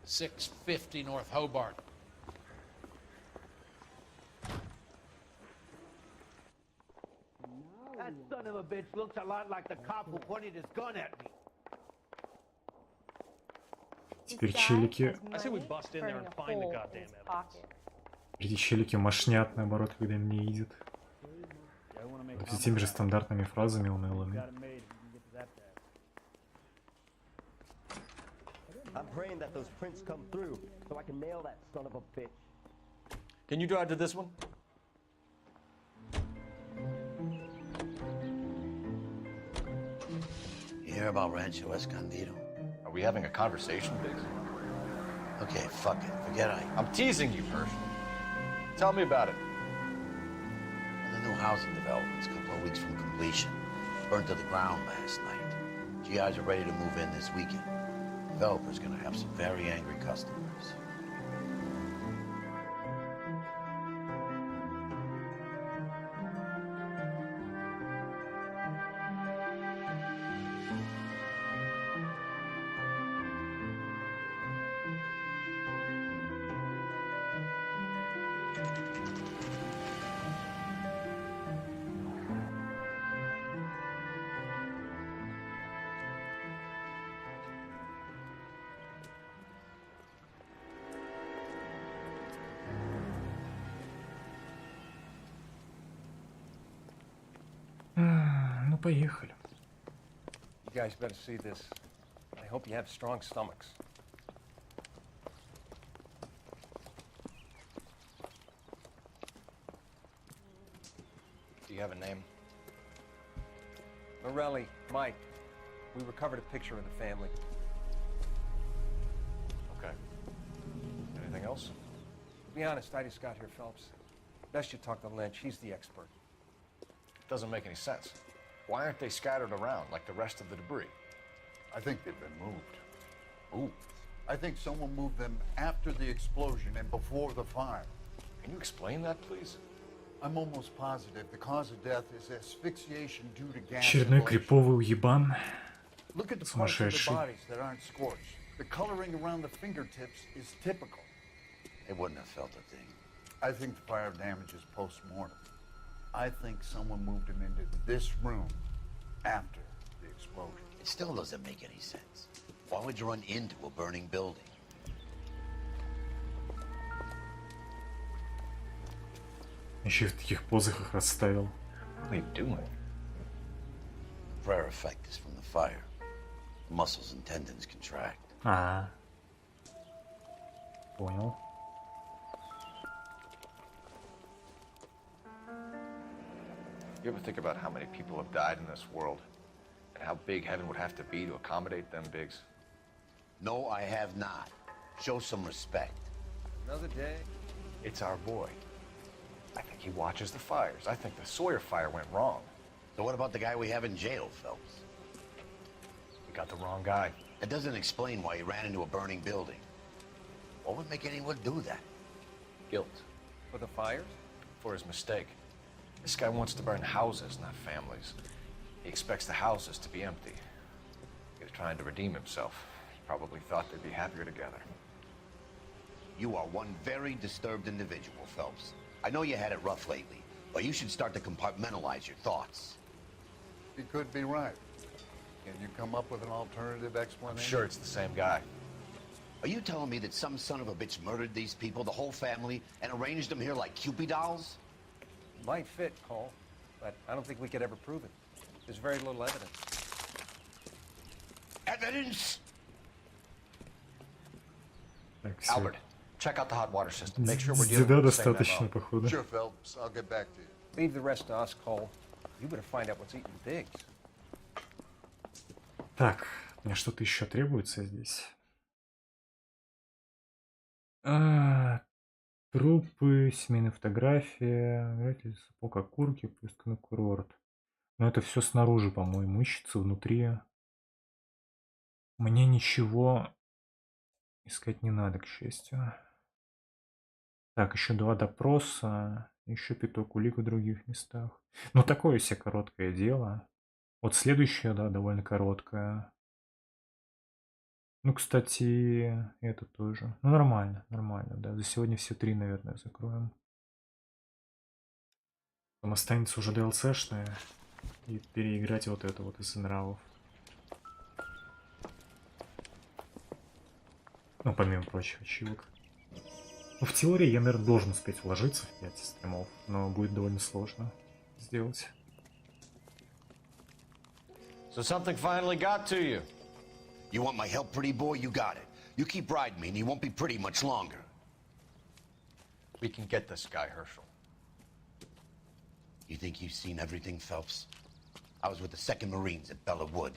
650 North Hobart. That son of a bitch looks a lot like the cop who pointed his gun at me. Теперь челики... I say we bust in there and find the goddamn evidence. Эти челики мошнят, наоборот, когда меня видят. С теми же стандартными фразами унылыми. I'm praying that those prints come through so I can nail that son of a bitch. Can you drive to this one? You hear about Rancho Escondido? Are we having a conversation, Biggs? Okay, fuck it. Forget I'm teasing you, Herschel. Tell me about it. The new housing development's a couple of weeks from completion. Burned to the ground last night. GIs are ready to move in this weekend. Developer's gonna have some very angry customers. Ну, поехали. You guys better see this. I hope you have strong stomachs. Do you have a name? Morelli, Mike. We recovered a picture of the family. Okay. Anything else? To be honest, I just got here, Phelps. Best you talk to Lynch. He's the expert. Doesn't make any sense. Why aren't they scattered around like the rest of the debris? I think they've been moved. Ooh. I think someone moved them after the explosion and before the fire. Can you explain that, please? I'm almost positive the cause of death is asphyxiation due to gas. Очередной криповый уебан. Look at the parts of the bodies that aren't scorched. The coloring around the fingertips is typical. They wouldn't have felt a thing. I think the fire damage is post-mortem. I think someone moved him into this room after the explosion. It still doesn't make any sense. Why would you run into a burning building? Еще и в таких позах их расставил. What are you doing? The prayer effect is from the fire. The muscles and tendons contract. А. Понял. You ever think about how many people have died in this world? And how big heaven would have to be to accommodate them, Biggs? No, I have not. Show some respect. Another day. It's our boy. I think he watches the fires. I think the Sawyer fire went wrong. So what about the guy we have in jail, Phelps? We got the wrong guy. That doesn't explain why he ran into a burning building. What would make anyone do that? Guilt. For the fires? For his mistake. This guy wants to burn houses, not families. He expects the houses to be empty. He's trying to redeem himself. He probably thought they'd be happier together. You are one very disturbed individual, Phelps. I know you had it rough lately, but you should start to compartmentalize your thoughts. He could be right. Can you come up with an alternative explanation? I'm sure it's the same guy. Are you telling me that some son of a bitch murdered these people, the whole family, and arranged them here like Cupid dolls? Might fit, Cole, but I don't think we could ever prove it. There's very little evidence. Evidence? Albert, check out the hot water system. Make sure we're Деда dealing with the same достаточно, MO. походу. Sure, Phelps. I'll get back to you. Leave the rest to us, Cole. You better find out what's eating pigs. Так, мне что-то еще требуется здесь. Трупы, семейная фотография, вряд сапог, окурки, поездка на курорт. Но это все снаружи, по-моему, ищется внутри. Мне ничего искать не надо, к счастью. Так, еще 2 допроса, еще 5 улик в других местах. Ну, такое себе короткое дело. Вот следующее, да, довольно короткое. Ну, кстати, это тоже. Ну, нормально, нормально, да. За сегодня все 3, наверное, закроем. Там останется уже DLC-шное. И переиграть вот это вот из нравов. Ну, помимо прочего, чивок. Ну, в теории я, наверное, должен успеть вложиться в 5 стримов, но будет довольно сложно сделать. So something finally got to you. You want my help, pretty boy? You got it. You keep riding me and you won't be pretty much longer. We can get this guy, Herschel. You think you've seen everything, Phelps? I was with the 2nd Marines at Bella Wood.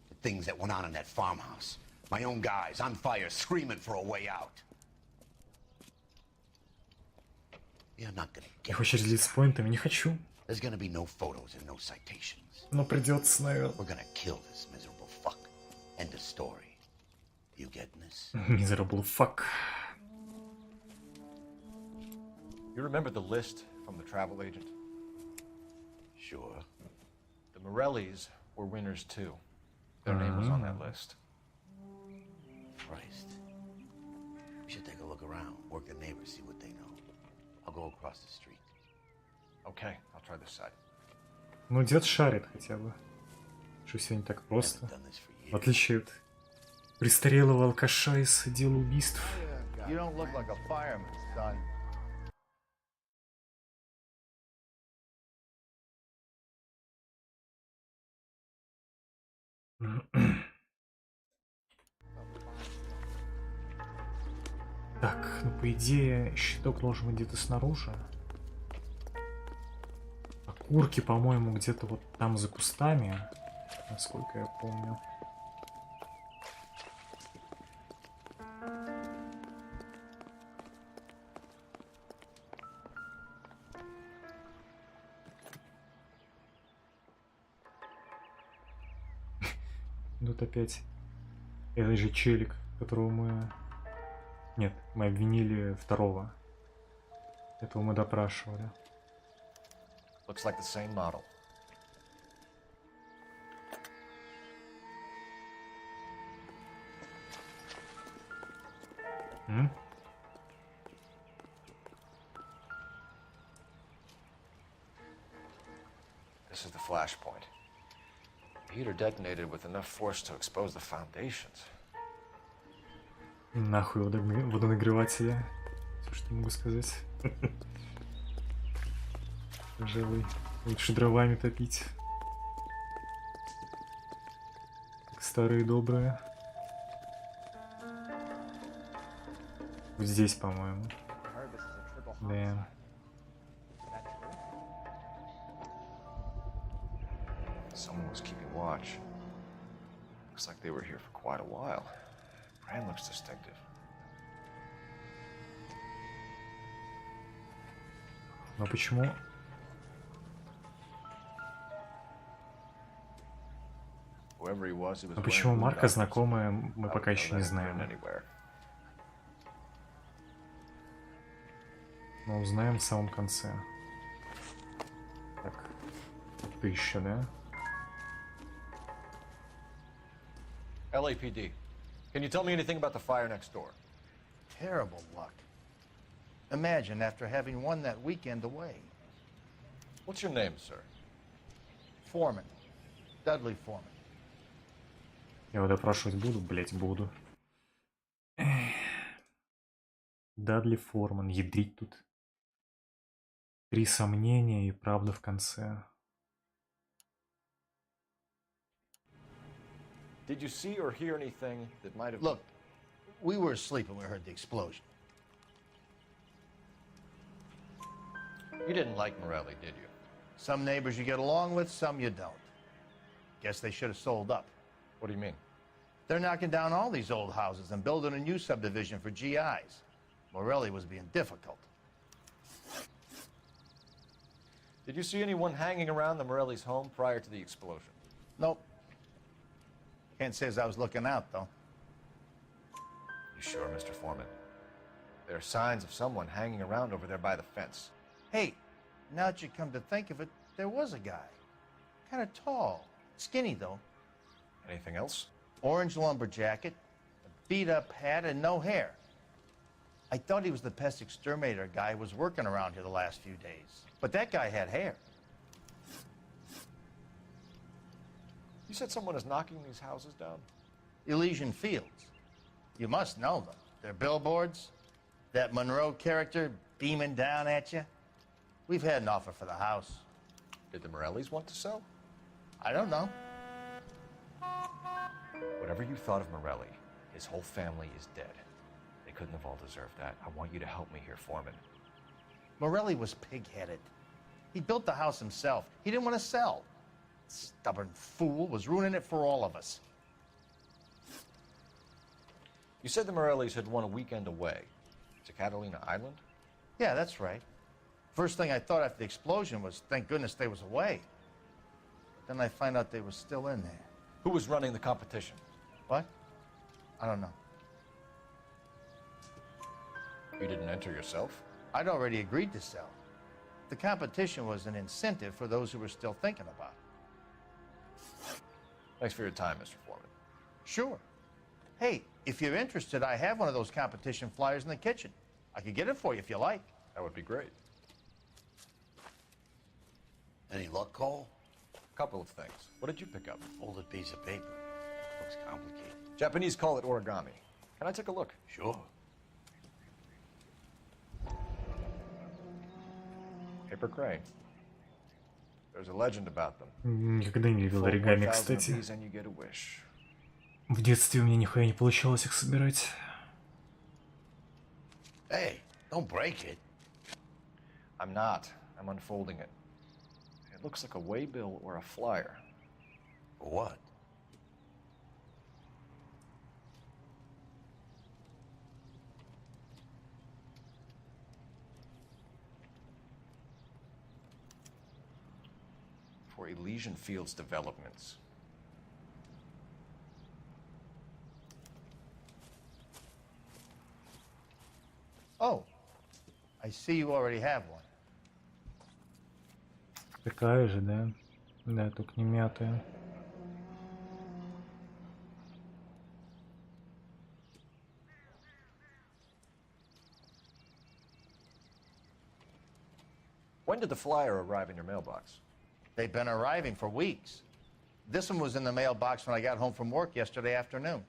The things that went on in that farmhouse. My own guys on fire, screaming for a way out. You're not gonna Я get хочу разделить с поинтами, не хочу. There's gonna be no photos and no citations. Но придется, наверное. We're gonna kill this miserable fuck. End of story. You getting this? Miserable fuck. You remember the list from the travel agent? Sure. The Morellis were winners too. Their name was on that list. Christ. We should take a look around, work the neighbors, see what they know. I'll go across the street. Okay, I'll try this side. Ну, дед шарит хотя бы. Что все не так просто. В отличие от престарелого алкаша из отдела убийств. You don't look like a fireman, son. Так, ну по идее щиток должен быть где-то снаружи. Окурки, по-моему, где-то вот там за кустами, насколько я помню. Тут опять этот же челик, которого мы... Нет, мы обвинили второго. Этого мы допрашивали. Looks like the same model. This is the flashpoint. The heater detonated with enough force to expose the foundations. Нахуй водонагреватели. Все, что могу сказать. Пожалуй, лучше дровами топить. Как старые добрые. Вот здесь, по-моему. Да. Someone was keeping watch. Looks like they were here for quite a while. Brand looks distinctive. Но почему? Whoever he was, he was А почему марка знакомая, мы пока еще не знаем. Но узнаем в самом конце. Так, ты еще, да? LAPD. Can you tell me anything about the fire next door? Terrible luck. Imagine after having won that weekend away. What's your name, sir? Foreman. Dudley Foreman. Я его допрашивать буду? Блять, буду. Дадли Форман. Ядрить тут. 3 сомнения и правда в конце. Did you see or hear anything that might have... Look, we were asleep when we heard the explosion. You didn't like Morelli, did you? Some neighbors you get along with, some you don't. Guess they should have sold up. What do you mean? They're knocking down all these old houses and building a new subdivision for GIs. Morelli was being difficult. Did you see anyone hanging around the Morelli's home prior to the explosion? Nope. Can't say as I was looking out, though. You sure, Mr. Foreman? There are signs of someone hanging around over there by the fence. Hey, now that you come to think of it, there was a guy. Kind of tall. Skinny, though. Anything else? Orange lumber jacket, a beat-up hat, and no hair. I thought he was the pest exterminator guy who was working around here the last few days. But that guy had hair. You said someone is knocking these houses down? Elysian Fields. You must know them. They're billboards. That Monroe character beaming down at you. We've had an offer for the house. Did the Morellis want to sell? I don't know. Whatever you thought of Morelli, his whole family is dead. They couldn't have all deserved that. I want you to help me here, Foreman. Morelli was pig-headed. He built the house himself. He didn't want to sell. Stubborn fool was ruining it for all of us. You said the Morellis had won a weekend away to Catalina Island? Yeah, that's right. First thing I thought after the explosion was, thank goodness they was away. Then I find out they were still in there. Who was running the competition? What? I don't know. You didn't enter yourself? I'd already agreed to sell. The competition was an incentive for those who were still thinking about it. Thanks for your time, Mr. Foreman. Sure. Hey, if you're interested, I have one of those competition flyers in the kitchen. I could get it for you if you like. That would be great. Any luck, Cole? A couple of things. What did you pick up? Folded piece of paper. Looks complicated. Japanese call it origami. Can I take a look? Sure. Paper crane. There's a legend about them. Никогда не видел оригами, кстати. And you get a wish. В детстве у меня нихуя не получалось их собирать. Hey, don't break it. I'm not. I'm unfolding it. It looks like a waybill or a flyer. What? For Elysian Fields developments. Oh, I see you already have one. Такая же, да? Да, только не мятая. When did the flyer arrive in your mailbox? They've been arriving for weeks. This one was in the mailbox when I got home from work yesterday afternoon.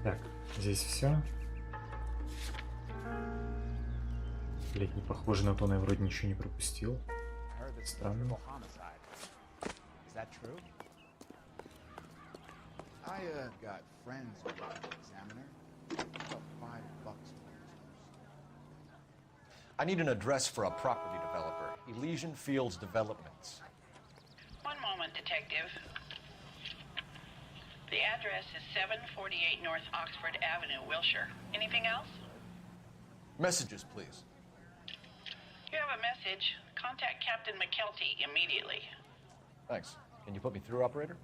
Так, здесь все. Блять, не похоже на то, но я вроде ничего не пропустил. Странно. I got friends who run the Examiner. About $5. I need an address for a property developer. Elysian Fields Developments. One moment, Detective. The address is 748 North Oxford Avenue, Wilshire. Anything else? Messages, please. You have a message. Contact Captain McKelty immediately. Thanks. Can you put me through, operator?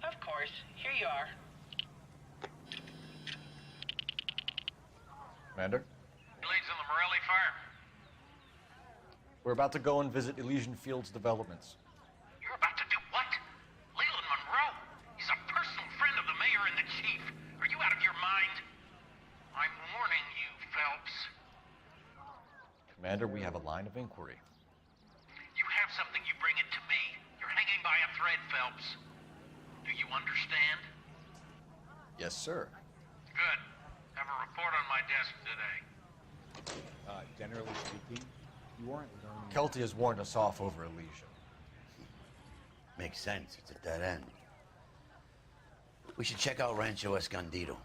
Of course. Here you are. Commander? Leads on the Morelli fire. We're about to go and visit Elysian Fields Developments. You're about to do what? Leland Monroe? He's a personal friend of the mayor and the chief. Are you out of your mind? I'm warning you, Phelps. Commander, we have a line of inquiry. You have something, you bring it to me. You're hanging by a thread, Phelps. Do you understand? Yes, sir. Good. Have a report on my desk today. Generally speaking, you aren't learning. Kelty has warned us off over Elysian. Makes sense. It's a dead end. We should check out Rancho Escondido.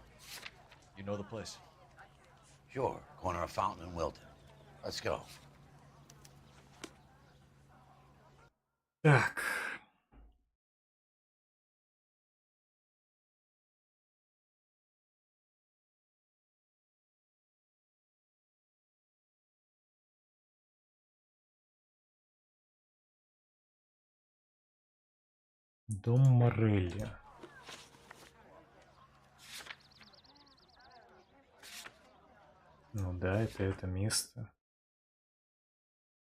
You know the place? Sure. Corner of Fountain and Wilton. Let's go. Так. Дом Морелли. Ну да, это место.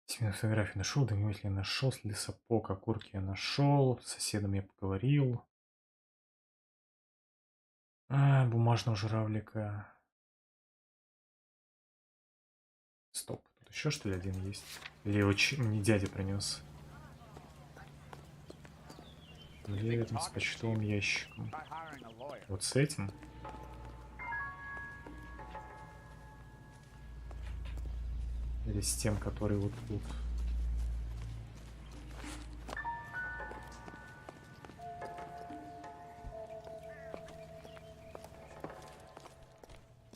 Семейную фотографию нашел, дневник я нашел, следы сапог, окурки я нашел, с соседом я поговорил. Бумажного журавлика. Стоп, тут еще что ли один есть? Или его мне дядя принес? Или рядом с почтовым ящиком. Вот с этим? Или с тем, который вот тут?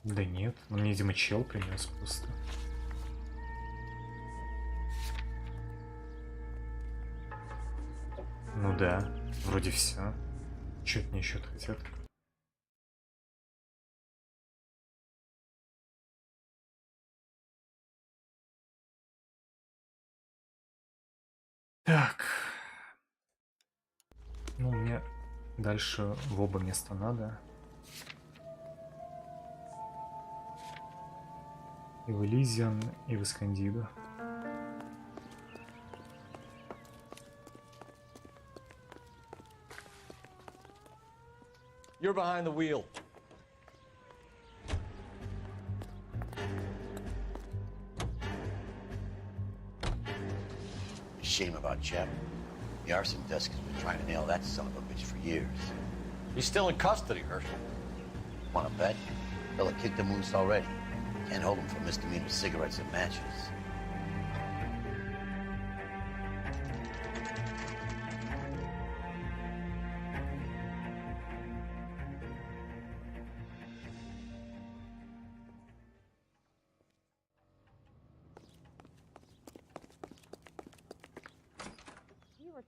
Да нет, мне, видимо, чел принес просто. Ну да, вроде все. Чё от меня еще хотят? Так. Ну, мне дальше в оба места надо. И в Элизиан, и в Эскандидо. You're behind the wheel. Shame about Chap. The arson desk has been trying to nail that son of a bitch for years. He's still in custody, Herschel. Wanna bet? Fella kicked him loose already. Can't hold him for misdemeanor cigarettes and matches.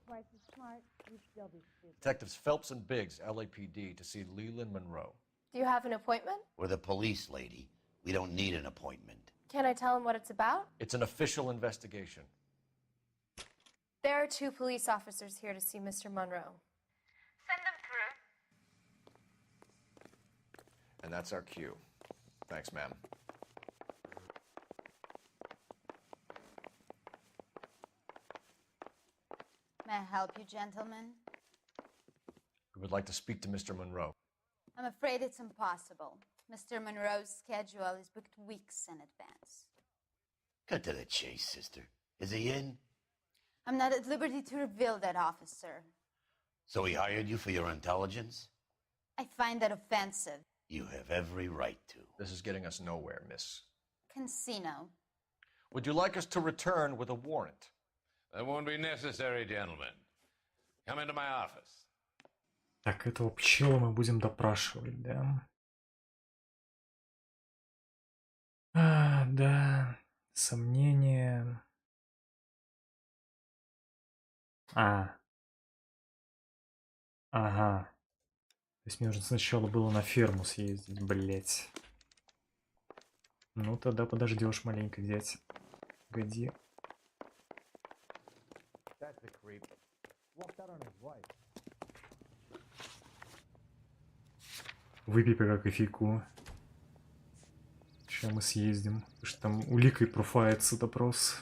Twice as smart, you'd still be stupid. Detectives Phelps and Biggs, LAPD, to see Leland Monroe. Do you have an appointment? We're the police, lady. We don't need an appointment. Can I tell him what it's about? It's an official investigation. There are 2 police officers here to see Mr. Monroe. Send them through. And that's our cue. Thanks, ma'am. May I help you, gentlemen? We would like to speak to Mr. Monroe. I'm afraid it's impossible. Mr. Monroe's schedule is booked weeks in advance. Cut to the chase, sister. Is he in? I'm not at liberty to reveal that, officer. So he hired you for your intelligence? I find that offensive. You have every right to. This is getting us nowhere, miss. Casino. Would you like us to return with a warrant? That won't be necessary, gentlemen. Come into my office. Так, этого пчела мы будем допрашивать, да? Да. Сомнения. Ага. То есть мне нужно сначала было на ферму съездить, блять. Ну тогда подождешь маленько, дядь. Погоди. That's a creep. Walked out on his wife. Выпей пока кофейку. Сейчас мы съездим. Потому что там уликой профается допрос.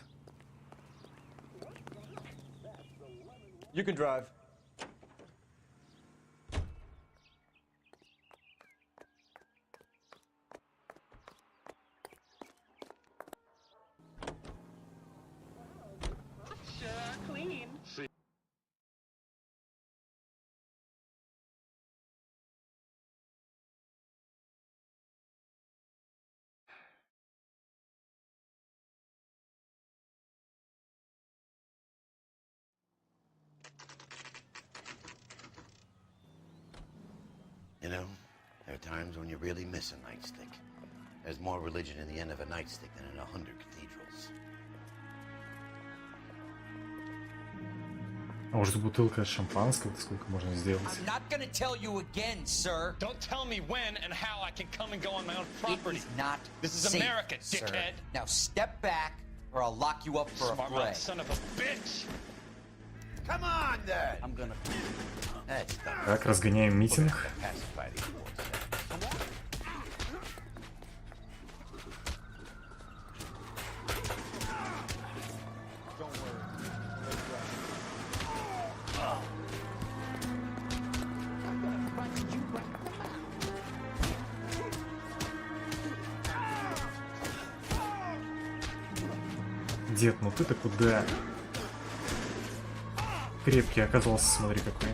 You can drive. Clean. You know, there are times when you really miss a nightstick. There's more religion in the end of a nightstick than in 100 cathedrals. А может бутылка шампанского, сколько можно сделать? I'm not gonna tell you again, sir. Don't tell me when and how I can come and go on my own property. It is not This is safe, America, sir. dickhead. Now step back, or I'll lock you up for a Smart fray. mouth son of a bitch. Come on, then! I'm gonna... That's done. Так, разгоняем митинг. Pacify these boys. Дед, ну ты-то куда? Крепкий оказался, смотри какой.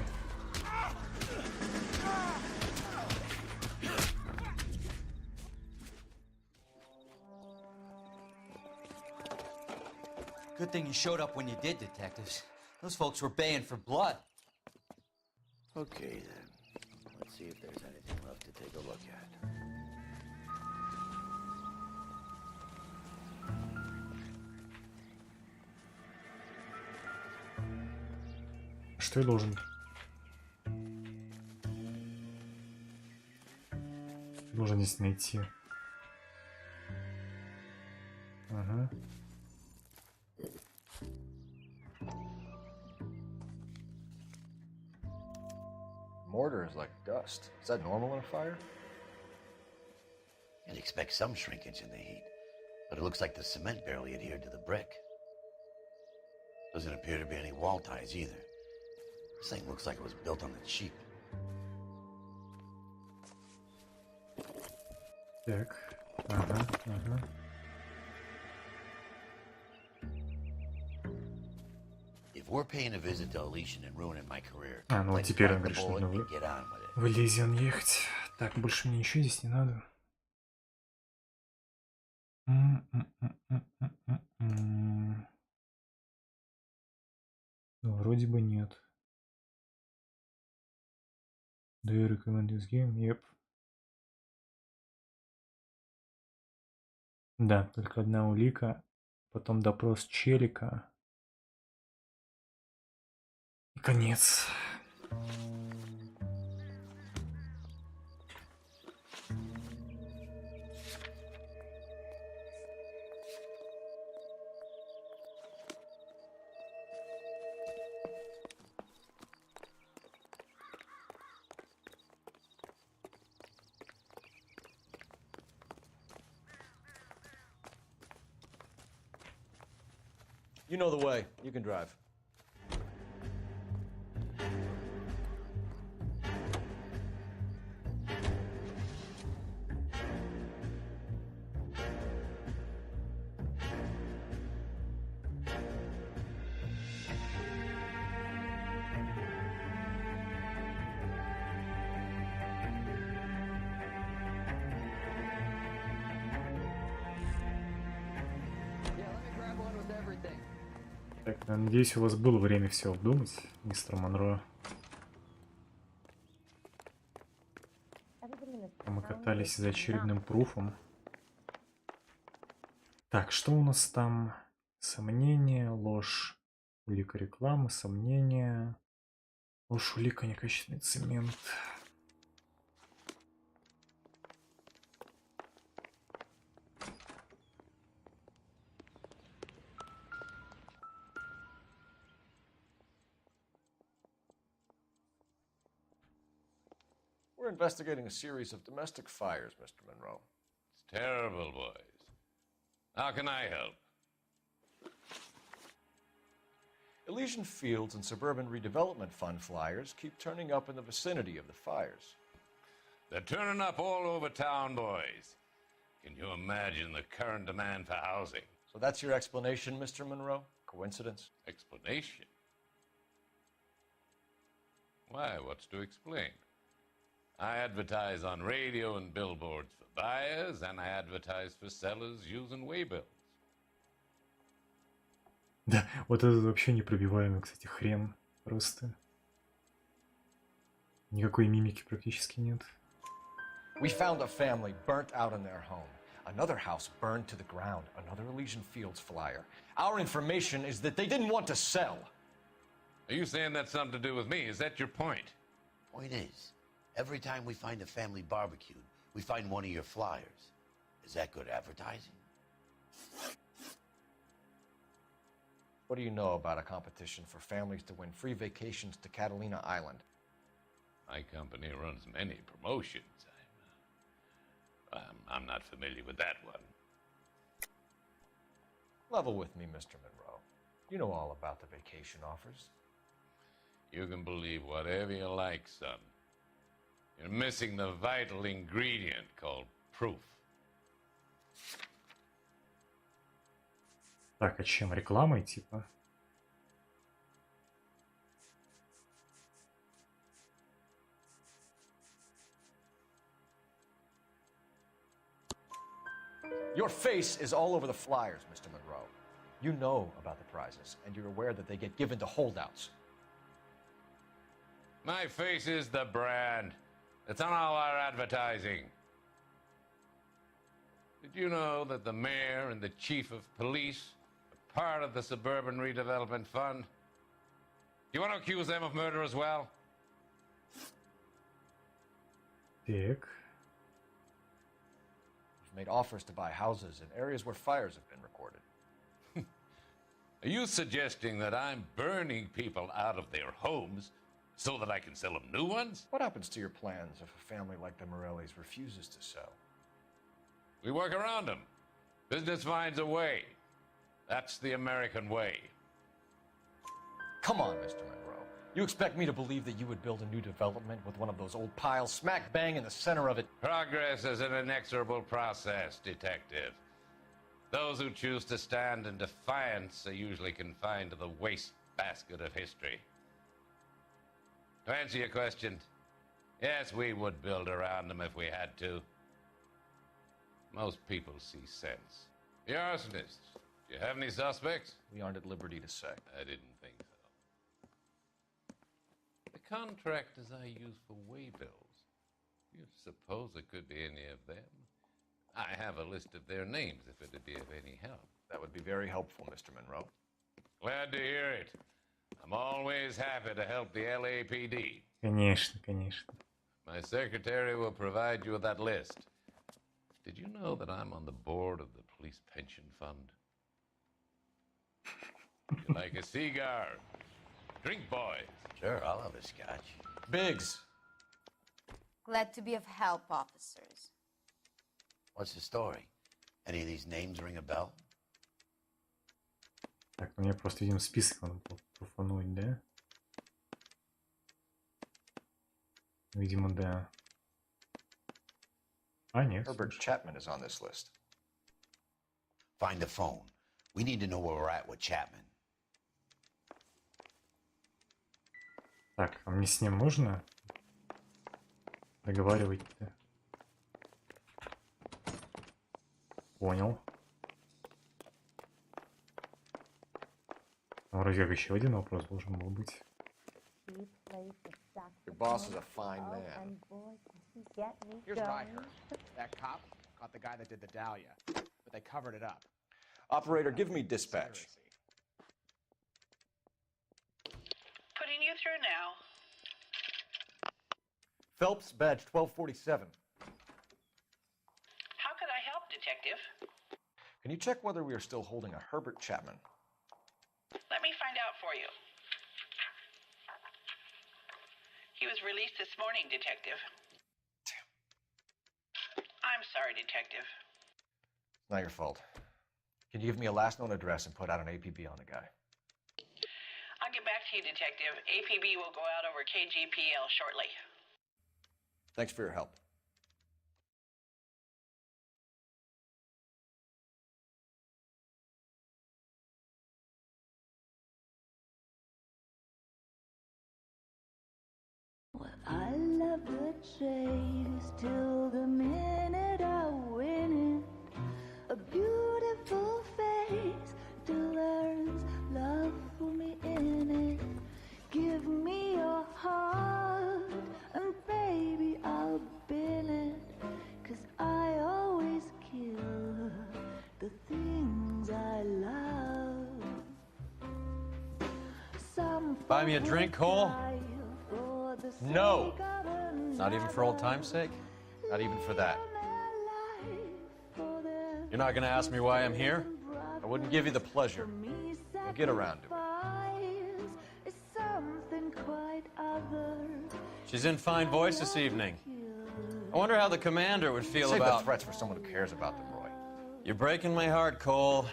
Good thing you showed up when you did, detectives. Those folks were baying for blood. Okay, then. Let's see if there's anything left to take a look at. Что я должен? Должен здесь найти. Ага. Mortar is like dust. Is that normal in a fire? You'd expect some shrinkage in the heat, but it looks like the cement barely adhered to the brick. Doesn't appear to be any wall ties either. This thing looks like it was built on the cheap. Так. Ага, ага. If we're paying a visit to Elysian and ruining my career, А, ну вот let's теперь bite он the говорит, что bullet нужно and get on with it. в Элизион ехать. Так, больше мне ничего здесь не надо. Ну, вроде бы нет. Do you recommend this game? Yep. Да, только одна улика. Потом допрос челика. И конец. You know the way. You can drive. Так, надеюсь, у вас было время все обдумать, мистер Монро. Мы катались за очередным пруфом. Так, что у нас там? Сомнение, ложь, улика рекламы, сомнение, ложь, улика, некачественный цемент. We're investigating a series of domestic fires, Mr. Monroe. It's terrible, boys. How can I help? Elysian Fields and Suburban Redevelopment Fund flyers keep turning up in the vicinity of the fires. They're turning up all over town, boys. Can you imagine the current demand for housing? So that's your explanation, Mr. Monroe? Coincidence? Explanation? Why, what's to explain? I advertise on radio and billboards for buyers, and I advertise for sellers using waybills. Да, вот этот вообще непробиваемый, кстати, хрен. Просто. Никакой мимики практически нет. We found a family burnt out in their home. Another house burned to the ground. Another Elysian Fields flyer. Our information is that they didn't want to sell. Are you saying that's something to do with me? Is that your point? Point is, every time we find a family barbecued, we find one of your flyers. Is that good advertising? What do you know about a competition for families to win free vacations to Catalina Island? My company runs many promotions. I'm not familiar with that one. Level with me, Mr. Monroe. You know all about the vacation offers. You can believe whatever you like, son. You're missing the vital ingredient called proof. Так, а чем? Рекламой, типа? Your face is all over the flyers, Mr. Monroe. You know about the prizes, and you're aware that they get given to holdouts. My face is the brand. It's on all our advertising. Did you know that the mayor and the chief of police are part of the Suburban Redevelopment Fund? You want to accuse them of murder as well? Так. We've made offers to buy houses in areas where fires have been recorded. Are you suggesting that I'm burning people out of their homes so that I can sell them new ones? What happens to your plans if a family like the Morellis refuses to sell? We work around them. Business finds a way. That's the American way. Come on, Mr. Monroe. You expect me to believe that you would build a new development with one of those old piles smack bang in the center of it? Progress is an inexorable process, detective. Those who choose to stand in defiance are usually confined to the wastebasket of history. To answer your question, yes, we would build around them if we had to. Most people see sense. The arsonists, do you have any suspects? We aren't at liberty to say. I didn't think so. The contractors I use for waybills, do you suppose it could be any of them? I have a list of their names if it'd be of any help. That would be very helpful, Mr. Monroe. Glad to hear it. I'm always happy to help the LAPD. Конечно, конечно. My secretary will provide you with that list. Did you know that I'm on the board of the police pension fund? You like a cigar? Drink, boys. Sure, I'll have a scotch. Biggs. Glad to be of help, officers. What's the story? Any of these names ring a bell? Так, мне просто, видимо, список надо было профануть, да? Видимо, да. А, нет. Herbert Chapman is on this list. Find the phone. We need to know where we're at with Chapman. Так, а мне с ним можно договаривать-то? Понял. Вроде как еще один вопрос должен был быть. Your boss is a fine man. Here's what I heard. That cop caught the guy that did the Dahlia, but they covered it up. Operator, give me dispatch. Putting you through now. Phelps, badge 1247. How could I help, Detective? Can you check whether we are still holding a Herbert Chapman? Let me find out for you. He was released this morning, Detective. I'm sorry, Detective. Not your fault. Can you give me a last known address and put out an APB on the guy? I'll get back to you, Detective. APB will go out over KGPL shortly. Thanks for your help. I love the chase till the minute I win it. A beautiful face till there's love for me in it. Give me your heart and baby I'll bin it. 'Cause I always kill the things I love. Buy me a drink, Cole? No! Not even for old time's sake? Not even for that. You're not gonna ask me why I'm here? I wouldn't give you the pleasure. We'll get around to it. She's in fine voice this evening. I wonder how the commander would feel Save about... the threats for someone who cares about them, Roy. You're breaking my heart, Cole.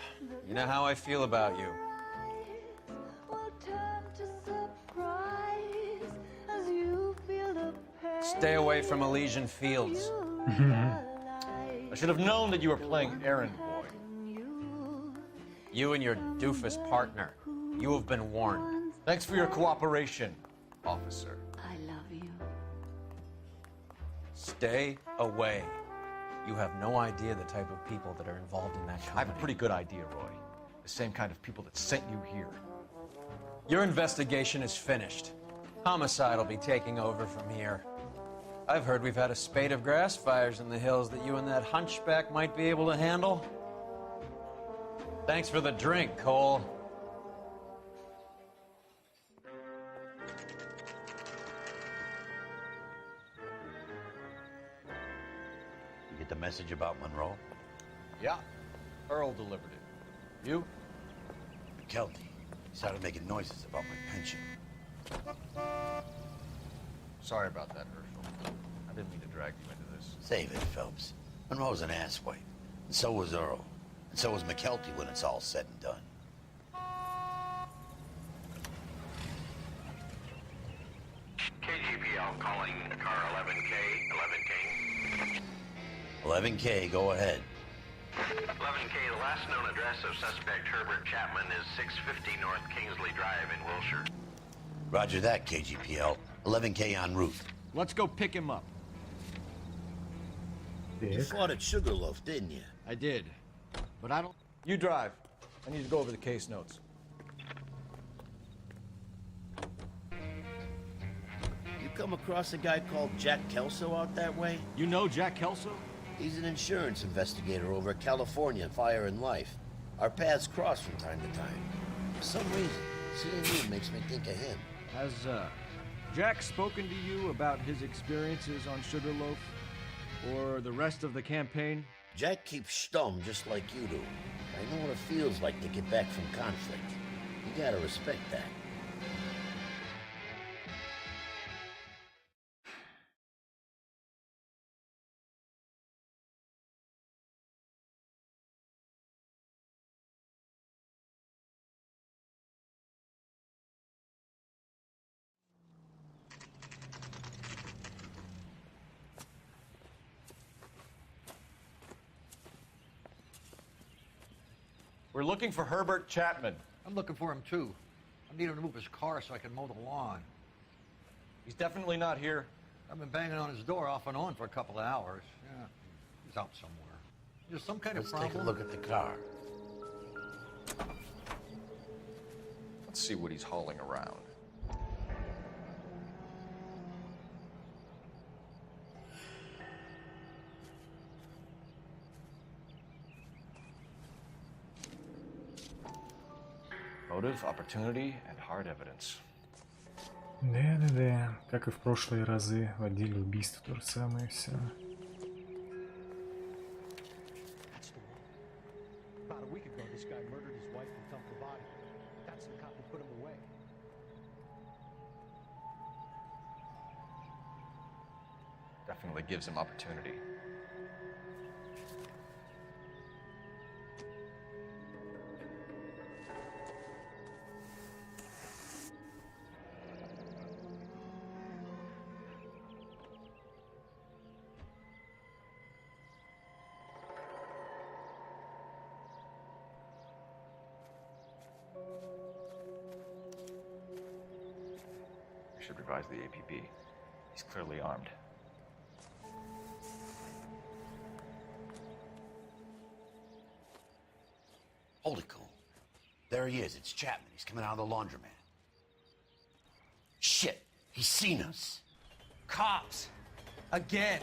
You know how I feel about you. Stay away from Elysian Fields. I should have known that you were playing errand boy. You and your doofus partner. You have been warned. Thanks for your cooperation, officer. I love you. Stay away. You have no idea the type of people that are involved in that company. I have a pretty good idea, Roy. The same kind of people that sent you here. Your investigation is finished. Homicide will be taking over from here. I've heard we've had a spate of grass fires in the hills that you and that hunchback might be able to handle. Thanks for the drink, Cole. You get the message about Monroe? Yeah. Earl delivered it. You? McKelty. He started making noises about my pension. Sorry about that, Herschel. I didn't mean to drag you into this. Save it, Phelps. Monroe's an asswipe. And so was Earl. And so was McKelty when it's all said and done. KGPL calling car 11K, 11 King. 11K, go ahead. 11K, the last known address of suspect Herbert Chapman is 650 North Kingsley Drive in Wilshire. Roger that, KGPL. 11K en route. Let's go pick him up. You fought at Sugarloaf, didn't you? I did. But I don't... You drive. I need to go over the case notes. You come across a guy called Jack Kelso out that way? You know Jack Kelso? He's an insurance investigator over at California Fire and Life. Our paths cross from time to time. For some reason, seeing you makes me think of him. Has, Jack spoken to you about his experiences on Sugarloaf? Or the rest of the campaign? Jack keeps stum just like you do. I know what it feels like to get back from conflict. You gotta respect that. We're looking for Herbert Chapman. I'm looking for him, too. I need him to move his car so I can mow the lawn. He's definitely not here. I've been banging on his door off and on for a couple of hours. Yeah, he's out somewhere. There's some kind of problem. Let's take a look at the car. Let's see what he's hauling around. Motive, opportunity, and hard evidence. Да-да-да, как и в прошлые разы в отделе убийств, то же самое все. About a week ago, this guy murdered his wife and dumped the body. That's the cop who put him away. Definitely gives him opportunity. We should revise the APB. He's clearly armed. Hold it, Cole. There he is. It's Chapman. He's coming out of the laundromat. Shit! He's seen us. Cops! Again!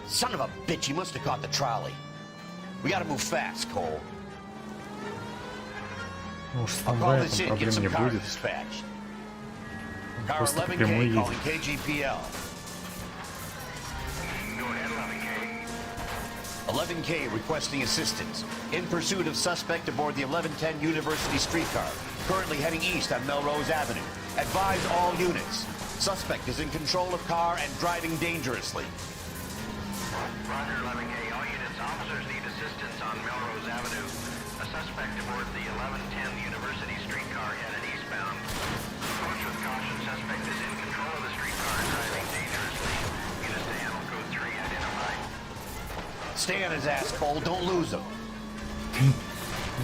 Son of a bitch, he must have caught the trolley. We gotta move fast, Cole. Ну, с I'll call трамваем this in, get проблем some не cars будет. dispatched. Он Car просто по прямой 11K едет. calling KGPL. 11K requesting assistance. In pursuit of suspect aboard the 1110 University streetcar. Currently heading east on Melrose Avenue. Advise all units. Suspect is in control of car and driving dangerously. Roger, 11K. All units, officers need assistance on Melrose Avenue. A suspect aboard the 1110 University streetcar headed eastbound. Approach with caution. Suspect is in control of the streetcar and driving dangerously. Units to handle code 3 identified. Stay on his ass, Cole. Don't lose him.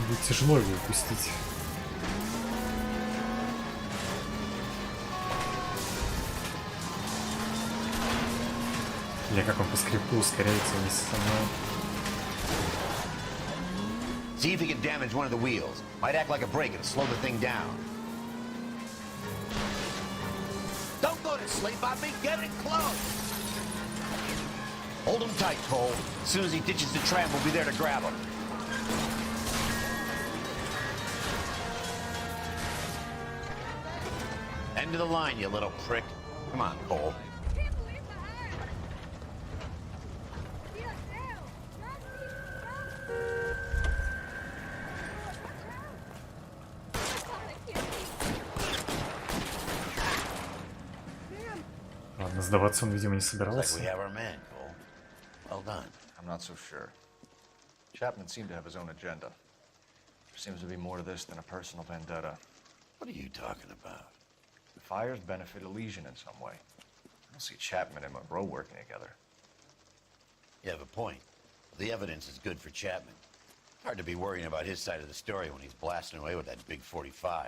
Будет тяжело его упустить. Или как он по скрипту ускоряется вместе со мной. See if he can damage one of the wheels. Might act like a brake and slow the thing down. Don't go to sleep on me. Get it close. Hold him tight, Cole. As soon as he ditches the tram, we'll be there to grab him. End of the line, you little prick. Come on, Cole. Ладно, сдаваться он, видимо, не Looks like собирался. we have our man, Cole. Well done. I'm not so sure. Chapman seemed to have his own agenda. There seems to be more to this than a personal vendetta. What are you talking about? The fires benefit Elysian in some way. I don't see Chapman and Monroe working together. You have a point. The evidence is good for Chapman. Hard to be worrying about his side of the story when he's blasting away with that big 45.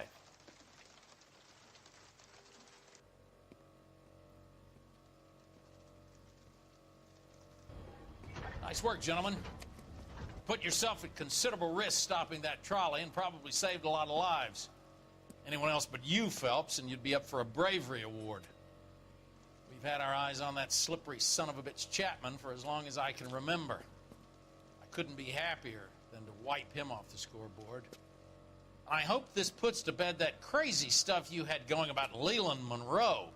Nice work, gentlemen. Put yourself at considerable risk stopping that trolley and probably saved a lot of lives. Anyone else but you, Phelps, and you'd be up for a bravery award. We've had our eyes on that slippery son of a bitch Chapman for as long as I can remember. I couldn't be happier than to wipe him off the scoreboard. I hope this puts to bed that crazy stuff you had going about Leland Monroe.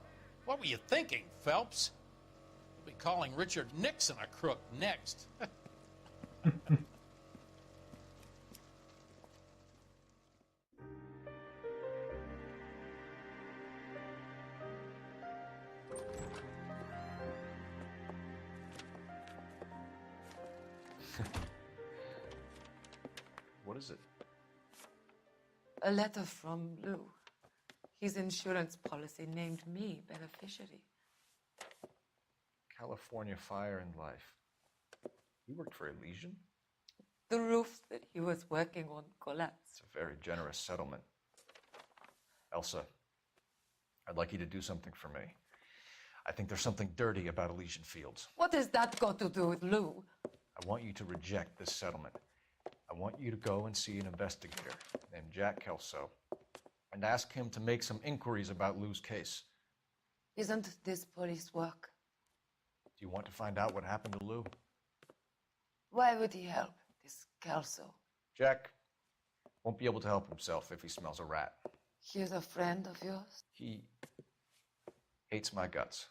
What were you thinking, Phelps? We'll be calling Richard Nixon a crook next. What is it? A letter from Lou. His insurance policy named me beneficiary. California Fire and Life. You worked for Elysian? The roof that he was working on collapsed. It's a very generous settlement. Elsa, I'd like you to do something for me. I think there's something dirty about Elysian Fields. What has that got to do with Lou? I want you to reject this settlement. I want you to go and see an investigator named Jack Kelso and ask him to make some inquiries about Lou's case. Isn't this police work? Do you want to find out what happened to Lou? Why would he help, this Kelso? Jack won't be able to help himself if he smells a rat. He's a friend of yours? He hates my guts.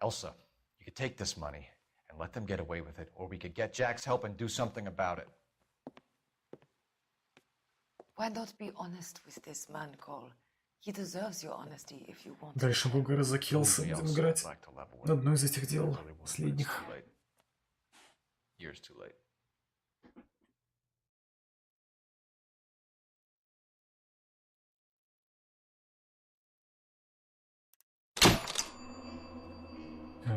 Elsa, you could take this money and let them get away with it, or we could get Jack's help and do something about it. Why not be honest with this man, Cole? He deserves your honesty if you want. Дальше в угары за Келса будем играть. Одно из этих дел последних. Years too late.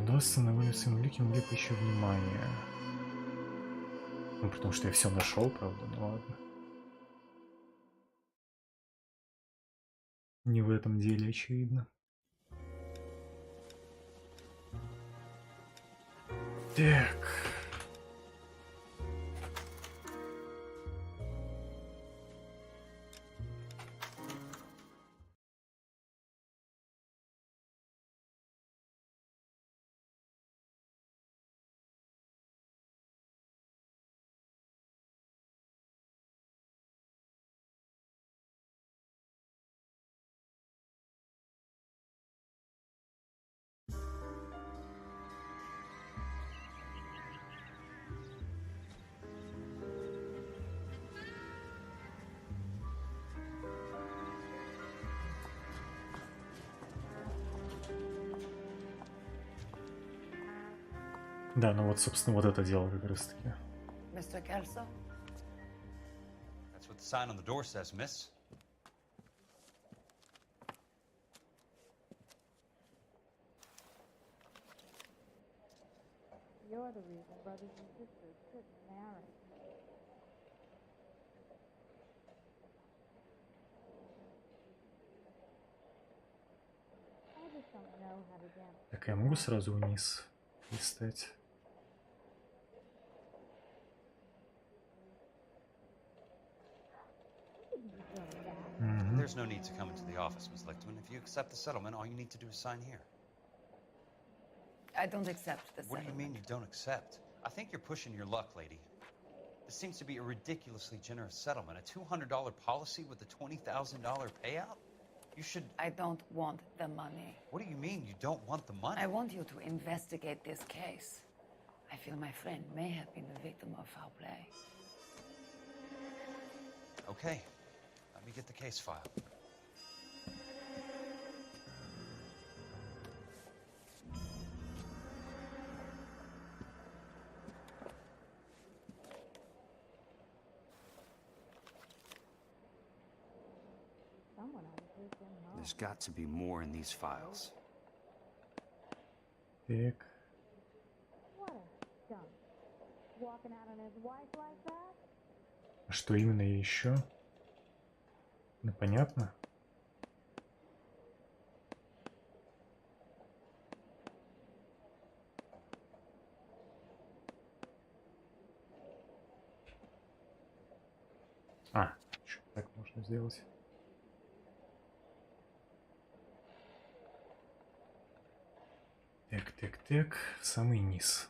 Удастся на выносим великим липающее внимание. Ну, потому что я все нашел, правда, ну ладно. Не в этом деле, очевидно. Так. Да, ну вот, собственно, вот это дело как раз таки. Mr. Kelso? That's what the sign on the door says, miss. You're the reason brothers and sisters couldn't marry. I just don't know how to dance. Так, я могу сразу вниз листать? There's no need to come into the office, Ms. Lichtman. If you accept the settlement, all you need to do is sign here. I don't accept the What do settlement. you mean you don't accept? I think you're pushing your luck, lady. This seems to be a ridiculously generous settlement. A $200 policy with a $20,000 payout? You should... I don't want the money. What do you mean you don't want the money? I want you to investigate this case. I feel my friend may have been the victim of foul play. Okay. Let me get the case file. Someone ought to take them home. There's got to be more in these files. Так. What a skunk. Walking out on his wife like that? А что именно еще? Ну, понятно. А, что так можно сделать? Так, так, так, самый низ.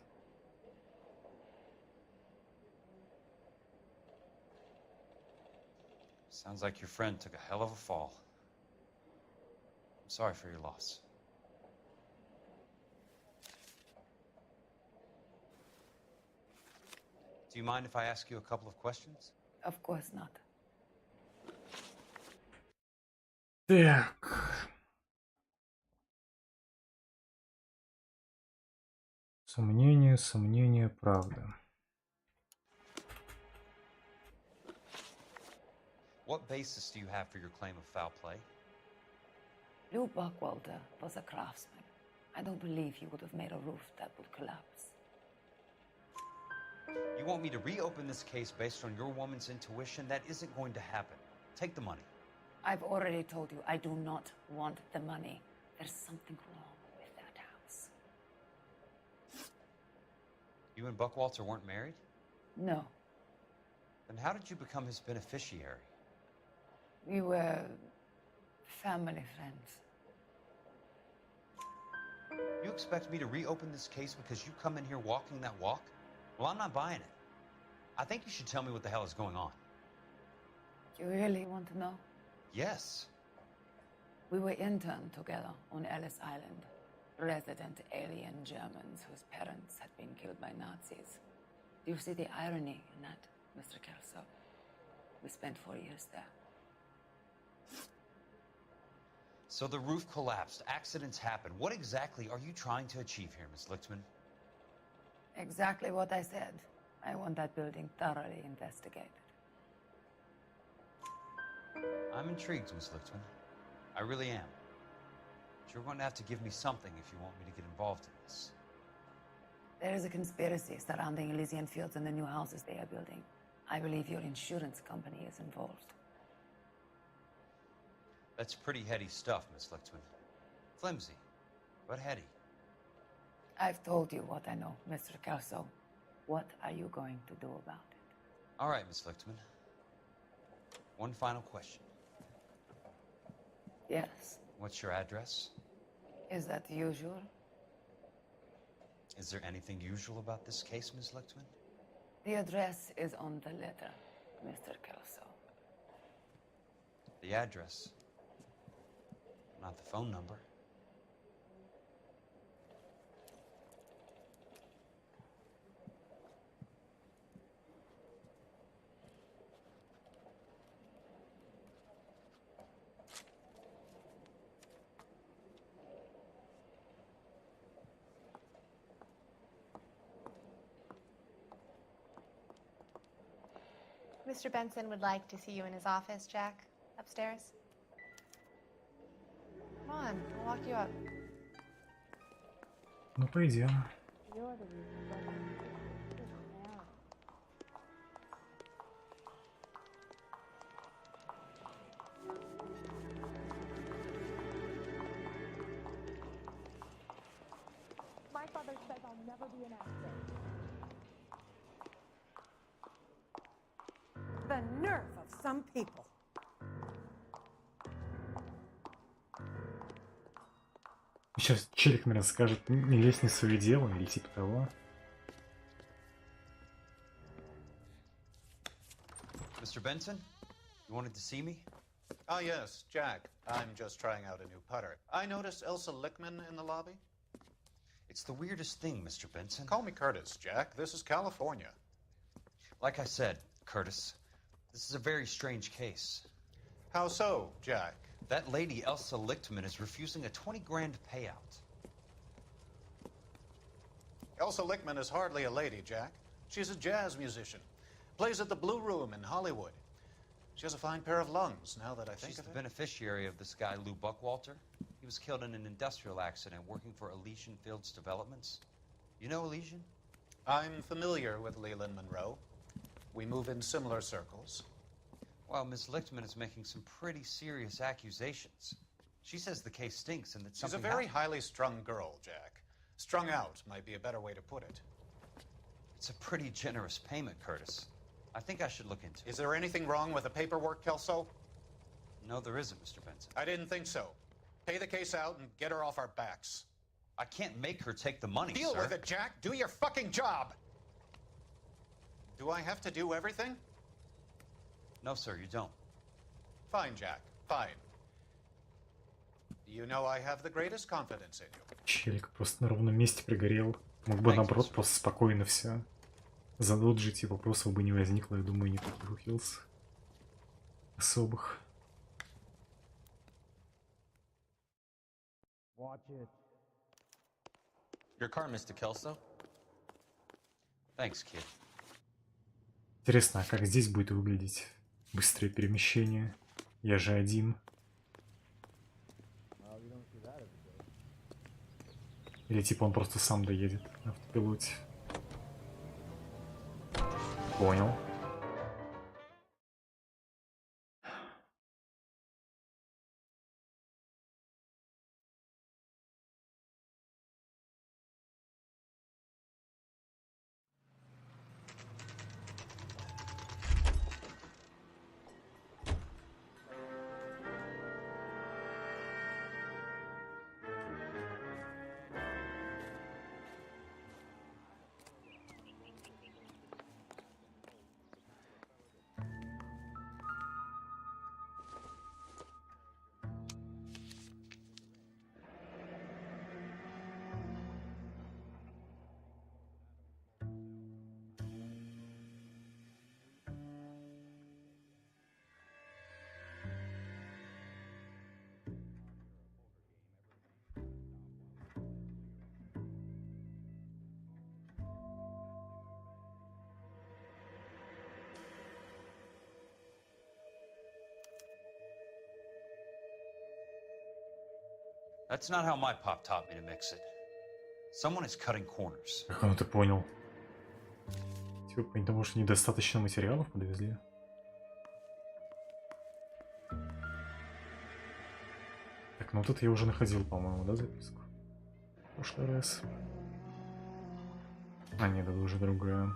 Sounds like your friend took a hell of a fall. I'm sorry for your loss. Do you mind if I ask you a couple of questions? Of course not. Так. Сомнение, сомнение, правда. What basis do you have for your claim of foul play? Lou Buckwalter was a craftsman. I don't believe he would have made a roof that would collapse. You want me to reopen this case based on your woman's intuition? That isn't going to happen. Take the money. I've already told you I do not want the money. There's something wrong with that house. You and Buckwalter weren't married? No. Then how did you become his beneficiary? We were family friends. You expect me to reopen this case because you come in here walking that walk? Well, I'm not buying it. I think you should tell me what the hell is going on. You really want to know? Yes. We were interned together on Ellis Island. Resident alien Germans whose parents had been killed by Nazis. Do you see the irony in that, Mr. Kelso? We spent 4 years there. So the roof collapsed. Accidents happen. What exactly are you trying to achieve here, Miss Lichtman? Exactly what I said. I want that building thoroughly investigated. I'm intrigued, Miss Lichtman. I really am. But you're going to have to give me something if you want me to get involved in this. There is a conspiracy surrounding Elysian Fields and the new houses they are building. I believe your insurance company is involved. That's pretty heady stuff, Miss Lichtman. Flimsy, but heady. I've told you what I know, Mr. Kelso. What are you going to do about it? All right, Miss Lichtman. One final question. Yes. What's your address? Is that usual? Is there anything usual about this case, Miss Lichtman? The address is on the letter, Mr. Kelso. The address, not the phone number. Mr. Benson would like to see you in his office, Jack. Upstairs. Come on, I'll walk you up. Ну, пойдем. You're the reason why I'm now. My father says I'll never be an actor. The nerve of some people. Сейчас челик, наверное, скажет, не лезь не в свои дела, или типа того. Mr. Benson, you wanted to see me? Ah, yes, Jack. I'm just trying out a new putter. I noticed Elsa Lichtman in the lobby. It's the weirdest thing, Mr. Benson. Call me Curtis, Jack. This is California. Like I said, Curtis, this is a very strange case. How so, Jack? That lady, Elsa Lichtman, is refusing a 20 grand payout. Elsa Lichtman is hardly a lady, Jack. She's a jazz musician. Plays at the Blue Room in Hollywood. She has a fine pair of lungs, now that I think She's of the it. beneficiary of this guy, Lou Buckwalter. He was killed in an industrial accident working for Elysian Fields Developments. You know Elysian? I'm familiar with Leland Monroe. We move in similar circles. Well, Miss Lichtman is making some pretty serious accusations. She says the case stinks and that She's a something very happened. highly strung girl, Jack. Strung out might be a better way to put it. It's a pretty generous payment, Curtis. I think I should look into it. Is there anything wrong with the paperwork, Kelso? No, there isn't, Mr. Benson. I didn't think so. Pay the case out and get her off our backs. I can't make her take the money, Deal sir. with it, Jack. Do your fucking job. Do I have to do everything? No, sir, you don't. Fine, Jack. Fine. You know I have the greatest confidence in you. Челик просто на ровном месте пригорел. Мог бы, наоборот, просто спокойно все задоджить, и вопросов бы не возникло, я думаю, никаких ухилс особых. Watch it. Your car, Mr. Kelso? Thanks, kid. Интересно, а как здесь будет выглядеть быстрое перемещение? Я же один. Или типа он просто сам доедет на автопилоте. Понял. That's not how my pop taught me to mix it. Someone is cutting corners. Как он это понял? Типа, потому что недостаточно материалов подвезли. Так, ну тут я уже находил, по-моему, да, записку? В прошлый раз. А, нет, это уже другая.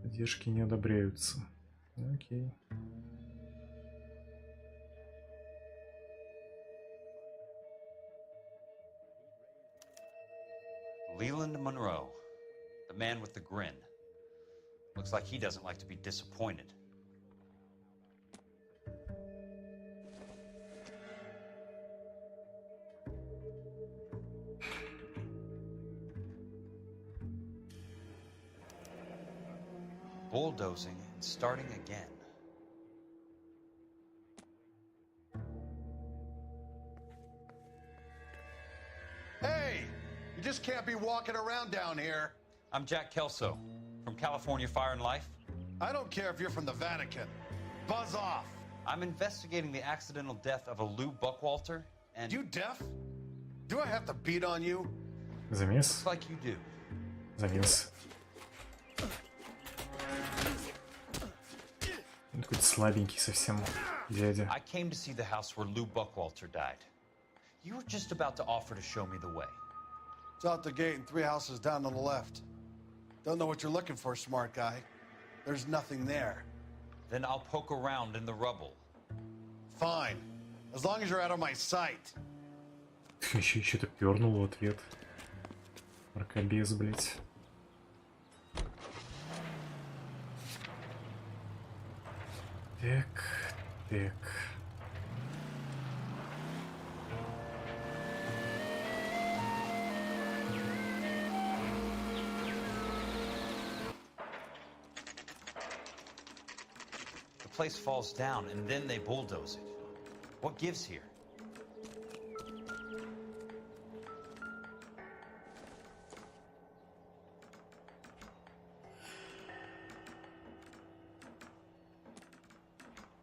Поддержки не одобряются. Окей. Leland Monroe, the man with the grin. Looks like he doesn't like to be disappointed. Bulldozing and starting again. Hey! You just can't be walking around down here. I'm Jack Kelso, from California Fire and Life. I don't care if you're from the Vatican. Buzz off. I'm investigating the accidental death of a Lou Buckwalter, and... You deaf? Do I have to beat on you? Замес. Looks like you do. Замес. Он такой слабенький совсем, дядя. I came to see the house where Lou Buckwalter died. You were just about to offer to show me the way. It's out the gate and 3 houses down on the left. Don't know what you're looking for, smart guy. There's nothing there. Then I'll poke around in the rubble. Fine. As long as you're out of my sight. Еще-то пернул в ответ. Мракобес, блять. Так, так. The place falls down and then they bulldoze it. What gives here?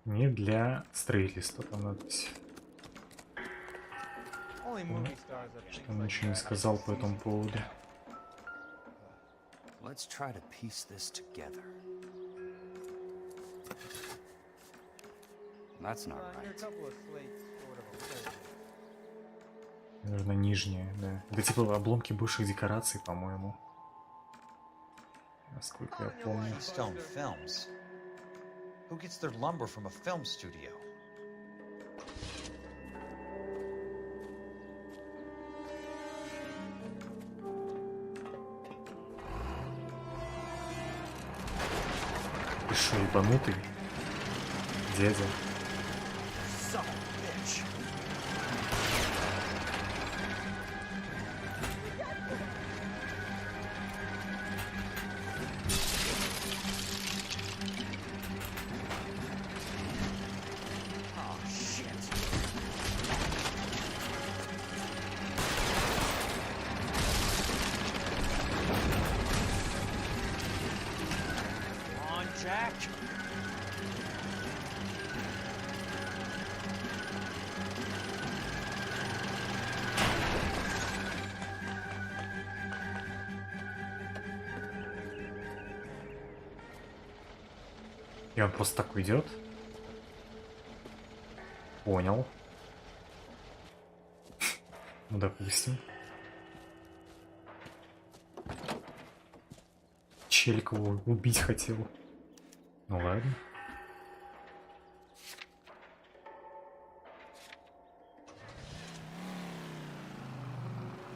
Не для строительства, там надпись. Что он ничего не сказал по этому поводу. Let's try to piece this together. That's not right. Наверное, нижняя, да. Это типа обломки бывших декораций, по-моему. Насколько я помню. Stone Films. Who gets their lumber from a film studio? Ты шо, ебанутый? Дядя. Son of a bitch. И он просто так уйдет. Понял. Ну, допустим. Челик его убить хотел. Ну ладно.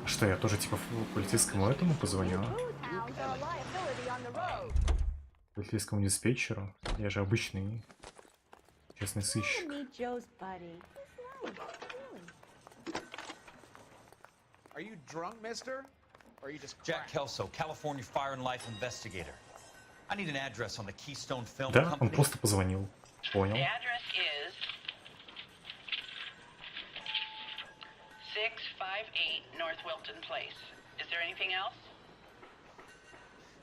Что, я тоже типа полицейскому этому позвоню? Полицейскому диспетчеру? Я же обычный честный сыщик. Are you drunk, mister? Or are you just Jack Kelso, California Fire and Life investigator. I need an address on the Keystone Film Да, Company. он просто позвонил. Понял. The address is 658 North Wilton Place. Is there anything else?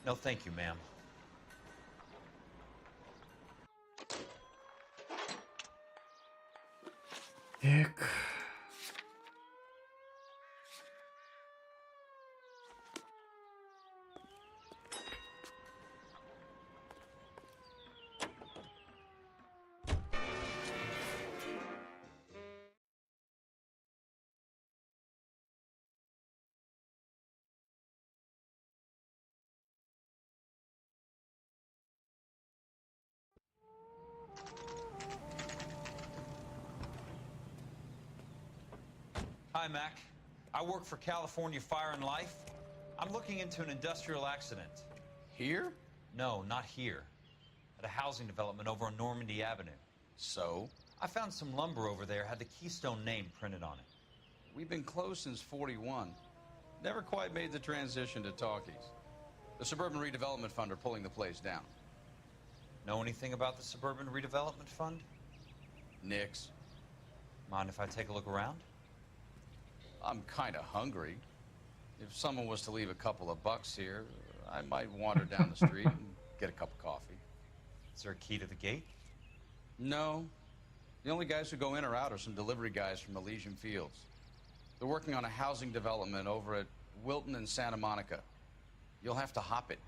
No, thank you, ma'am. Так. Hi, Mac. I work for California Fire and Life. I'm looking into an industrial accident. Here? No, not here. At a housing development over on Normandy Avenue. So? I found some lumber over there, had the Keystone name printed on it. We've been closed since '41. Never quite made the transition to talkies. The Suburban Redevelopment Fund are pulling the place down. Know anything about the Suburban Redevelopment Fund? Nix. Mind if I take a look around? I'm kind of hungry. If someone was to leave a couple of bucks here, I might wander down the street and get a cup of coffee. Is there a key to the gate? No. The only guys who go in or out are some delivery guys from Elysian Fields. They're working on a housing development over at Wilton and Santa Monica. You'll have to hop it.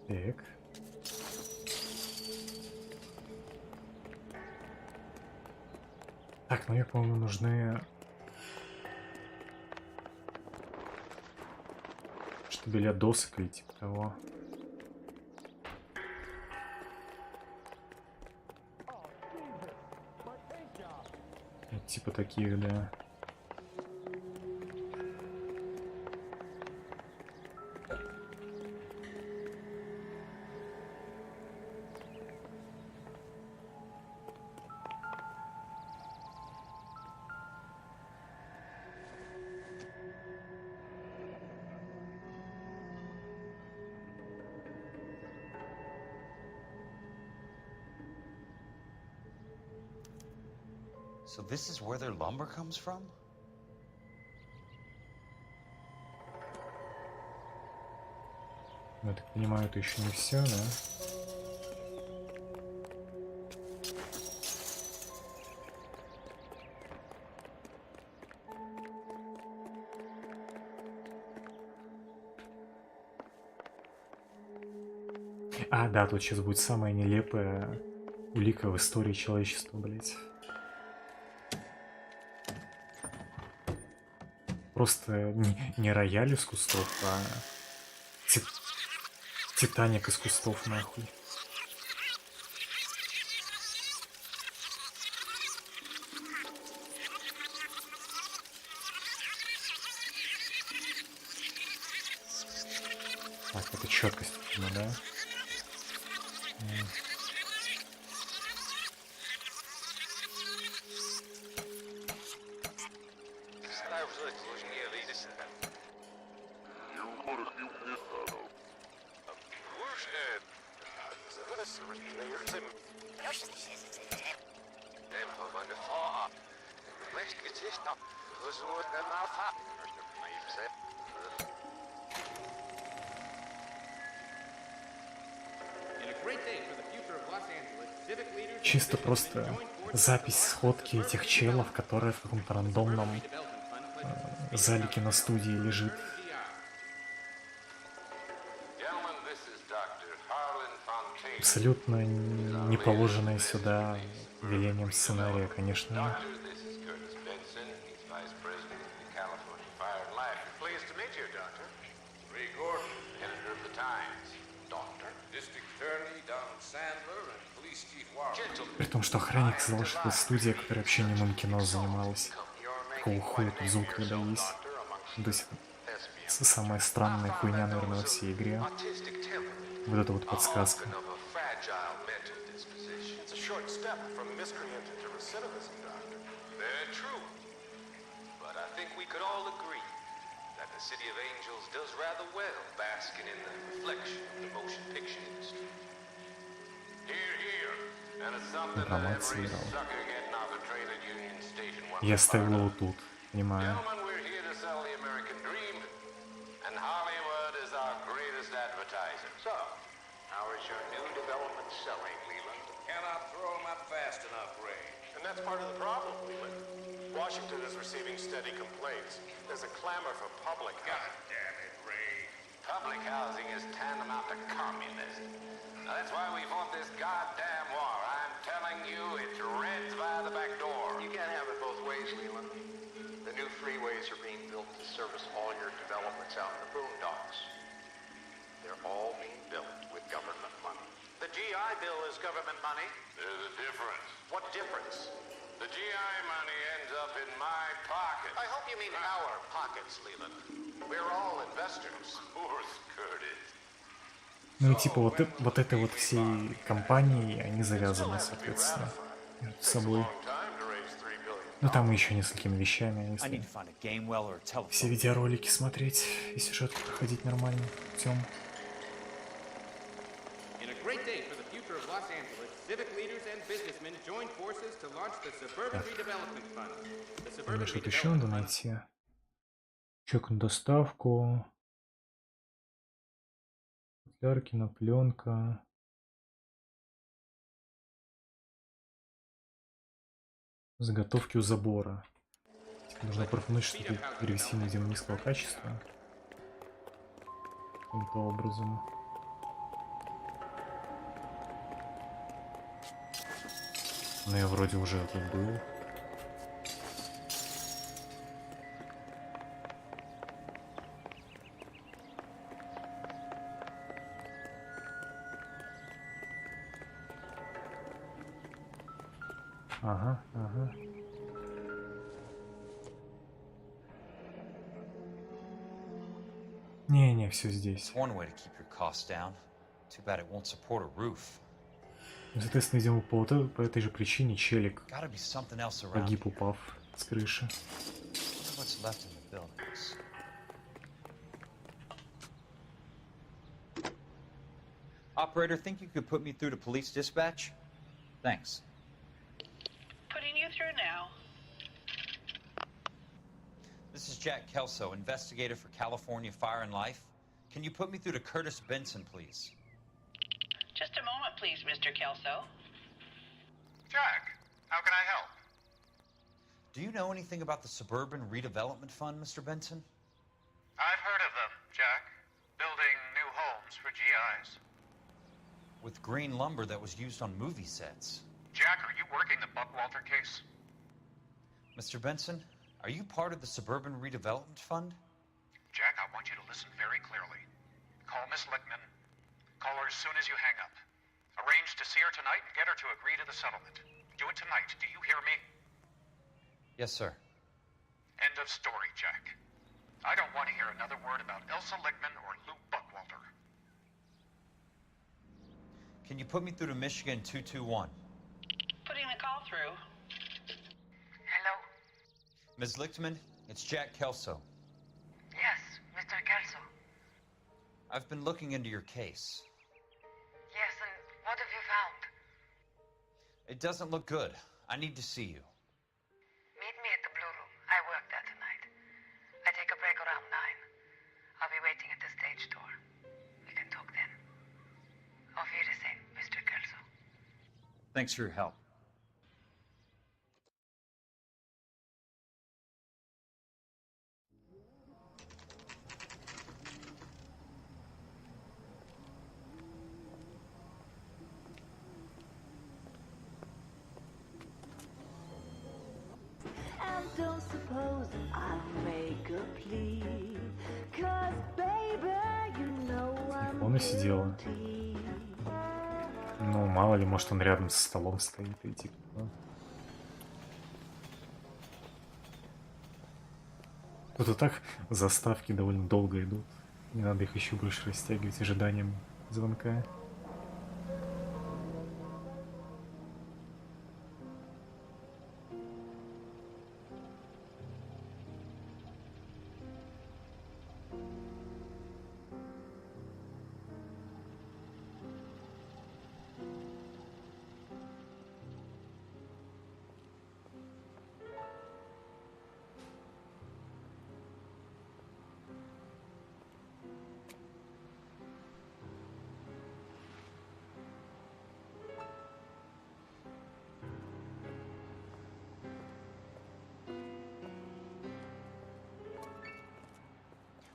Так. Так, ну мне, по-моему, нужны штабеля досок или типа того. Вот типа таких, да. So this is where their lumber comes from? Я так понимаю, это еще не все, да? А, да, тут сейчас будет самая нелепая улика в истории человечества, блять. Просто не рояль из кустов, а Титаник из кустов, нахуй. Так, это четкость, видимо, да? Чисто просто запись сходки этих челов, которая в каком-то рандомном залике на студии лежит. Абсолютно не положенное сюда велением сценария, конечно. При том, что охранник сказал, что это студия, которая вообще немым кино занималась. Какого хуя тут звук тогда есть? То есть самая странная хуйня, наверное, во всей игре. Вот это вот подсказка. Информация играла. Я оставил его тут, понимаю. That's part of the problem, Leland. Washington is receiving steady complaints. There's a clamor for public housing. God damn it, Ray. Public housing is tantamount to communism. That's why we fought this goddamn war. I'm telling you, it's Reds via the back door. You can't have it both ways, Leland. The new freeways are being built to service all your developments out in the boondocks. They're all being built with government money. The GI Bill is government money. There's a difference. What difference? The GI money ends up in my pocket. I hope you mean our pockets, Leland. We're all investors. Poor Curtis. Ну и типа вот этой вот всей компанией они завязаны, соответственно, между собой. Ну там еще несколькими вещами, если все видеоролики смотреть и сюжетку проходить нормально путем. Мне что-то еще надо найти. Чек на доставку. Футляркина, пленка. Заготовки у забора. Нужно профануть что-то древесину, видимо, низкого качества. Каким-то образом. Но я вроде уже тут был. Ага, ага. Не, все здесь. Соответственно, видимо, по этой же причине челик погиб, упав с крыши. Operator, think you could put me through to police dispatch? Thanks. Putting you through now. This is Jack Kelso, investigator for California Fire and Life. Can you put me through to Curtis Benson, please? Just a moment, please, Mr. Kelso. Jack, how can I help? Do you know anything about the Suburban Redevelopment Fund, Mr. Benson? I've heard of them, Jack. Building new homes for GIs. With green lumber that was used on movie sets. Jack, are you working the Buckwalter case? Mr. Benson, are you part of the Suburban Redevelopment Fund? Jack, I want you to listen very clearly. Call Miss Lickman. Call her as soon as you hang up. Arrange to see her tonight and get her to agree to the settlement. Do it tonight. Do you hear me? Yes, sir. End of story, Jack. I don't want to hear another word about Elsa Lickman or Lou Buckwalter. Can you put me through to Michigan 221? Putting the call through. Hello? Ms. Lichtman, it's Jack Kelso. Yes, Mr. Kelso. I've been looking into your case. Yes, and what have you found? It doesn't look good. I need to see you. Meet me at the Blue Room. I work there tonight. I take a break around 9. I'll be waiting at the stage door. We can talk then. Auf Wiedersehen, Mr. Kelso. Thanks for your help. Don't suppose I'll make a plea, 'cause baby, you know I'm Он и сидела. Ну, мало ли, может, он рядом со столом стоит и типа. Ну. Тут и так заставки довольно долго идут. Не надо их еще больше растягивать ожиданием звонка.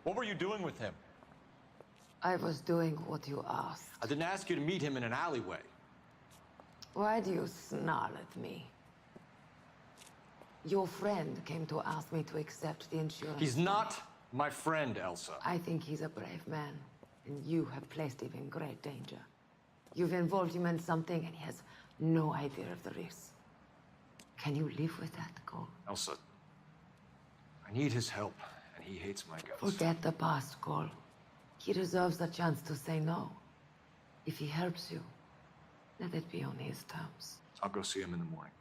What were you doing with him? I was doing what you asked. I didn't ask you to meet him in an alleyway. Why do you snarl at me? Your friend came to ask me to accept the insurance. He's not my friend, Elsa. I think he's a brave man, and you have placed him in great danger. You've involved him in something and he has no idea of the risk. Can you live with that, Cole? Elsa, I need his help, and he hates my guts. Forget the past, Cole. He deserves a chance to say no. If he helps you, let it be on his terms. I'll go see him in the morning.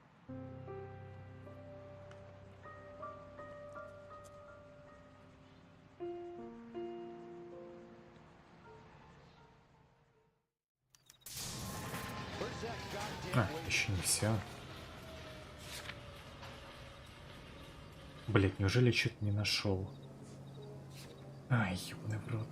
А, еще не все. Блять, неужели что-то не нашел? Ай, ёбаный в рот.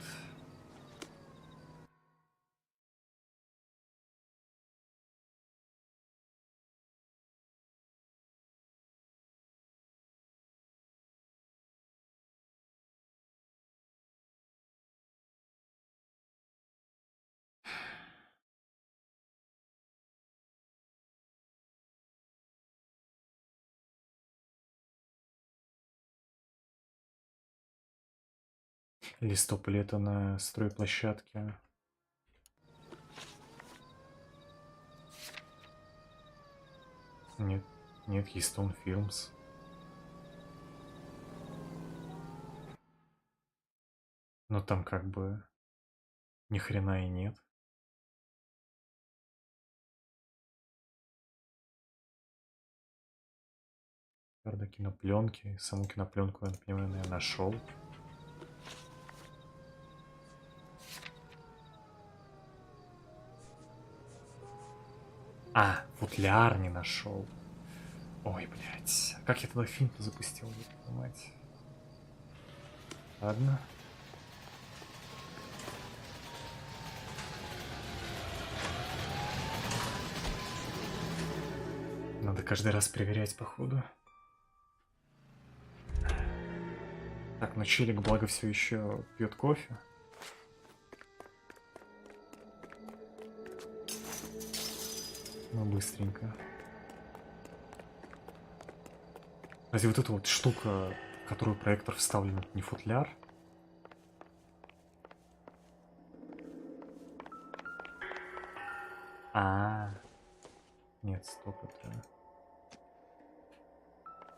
Листоп лето на стройплощадке. Нет, нет, Keystone Films. Но там как бы ни хрена и нет. Карта кинопленки. Саму кинопленку, я понимаю, я нашел. А, футляр не нашел. Ой, блядь. Как я тогда фильм-то запустил, ёб мать. Ладно. Надо каждый раз проверять, походу. Так, но челик, благо, все еще пьет кофе. Ну, быстренько. Разве вот эта вот штука, в которую проектор вставлен, это не футляр? Нет, стоп, это...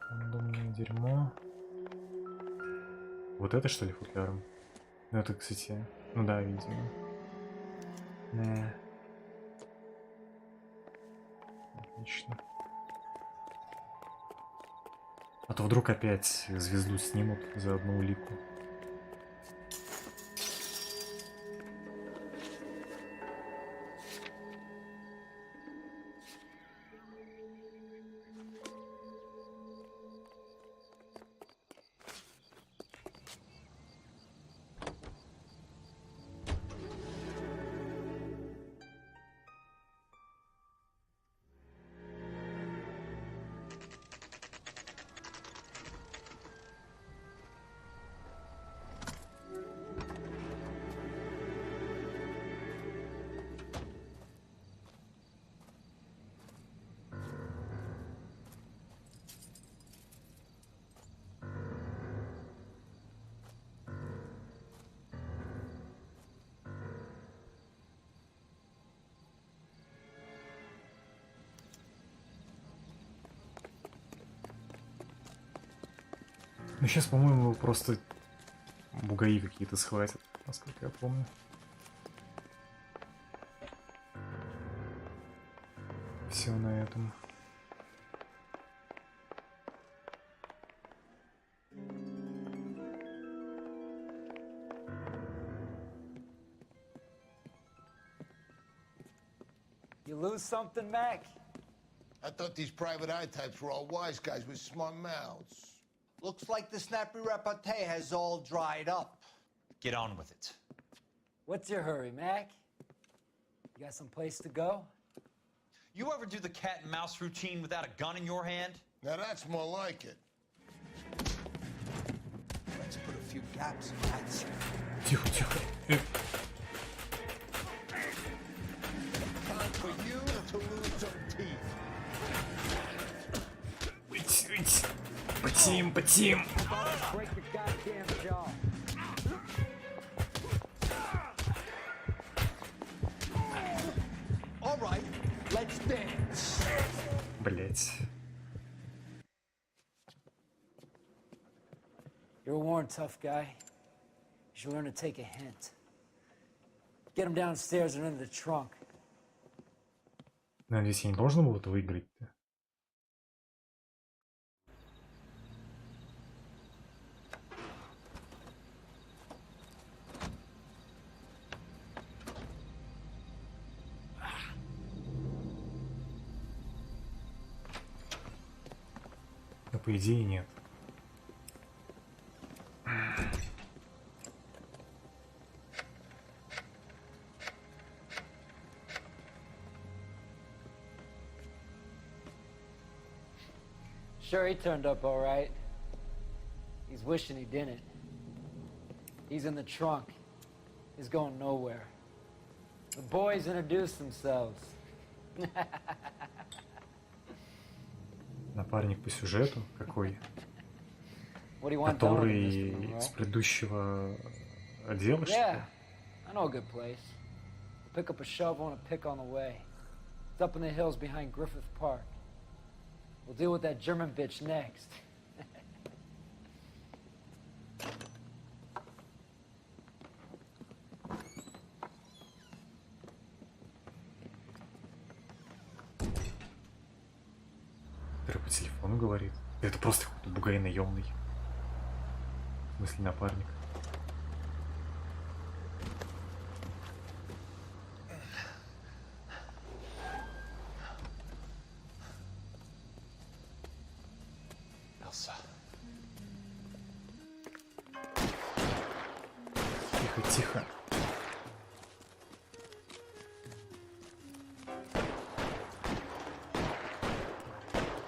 Рандомное дерьмо. Вот это, что ли, футляром? Ну, это, кстати... Ну да, видимо. Отлично. А то вдруг опять звезду снимут за одну улику. Ну сейчас, по-моему, его просто бугаи какие-то схватят, насколько я помню. Все на этом. You lose something, Mac? I thought these private eye types were all wise guys with smart mouths. Looks like the snappy repartee has all dried up. Get on with it. What's your hurry, Mac? You got some place to go? You ever do the cat and mouse routine without a gun in your hand? Now that's more like it. Let's put a few gaps in that. Тихо, тихо. Time for you to lose some teeth. Потим, потим. Break the goddamn jaw. Блять. You're a worn, tough guy. You should learn to take a hint. Get him downstairs and into the trunk. Надеюсь, я не должен был это выиграть-то. Да, по идее, нет. Sure, he turned up all right. He's wishing he didn't. He's in the trunk. He's going nowhere. The boys introduced themselves. Напарник по сюжету какой? What do you want done with it, Mr. Который Monroe? с предыдущего отдела, что ли? Yeah, I know a good place. Pick up a shovel and a pick on the way. It's up in the hills behind Griffith Park. We'll deal with that German bitch next. Который по телефону говорит. Это просто какой-то бугай наемный. В смысле, напарник. Elsa. Тихо, тихо.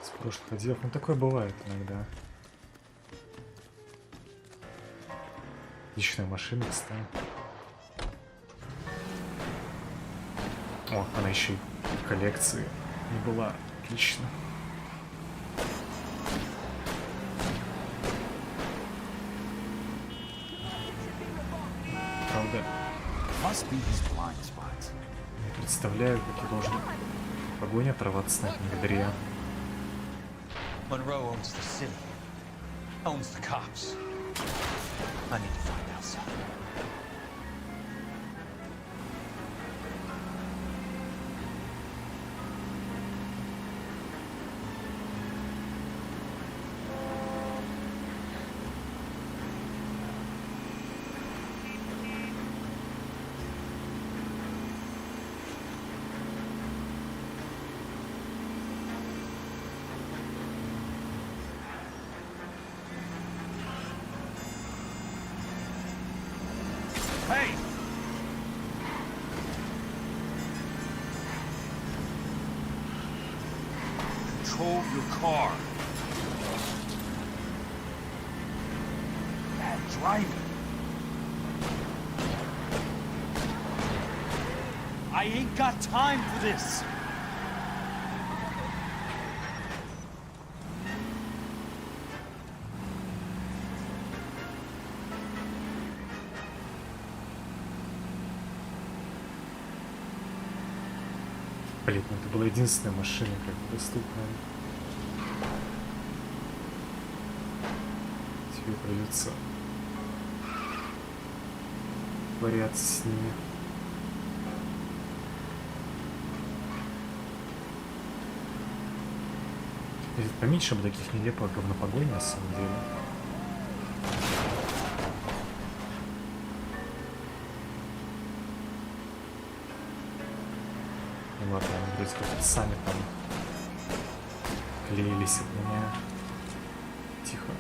С прошлых отделов. Ну, такое бывает иногда. Отличная машина, кстати. О, она еще и в коллекции не была. Отлично. Правда. Не представляю, как я должен в погоне оторваться на этом ядре. Monroe owns the city, owns the cops. I need to find Elsa. Hey! Control your car. Bad driving. I ain't got time for this. Блин, ну это была единственная машина, как бы, доступная. Тебе придется вариаться с ними. Ведь поменьше бы таких нелепых говнопогонь, на самом деле. Ну ладно, они вроде как сами там клеились от меня. Тихо.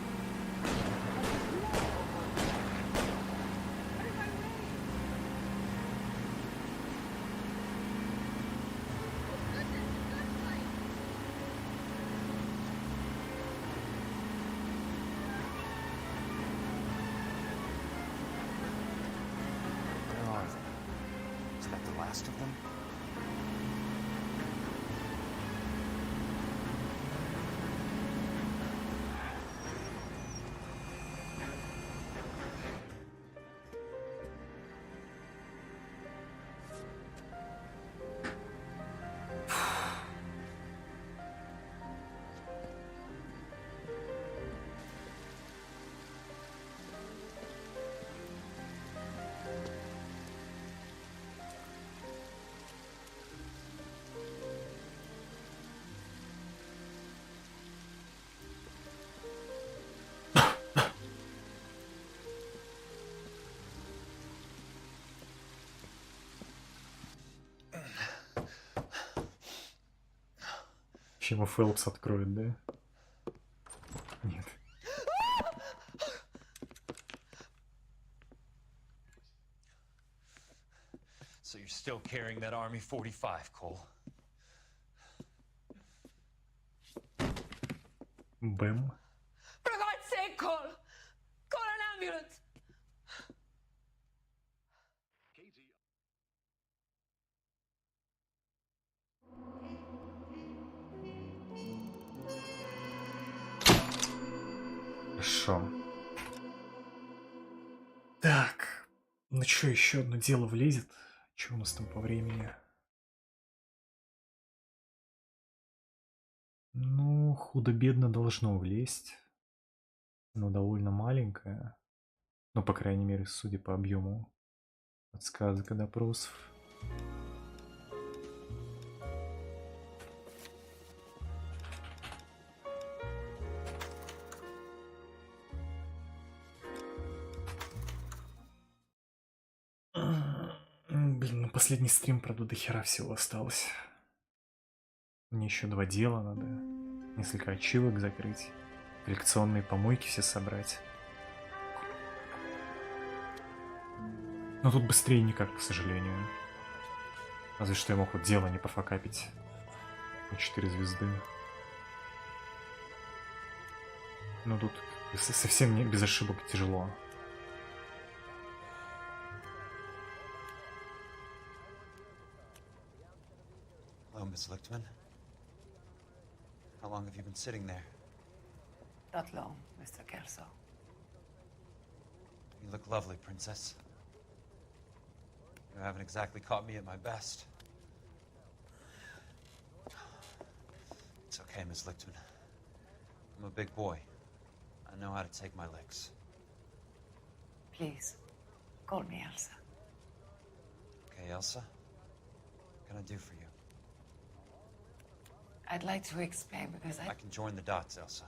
Where are they? Is that the last of them? ему Фелпс откроет, да? Нет. So you're still carrying that Army 45, Cole? Бэм. For God's sake, Cole! Call an ambulance! Хорошо. Так. Ну что, еще одно дело влезет? Что у нас там по времени? Ну, худо-бедно должно влезть. Но довольно маленькое. Ну, по крайней мере, судя по объему подсказок и допросов. Блин, ну последний стрим, правда, до хера всего осталось. Мне еще 2 дела надо. Несколько ачивок закрыть. Коллекционные помойки все собрать. Но тут быстрее никак, к сожалению. Разве что я мог вот дело не пофакапить. На 4 звезды. Но тут совсем не без ошибок тяжело. Hello, Miss Lichtman. How long have you been sitting there? Not long, Mr. Kelso. You look lovely, Princess. You haven't exactly caught me at my best. It's okay, Miss Lichtman. I'm a big boy. I know how to take my licks. Please, call me Elsa. Okay, Elsa? What can I do for you? I'd like to explain because I can join the dots, Elsa.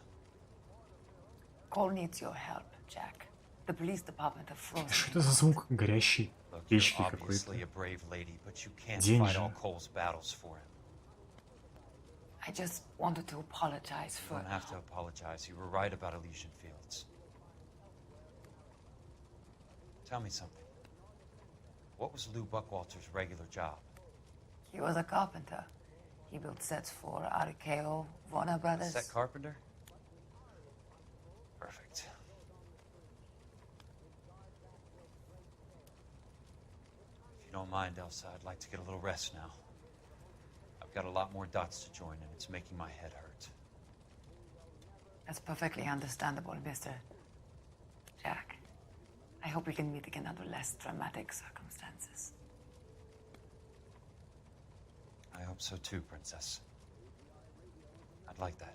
Cole needs your help, Jack. The police department have frozen. Что это за звук горящей печки You're какой-то? obviously a brave lady, but you can't День fight же. all Cole's battles for him. I just wanted to apologize You for... don't have to apologize. You were right about Elysian Fields. Tell me something. What was Lou Buckwalter's regular job? He was a carpenter. He built sets for RKO, Warner Brothers. Set carpenter? Perfect. If you don't mind, Elsa, I'd like to get a little rest now. I've got a lot more dots to join, and it's making my head hurt. That's perfectly understandable, Mr. Jack. I hope we can meet again under less dramatic circumstances. I hope so too, Princess. I'd like that.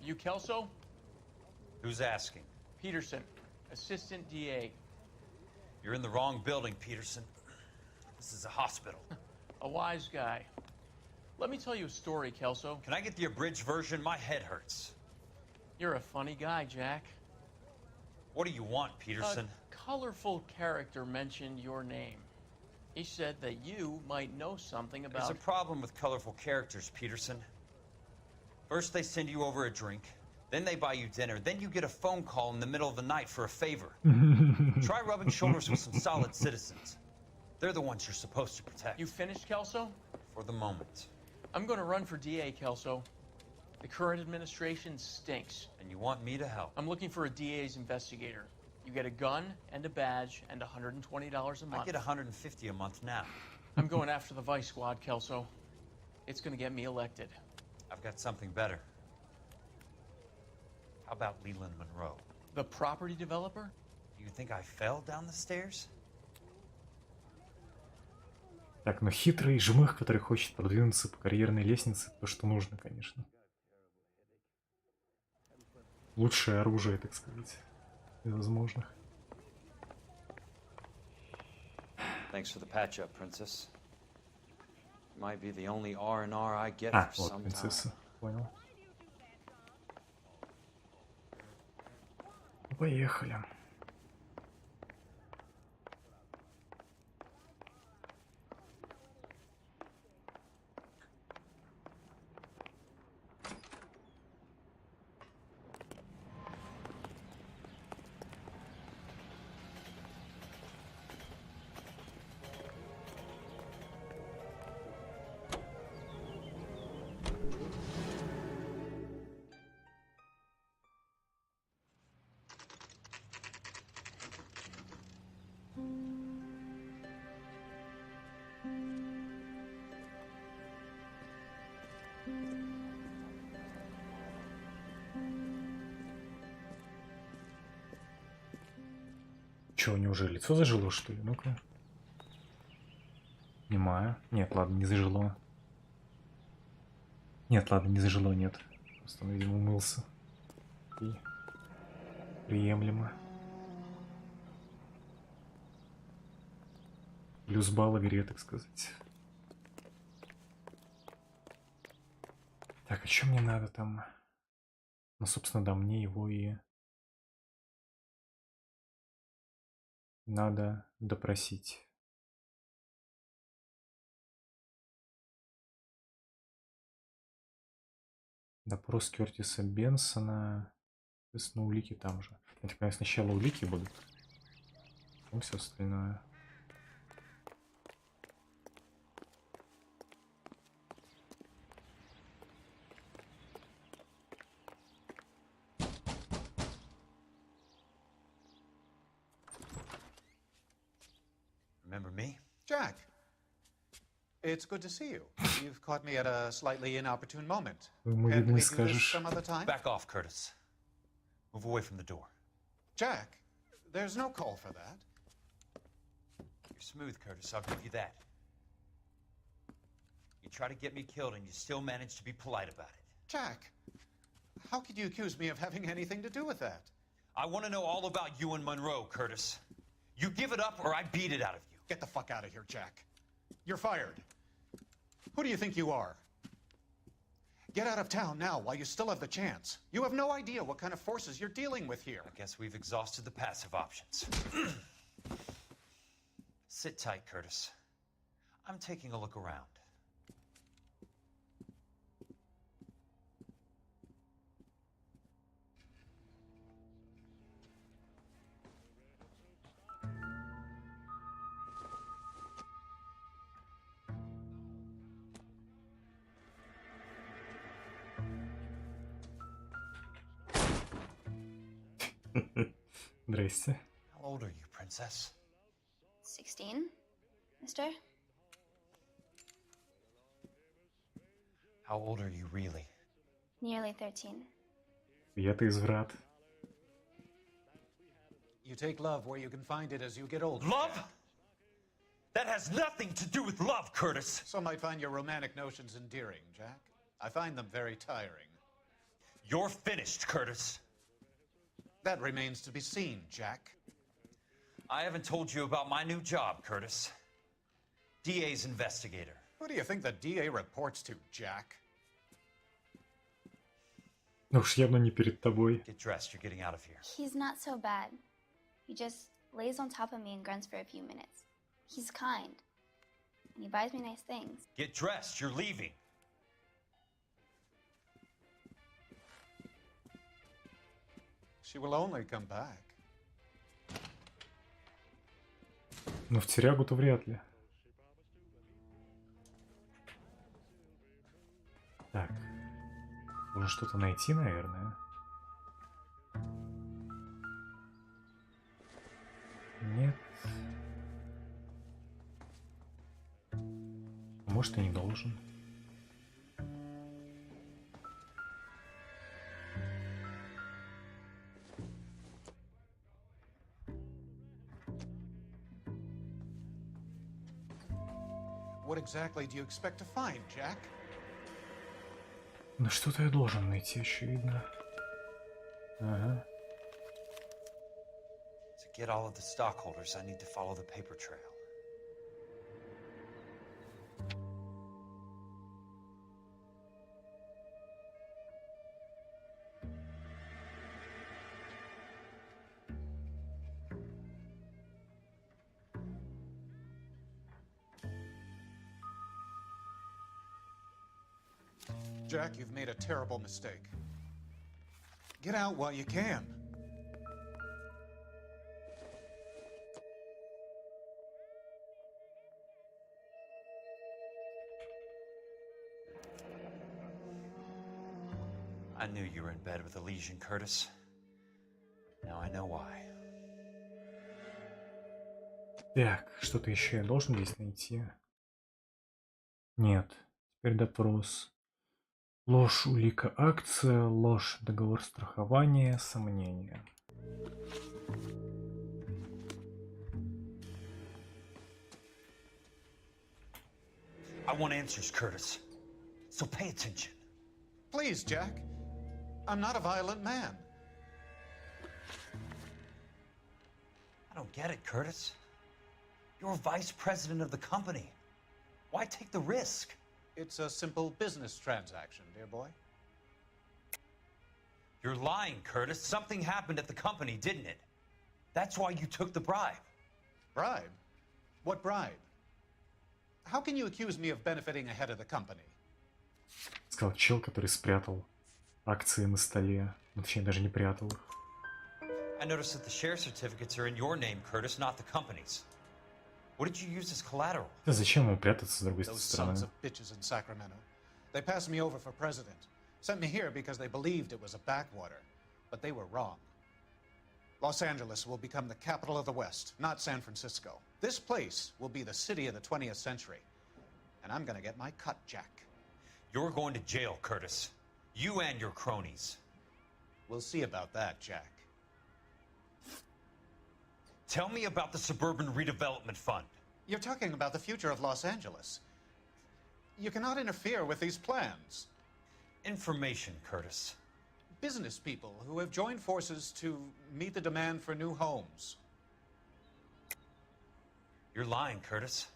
You Kelso? Who's asking? Peterson, Assistant DA. You're in the wrong building, Peterson. This is a hospital. A wise guy. Let me tell you a story, Kelso. Can I get the abridged version? My head hurts. You're a funny guy, Jack. What do you want, Peterson? A colorful character mentioned your name. He said that you might know something about... There's a problem with colorful characters, Peterson. First they send you over a drink, then they buy you dinner, then you get a phone call in the middle of the night for a favor. Try rubbing shoulders with some solid citizens. They're the ones you're supposed to protect. You finished, Kelso? For the moment. I'm going to run for DA, Kelso. The current administration stinks. And you want me to help? I'm looking for a DA's investigator. You get a gun and a badge and $120 a month. I get $150 a month now. I'm going after the Vice Squad, Kelso. It's going to get me elected. I've got something better. How about Leland Monroe? The property developer? Do you think I fell down the stairs? Так, но хитрый жмых, который хочет продвинуться по карьерной лестнице, то, что нужно, конечно. Лучшее оружие, так сказать, из возможных. Thanks for the patch up, Princess. Might be the only R&R I get А, for вот, some принцесса, time. понял. поехали. Че, у него уже лицо зажило, что ли? Ну-ка. Немая. Нет, ладно, не зажило. Нет, ладно, не зажило, нет. Просто он, видимо, умылся. И приемлемо. Плюс балл игре, так сказать. Так, а что мне надо там? Ну, собственно, да, мне его и надо допросить. Допрос Кертиса Бенсона. Соответственно, улики там же. Я так понимаю, сначала улики будут, потом все остальное. Remember me? Jack, it's good to see you. You've caught me at a slightly inopportune moment. Can we do this some other time? Back off, Curtis. Move away from the door. Jack, there's no call for that. You're smooth, Curtis, I'll give you that. You try to get me killed and you still manage to be polite about it. Jack, how could you accuse me of having anything to do with that? I want to know all about you and Monroe, Curtis. You give it up or I beat it out of you. Get the fuck out of here, Jack. You're fired. Who do you think you are? Get out of town now while you still have the chance. You have no idea what kind of forces you're dealing with here. I guess we've exhausted the passive options. Sit tight, Curtis. I'm taking a look around. Здрасте. How old are you, princess? 16, mister? How old are you really? Nearly 13. Я-то изврат. You take love where you can find it as you get older. Love? That has nothing to do with love, Curtis. Some might find your romantic notions endearing, Jack. I find them very tiring. You're finished, Curtis. That remains to be seen, Jack. I haven't told you about my new job, Curtis. DA's investigator. Who do you think the DA reports to, Jack? Ну уж явно не перед тобой. Get dressed, you're getting out of here. He's not so bad. He just lays on top of me and grunts for a few minutes. He's kind. And he buys me nice things. Get dressed, you're leaving. She will only come back. Но в тюрягу-то вряд ли. Так. Нужно что-то найти, наверное. Нет. Может, и не должен. What exactly do you expect to find, Jack? Ну что-то я должен найти, очевидно. Ага. To get all of the stockholders, I need to follow the paper trail. Jack, you've made a terrible mistake. Get out while you can. I knew you were in bed with a lesion, Curtis. Now I know why. Так, что-то еще я должен здесь найти? Нет. Теперь допрос. Ложь, улика, акция, ложь, договор страхования, сомнения. I want answers, Curtis. So pay attention. Please, Jack. I'm not a violent man. I don't get it, Curtis. You're vice president of the company. Why take the risk? It's a simple business transaction, dear boy. You're lying, Curtis. Something happened at the company, didn't it? That's why you took the bribe. Bribe? What bribe? How can you accuse me of benefiting ahead of the company? Сказал чел, который спрятал акции на столе. Ну, точнее, даже не прятал их. I noticed that the share certificates are in your name, Curtis, not the company's. What did you use as collateral? Да зачем ему прятаться с другой Those стороны? sons of bitches in Sacramento. They passed me over for president. Sent me here because they believed it was a backwater. But they were wrong. Los Angeles will become the capital of the West, not San Francisco. This place will be the city of the 20th century. And I'm gonna get my cut, Jack. You're going to jail, Curtis. You and your cronies. We'll see about that, Jack. Tell me about the Suburban Redevelopment Fund. You're talking about the future of Los Angeles. You cannot interfere with these plans. Information, Curtis. Business people who have joined forces to meet the demand for new homes. You're lying, Curtis.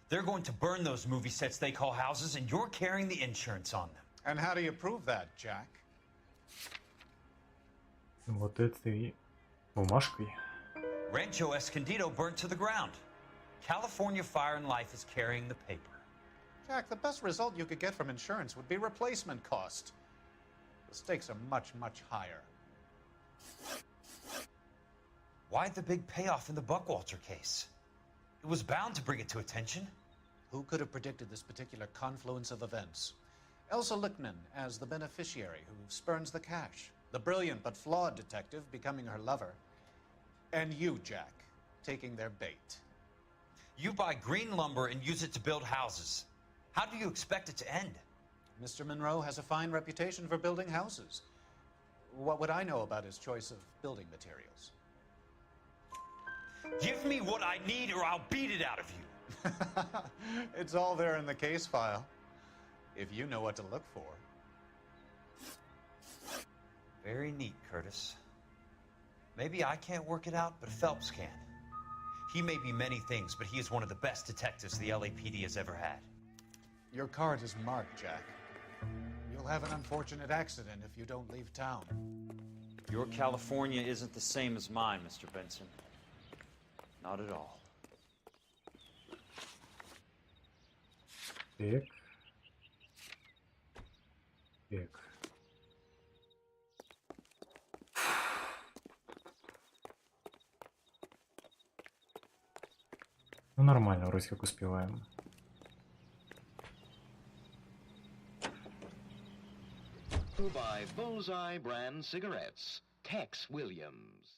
They're going to burn those movie sets they call houses, and you're carrying the insurance on them. And how do you prove that, Jack? Вот этой бумажкой. Rancho Escondido burnt to the ground. California Fire and Life is carrying the paper. Jack, the best result you could get from insurance would be replacement cost. The stakes are much, much higher. Why the big payoff in the Buckwalter case? It was bound to bring it to attention. Who could have predicted this particular confluence of events? Elsa Lichtman as the beneficiary who spurns the cash. The brilliant but flawed detective becoming her lover. And you, Jack, taking their bait. You buy green lumber and use it to build houses. How do you expect it to end? Mr. Monroe has a fine reputation for building houses. What would I know about his choice of building materials? Give me what I need or I'll beat it out of you. It's all there in the case file, if you know what to look for. Very neat, Curtis. Maybe I can't work it out, but Phelps can. He may be many things, but he is one of the best detectives the LAPD has ever had. Your card is marked, Jack. You'll have an unfortunate accident if you don't leave town. Your California isn't the same as mine, Mr. Benson. Not at all. Так. Так. Ну нормально, вроде как успеваем. Who buy Bullseye brand cigarettes? Tex Williams.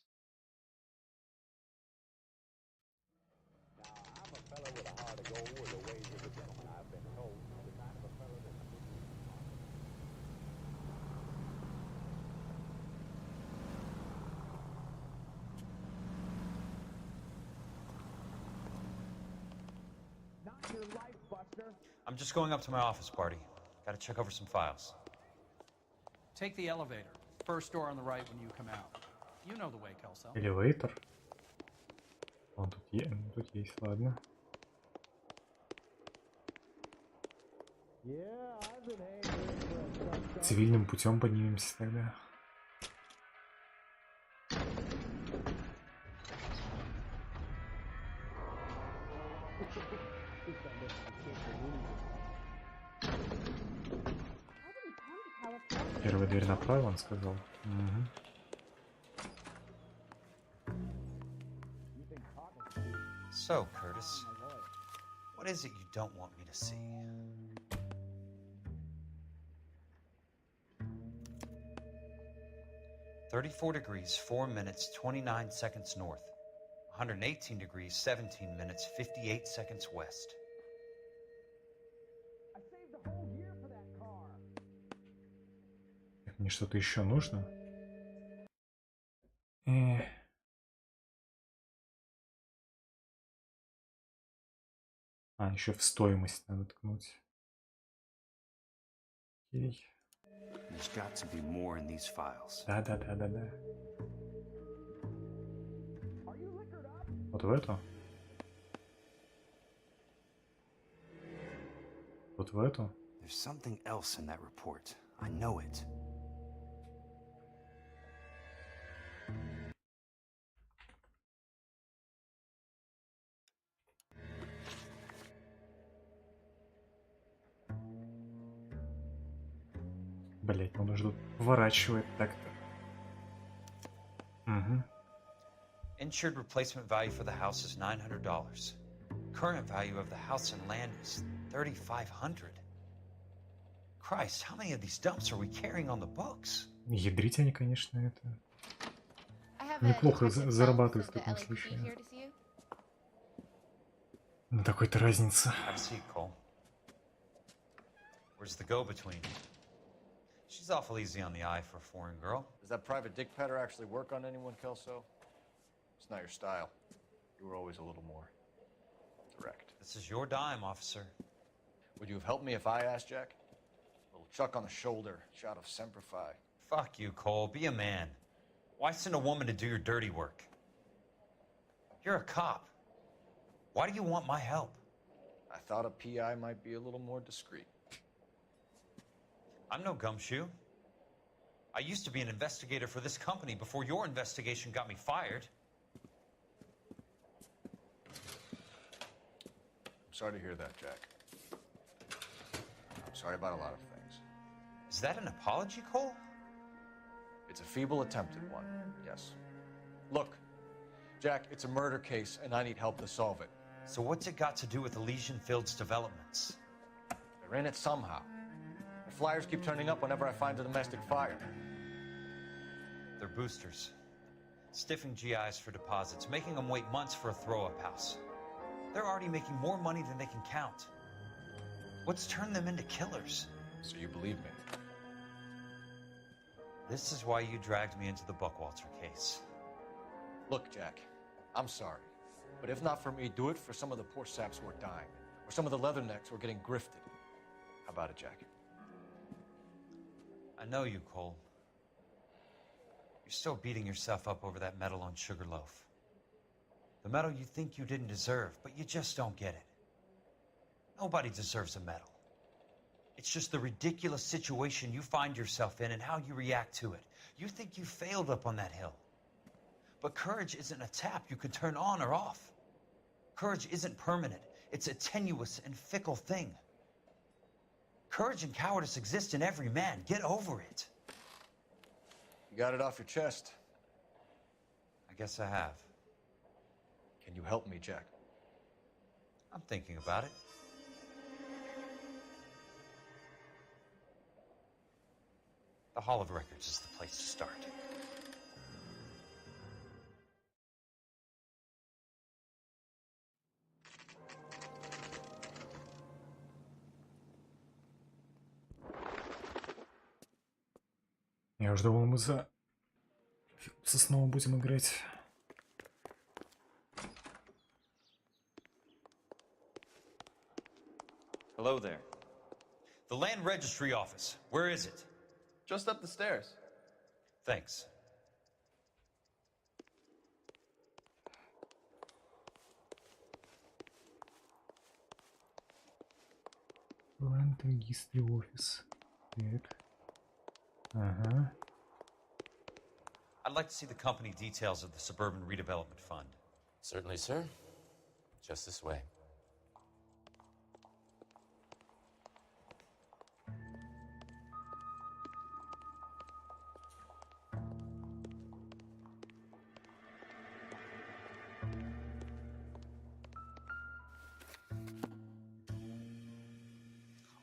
I'm just going up to my office, Barty. Gotta check over some files. Take the elevator. First door on the right when you come out. You know the way, Kelso. Элевейтор. Он тут есть, ладно. Цивильным путем поднимемся тогда. Первая дверь направо, он сказал. Угу. So, Curtis, what is it you don't want me to see? "34 degrees, 4 minutes, 29 seconds north. 118 degrees, 17 minutes, 58 seconds west." Мне что-то еще нужно? А, еще в стоимость надо ткнуть. Окей. There's got to be more in these files. Да. Вот в эту? Вот в эту? There's something else in that report. I know it. Блять, он уже тут поворачивает так-то. Угу. Insured replacement value for the house is $900. Current value of the house and land is $3,500. Christ, how many of these dumps are we carrying on the books? Ядрить они, конечно, это... Неплохо зарабатывают в таком случае. На такой-то разница. Where's the go-between? She's awful easy on the eye for a foreign girl. Does that private dick petter actually work on anyone, Kelso? It's not your style. You were always a little more direct. This is your dime, officer. Would you have helped me if I asked, Jack? A little chuck on the shoulder, shot of Semper Fi. Fuck you, Cole. Be a man. Why send a woman to do your dirty work? You're a cop. Why do you want my help? I thought a PI might be a little more discreet. I'm no gumshoe. I used to be an investigator for this company before your investigation got me fired. I'm sorry to hear that, Jack. I'm sorry about a lot of things. Is that an apology, Cole? It's a feeble attempted one, yes. Look, Jack, it's a murder case, and I need help to solve it. So what's it got to do with Elysian Fields developments? They're in it somehow. The flyers keep turning up whenever I find a domestic fire. They're boosters. Stiffing GIs for deposits, making them wait months for a throw-up house. They're already making more money than they can count. What's turned them into killers? So you believe me? This is why you dragged me into the Buckwalter case. Look, Jack, I'm sorry. But if not for me, do it for some of the poor saps who are dying. Or some of the leathernecks who are getting grifted. How about it, Jack? I know you, Cole. You're still beating yourself up over that medal on Sugarloaf. The medal you think you didn't deserve, but you just don't get it. Nobody deserves a medal. It's just the ridiculous situation you find yourself in and how you react to it. You think you failed up on that hill. But courage isn't a tap you can turn on or off. Courage isn't permanent. It's a tenuous and fickle thing. Courage and cowardice exist in every man. Get over it. You got it off your chest. I guess I have. Can you help me, Jack? I'm thinking about it. The Hall of Records is the place to start. Я уже думал, мы за Филипса снова будем играть. Hello there. The Land Registry Office. Where is it? Just up the stairs. Thanks. Land Registry Office. Так. Ага. I'd like to see the company details of the Suburban Redevelopment Fund. Certainly, sir. Just this way.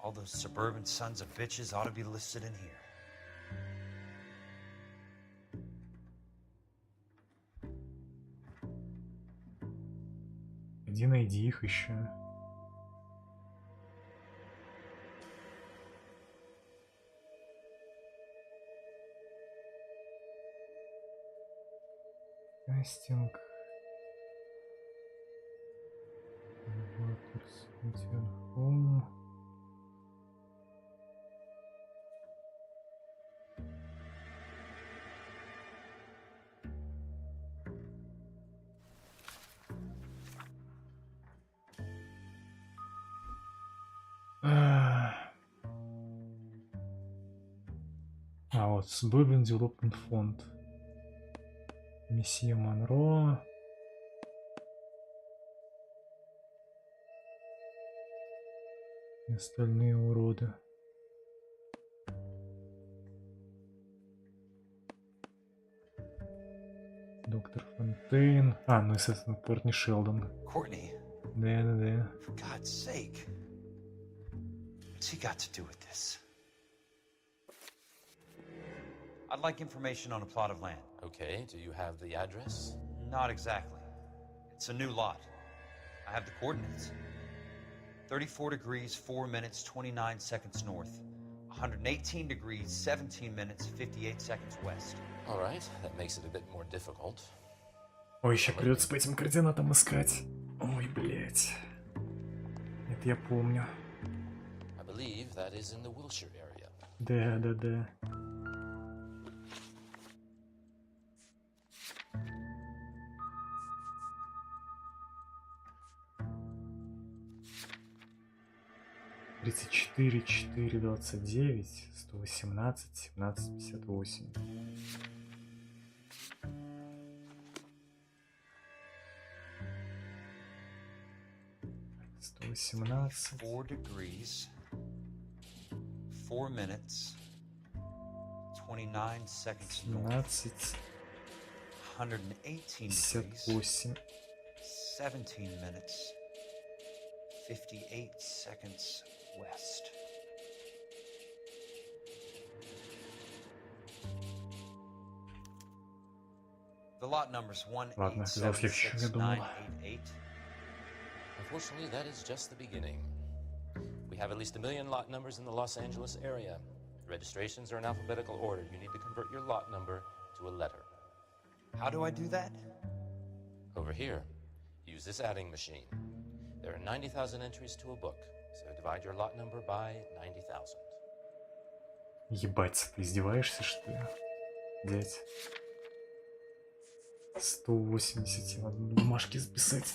All those suburban sons of bitches ought to be listed in here. Иди найди их еще. Кастинг. Home. А вот Suburban Development Fund. Месье Монро. И остальные уроды. Доктор Фонтейн. А, ну естественно, Кортни Шелдон. Courtney. Да. For God's sake. What's he got to do with this? I'd like information on a plot of land. Okay, do you have the address? Not exactly. It's a new lot. I have the coordinates. 34 degrees, 4 minutes, 29 seconds north. 118 degrees, 17 minutes, 58 seconds west. All right, that makes it a bit more difficult. Ой, еще придется по этим координатам искать. Ой, блять. Это я помню. I believe that is in the Wilshire area. Да. Тридцать четыре, 4, 29, 118, 17, 58. Four degrees, 4 minutes, 29 seconds north. 118 degrees, 17 minutes, 58 seconds west. The lot number's 1876988. Unfortunately, that is just the beginning. We have at least 1 million lot numbers in the Los Angeles area. Registrations are in alphabetical order. You need to convert your lot number to a letter. How do I do that? Over here, use this adding machine. There are 90,000 entries to a book, so divide your lot number by 90,000. Ебать, ты издеваешься, что ли? Дядь. 180 надо на бумажке записать.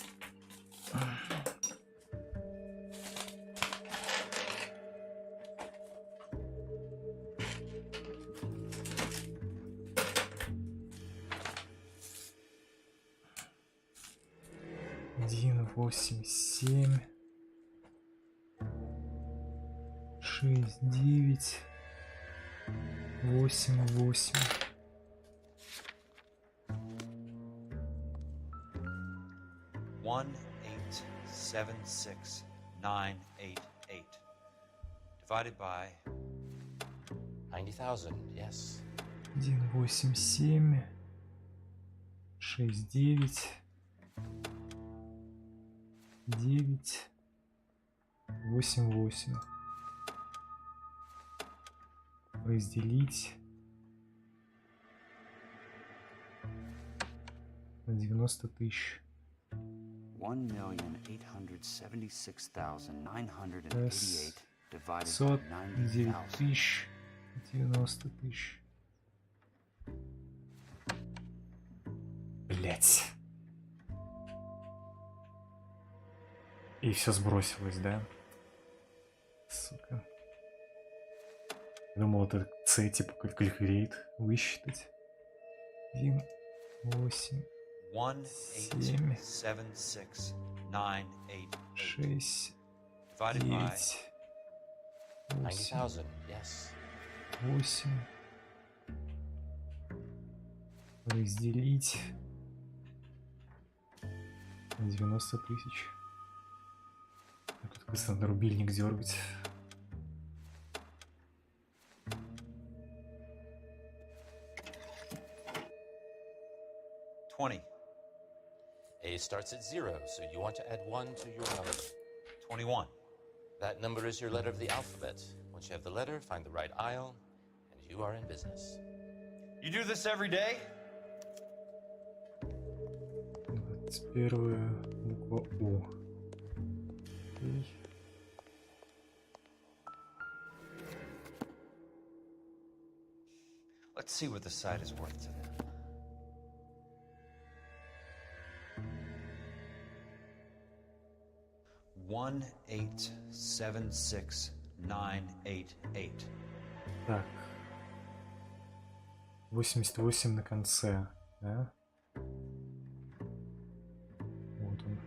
Один, 8, 7, 6, 9, 8, 8. 1876988 divided by 90,000, yes. 1, 8, 7, 6, 9, 9, 8, 8. Разделить на 90 тысяч. 1,876,988 divided 500, by 9 90,000. тысяч, 90 тысяч. Блять. И все сбросилось, да? Сука. Думал, это C типа калькулейт высчитать. 1, 8, 7, 6, 9, 90,000, yes. 8. Разделить на 90 тысяч. Тут быстро на рубильник дергать. 20. A starts at 0, so you want to add 1 to your number. 21. That number is your letter of the alphabet. Once you have the letter, find the right aisle, and you are in business. You do this every day? 21 буква У. Окей. Let's see what the site is worth to them. $1,876,988. Так. 88 на конце, да? Вот он.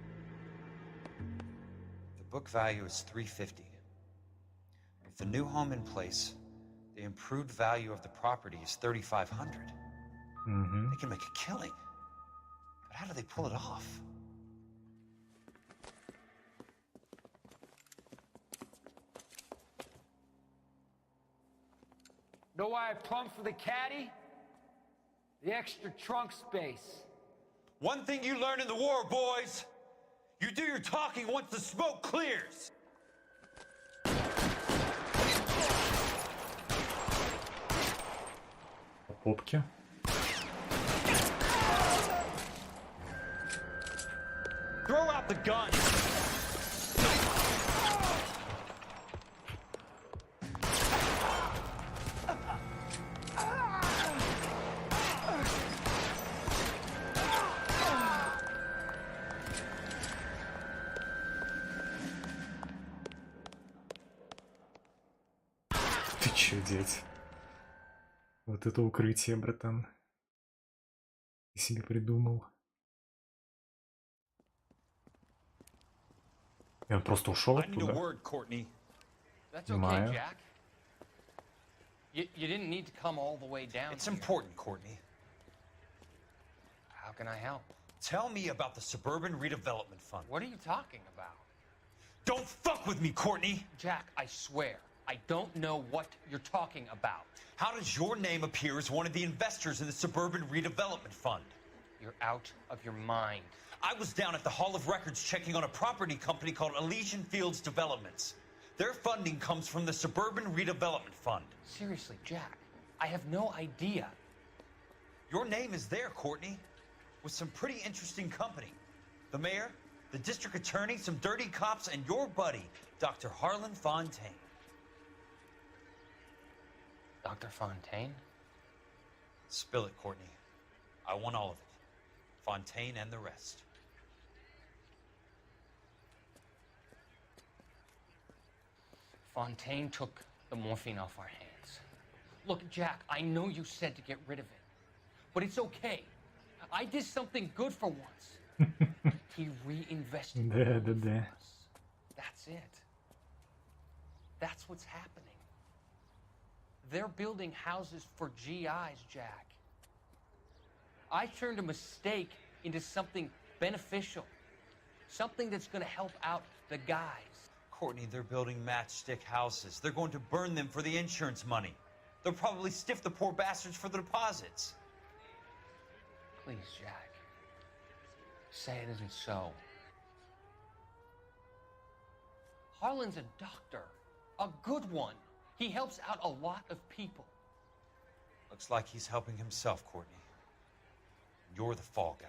The book value is $350. With the new home in place, the improved value of the property is $3,500. They can make a killing. But how do they pull it off? Know why I plumbed for the caddy? The extra trunk space. One thing you learn in the war, boys. You do your talking once the smoke clears. Попки. Throw out the gun. Ты чё, дядь? Вот это укрытие, братан. Ты себе придумал. И он просто ушел оттуда. Понимаю. You didn't need to come all the way down. It's important, Courtney. How can I help? Tell me about the Suburban Redevelopment Fund. What are you talking about? Don't fuck with me, Courtney! Jack, I swear, I don't know what you're talking about. How does your name appear as one of the investors in the Suburban Redevelopment Fund? You're out of your mind. I was down at the Hall of Records checking on a property company called Elysian Fields Developments. Their funding comes from the Suburban Redevelopment Fund. Seriously, Jack, I have no idea. Your name is there, Courtney, with some pretty interesting company. The mayor, the district attorney, some dirty cops, and your buddy, Dr. Harlan Fontaine. Dr. Fontaine? Spill it, Courtney. I want all of it. Fontaine and the rest. Fontaine took the morphine off our hands. Look, Jack, I know you said to get rid of it, but it's okay. I did something good for once. He reinvested it for us. That's it. That's what's happening. They're building houses for GIs, Jack. I turned a mistake into something beneficial. Something that's going to help out the guys. Courtney, they're building matchstick houses. They're going to burn them for the insurance money. They'll probably stiff the poor bastards for the deposits. Please, Jack. Say it isn't so. Harlan's a doctor. A good one. He helps out a lot of people. Looks like he's helping himself, Courtney. You're the fall guy.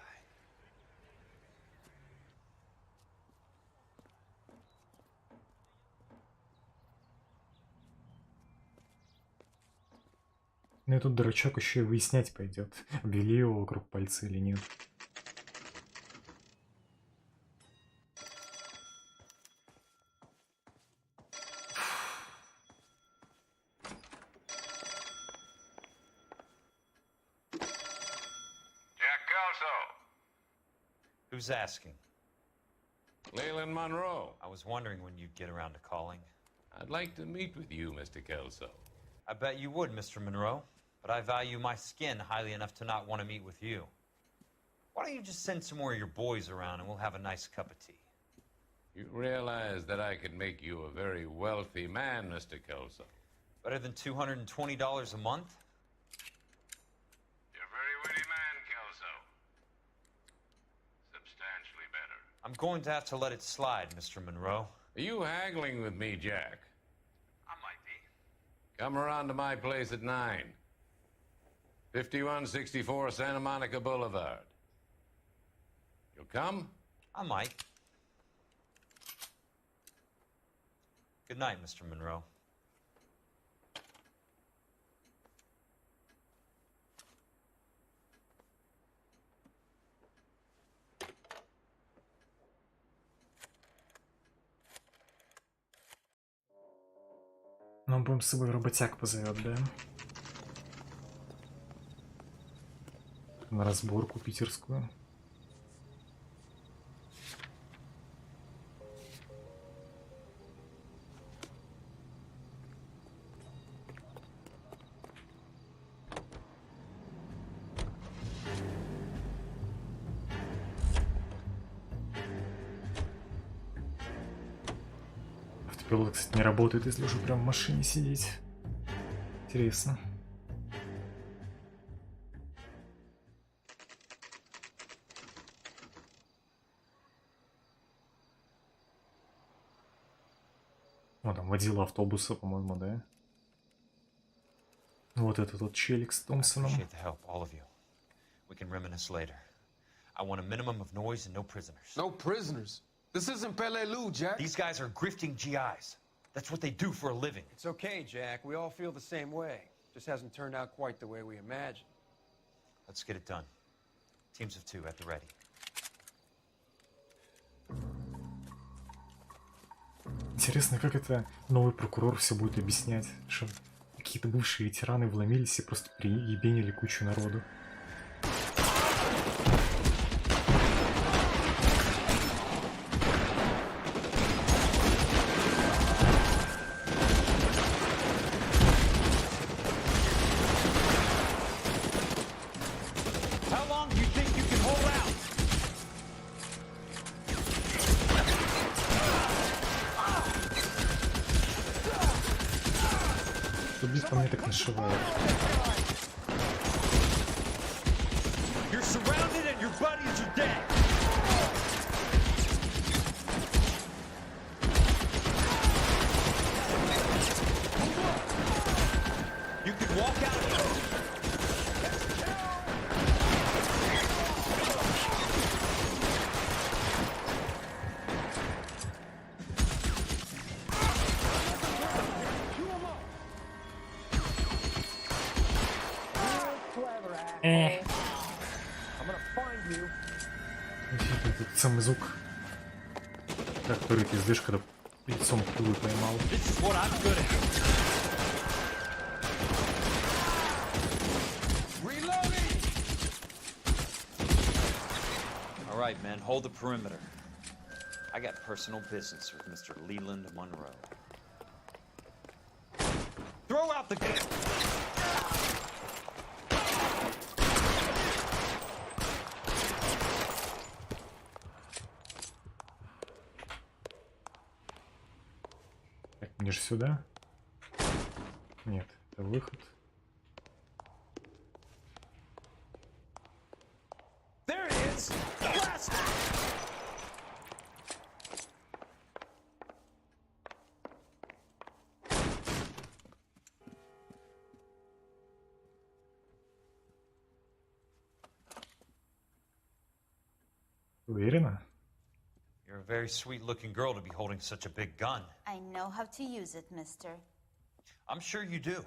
Ну и тут дурачок еще и выяснять пойдет, обвели его вокруг пальца или нет. Who's asking? Leland Monroe. I was wondering when you'd get around to calling. I'd like to meet with you, Mr. Kelso. I bet you would, Mr. Monroe. But I value my skin highly enough to not want to meet with you. Why don't you just send some more of your boys around and we'll have a nice cup of tea? You realize that I could make you a very wealthy man, Mr. Kelso. Better than $220 a month? You're a very witty man, Kelso. I'm going to have to let it slide, Mr. Monroe. Are you haggling with me, Jack? I might be. Come around to my place at 9. 5164 Santa Monica Boulevard. You'll come? I might. Good night, Mr. Monroe. Ну, будем с собой работяг позовет, да? На разборку питерскую. Автопилот, кстати, не работает, если уже прям в машине сидеть. Интересно. О, там водила автобуса, по-моему, да? Вот этот вот челик с Томпсоном. No prisoners. This isn't Pelelu, Jack. These guys are grifting GIs. That's what they do for a living. It's okay, Jack. We all feel the same way. Just hasn't turned out quite the way we imagined. Let's get it done. Teams of 2 at the ready. Интересно, как это новый прокурор все будет объяснять, что какие-то бывшие ветераны вломились и просто приебенили кучу народу. Убить по мне так нашивает. You're surrounded and your buddies are dead. You can walk out here. Тут самый звук, который пиздешь, когда лицом пулю поймал. All right, man, hold the perimeter. I got personal business with Mr. Leland Monroe. Throw out the gun. Мне же сюда? Нет, это выход. There it is. Blast! Уверена? You're a very sweet-looking girl to be holding such a big gun. I know how to use it, mister. I'm sure you do.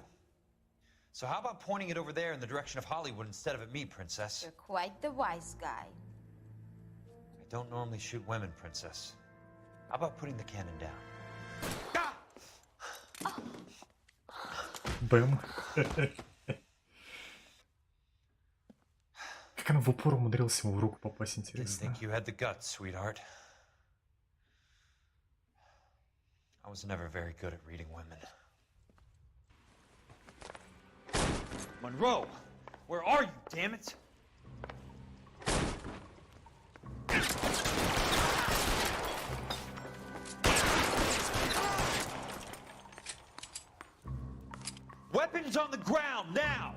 So how about pointing it over there in the direction of Hollywood instead of at me, Princess? You're quite the wise guy. I don't normally shoot women, Princess. How about putting the cannon down? Бэм. Как она в упор умудрилась ему в руку попасть, Didn't интересно. think you had the guts, sweetheart. I was never very good at reading women. Monroe, where are you, damn it? Weapons on the ground, now!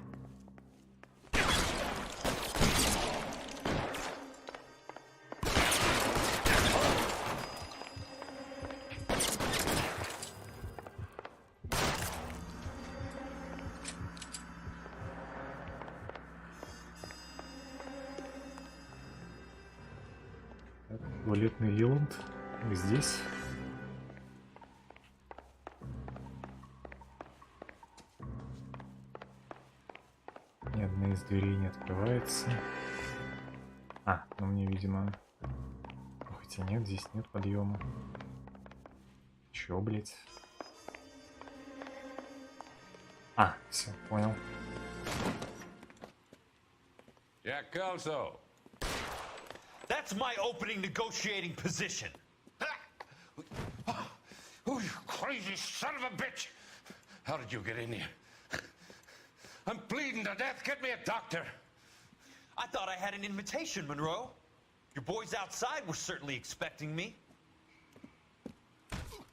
Туалетный Лиланд. Здесь. Ни одна из дверей не открывается. А, ну мне, видимо... Хотя нет, здесь нет подъема. Чё, блять? А, все, понял. Jack Kelso. That's my opening negotiating position. Oh, you crazy son of a bitch! How did you get in here? I'm bleeding to death. Get me a doctor. I thought I had an invitation, Monroe. Your boys outside were certainly expecting me.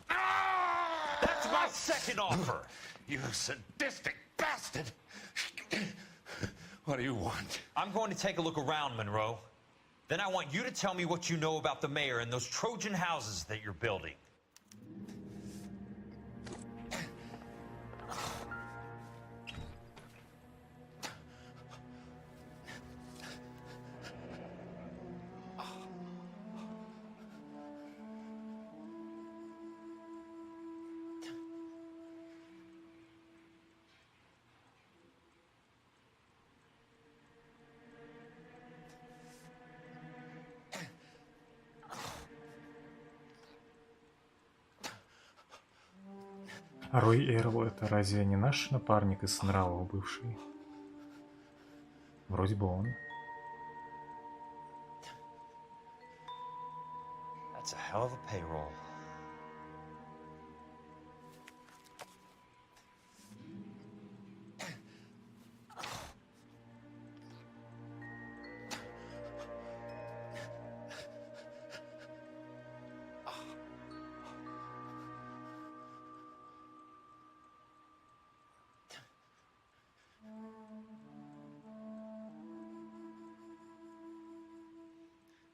That's my second offer. You sadistic bastard! What do you want? I'm going to take a look around, Monroe. Then I want you to tell me what you know about the mayor and those Trojan houses that you're building. А Рой Эрл — это разве не наш напарник из нравов бывший? Вроде бы он. That's a hell of a payroll.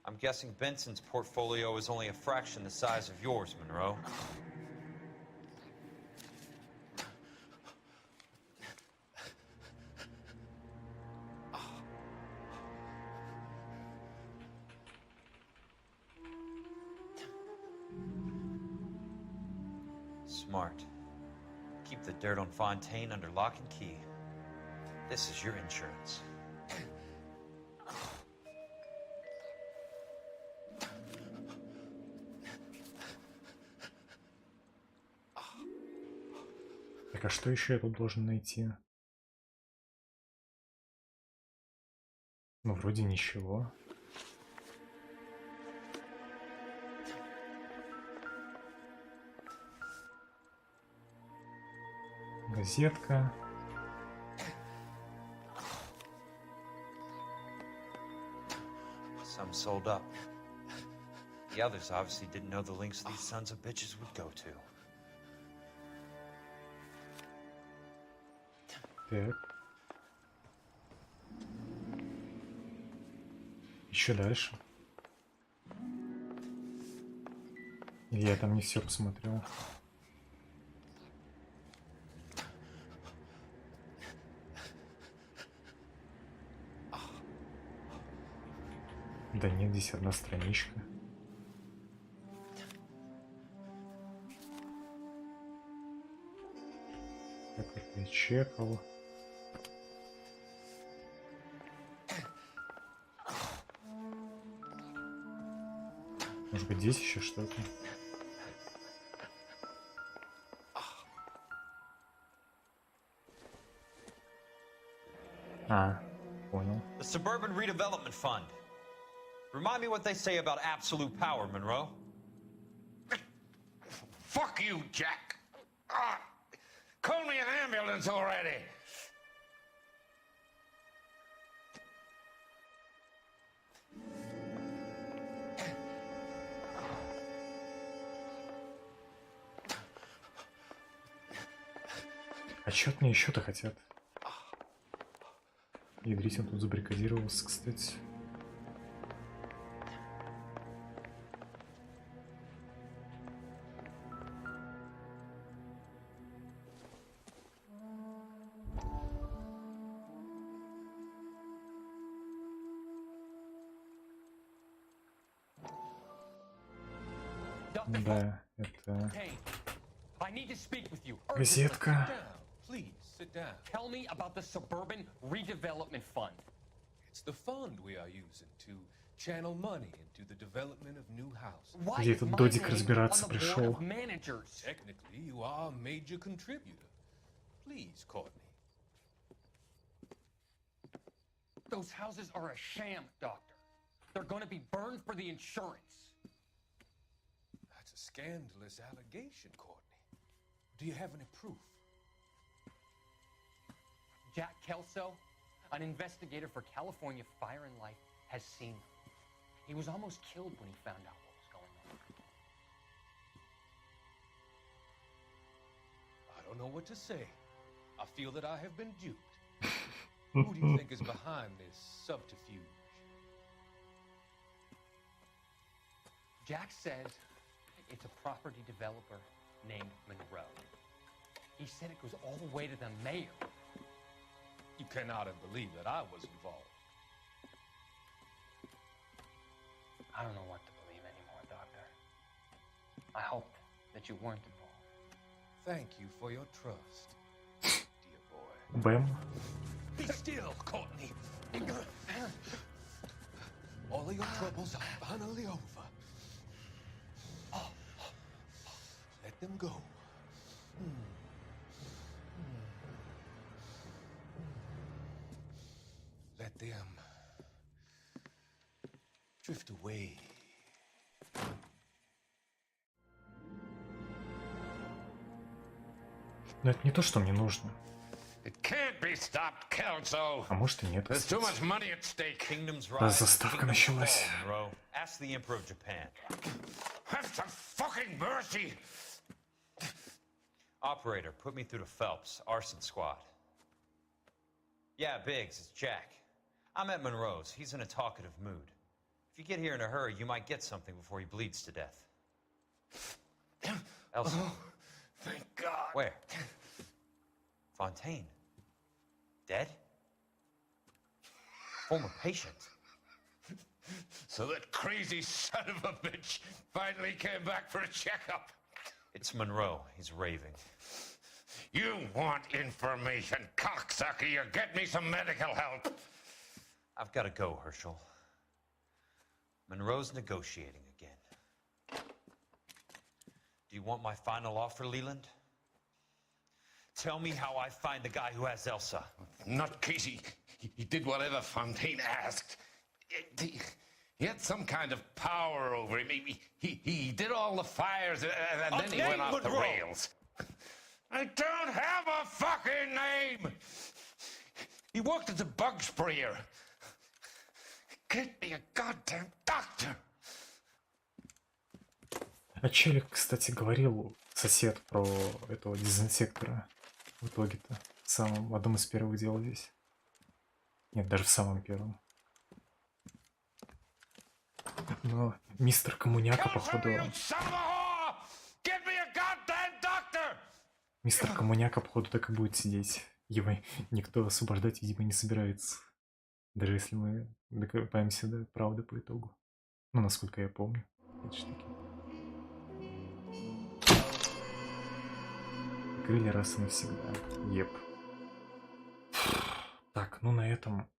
I'm guessing Benson's portfolio is only a fraction the size of yours, Monroe. Smart. Keep the dirt on Fontaine under lock and key. This is your insurance. Так, а что еще я тут должен найти? Ну, вроде ничего. Газетка. Some sold up. The others obviously didn't know the links these sons of bitches would go to. Так. Еще дальше. Или я там не все посмотрел. Да нет, здесь одна страничка. Так, это я чекал. Может быть, здесь еще что-то? А, понял. The Suburban Redevelopment Fund. Remind me what they say about absolute power, Monroe. Fuck you, Jack! Call me an ambulance already! А чё от меня еще-то хотят? Ядрить, он тут забаррикадировался, кстати. Да, это I need to speak with you. газетка. Please, sit down. Tell me about the Suburban Redevelopment Fund. It's the fund we are using to channel money into the development of new houses. Где этот додик разбираться пришел? Technically, you are a major contributor. Please, Courtney. Those houses are a sham, Doctor. They're going to be burned for the insurance. That's a scandalous allegation, Courtney. Do you have any proof? Jack Kelso, an investigator for California Fire and Life, has seen them. He was almost killed when he found out what was going on. I don't know what to say. I feel that I have been duped. Who do you think is behind this subterfuge? Jack says it's a property developer named Monroe. He said it goes all the way to the mayor. You cannot have believed that I was involved. I don't know what to believe anymore, Doctor. I hoped that you weren't involved. Thank you for your trust, dear boy. Бэм. Be still, Courtney. All of your troubles are finally over. Let them go. Let them drift away. Но это не то, что мне нужно. It can't be stopped, Kelso. А может и нет. There's too much money at stake. Kingdoms Да, rise, заставка kingdoms началась. fall, Monroe. Ask the Emperor of Japan. Have some fucking mercy. Operator, put me through to Phelps, arson squad. Yeah, Biggs, it's Jack. I'm at Monroe's. He's in a talkative mood. If you get here in a hurry, you might get something before he bleeds to death. Elsa. Oh, thank God. Where? Fontaine. Dead? Former patient. So that crazy son of a bitch finally came back for a checkup. It's Monroe. He's raving. You want information, cocksucker. You get me some medical help. I've got to go, Herschel. Monroe's negotiating again. Do you want my final offer, Leland? Tell me how I find the guy who has Elsa. Not Casey. He did whatever Fontaine asked. He had some kind of power over him. He did all the fires, and then he went off the rails. I don't have a fucking name! He worked as a bug sprayer. Get me a goddamn doctor! А челик, кстати, говорил сосед про этого дезинсектора. В итоге-то. В одном из первых дел здесь. Нет, даже в самом первом. Но мистер Коммуняка, походу... Мистер Коммуняка, походу, так и будет сидеть. Его никто освобождать, видимо, не собирается. Даже если мы докопаемся до правды по итогу. Ну, насколько я помню. Это ж таки. Крылья раз и навсегда. Еп. Так, ну на этом,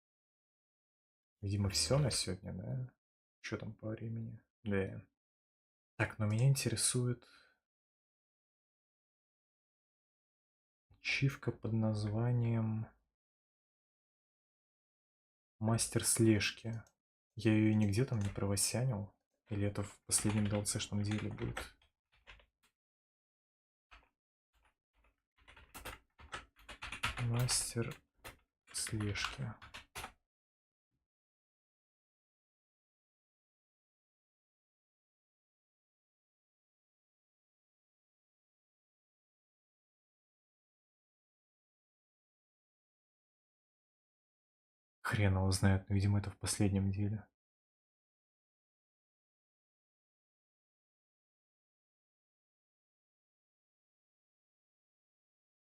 видимо, все на сегодня, да? Что там по времени? Да. Так, но меня интересует ачивка под названием Мастер слежки. Я ее нигде там не провосянил? Или это в последнем DLC-шном деле будет? Мастер слежки. Хрен его знает, но, видимо, это в последнем деле.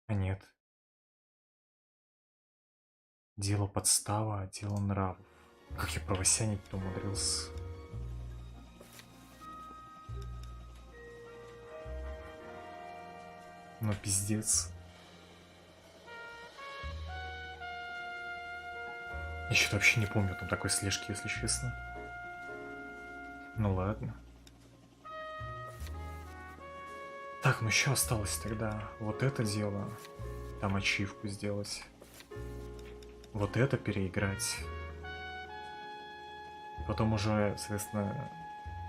А нет. Дело подстава, дело нравов. Как я провосянить-то умудрился. Ну, пиздец. Я что-то вообще не помню там такой слежки, если честно. Ну ладно. Так, ну еще осталось тогда вот это дело. Там ачивку сделать. Вот это переиграть. И потом уже, соответственно,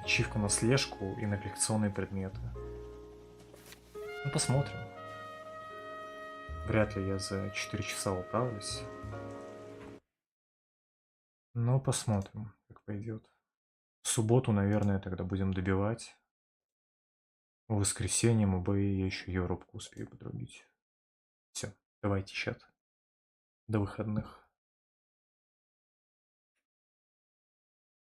ачивку на слежку и на коллекционные предметы. Ну, посмотрим. Вряд ли я за 4 часа управлюсь. Но посмотрим, как пойдет. В субботу, наверное, тогда будем добивать. В воскресенье мы бы я еще Европку успею подрубить. Все, давайте чат. До выходных.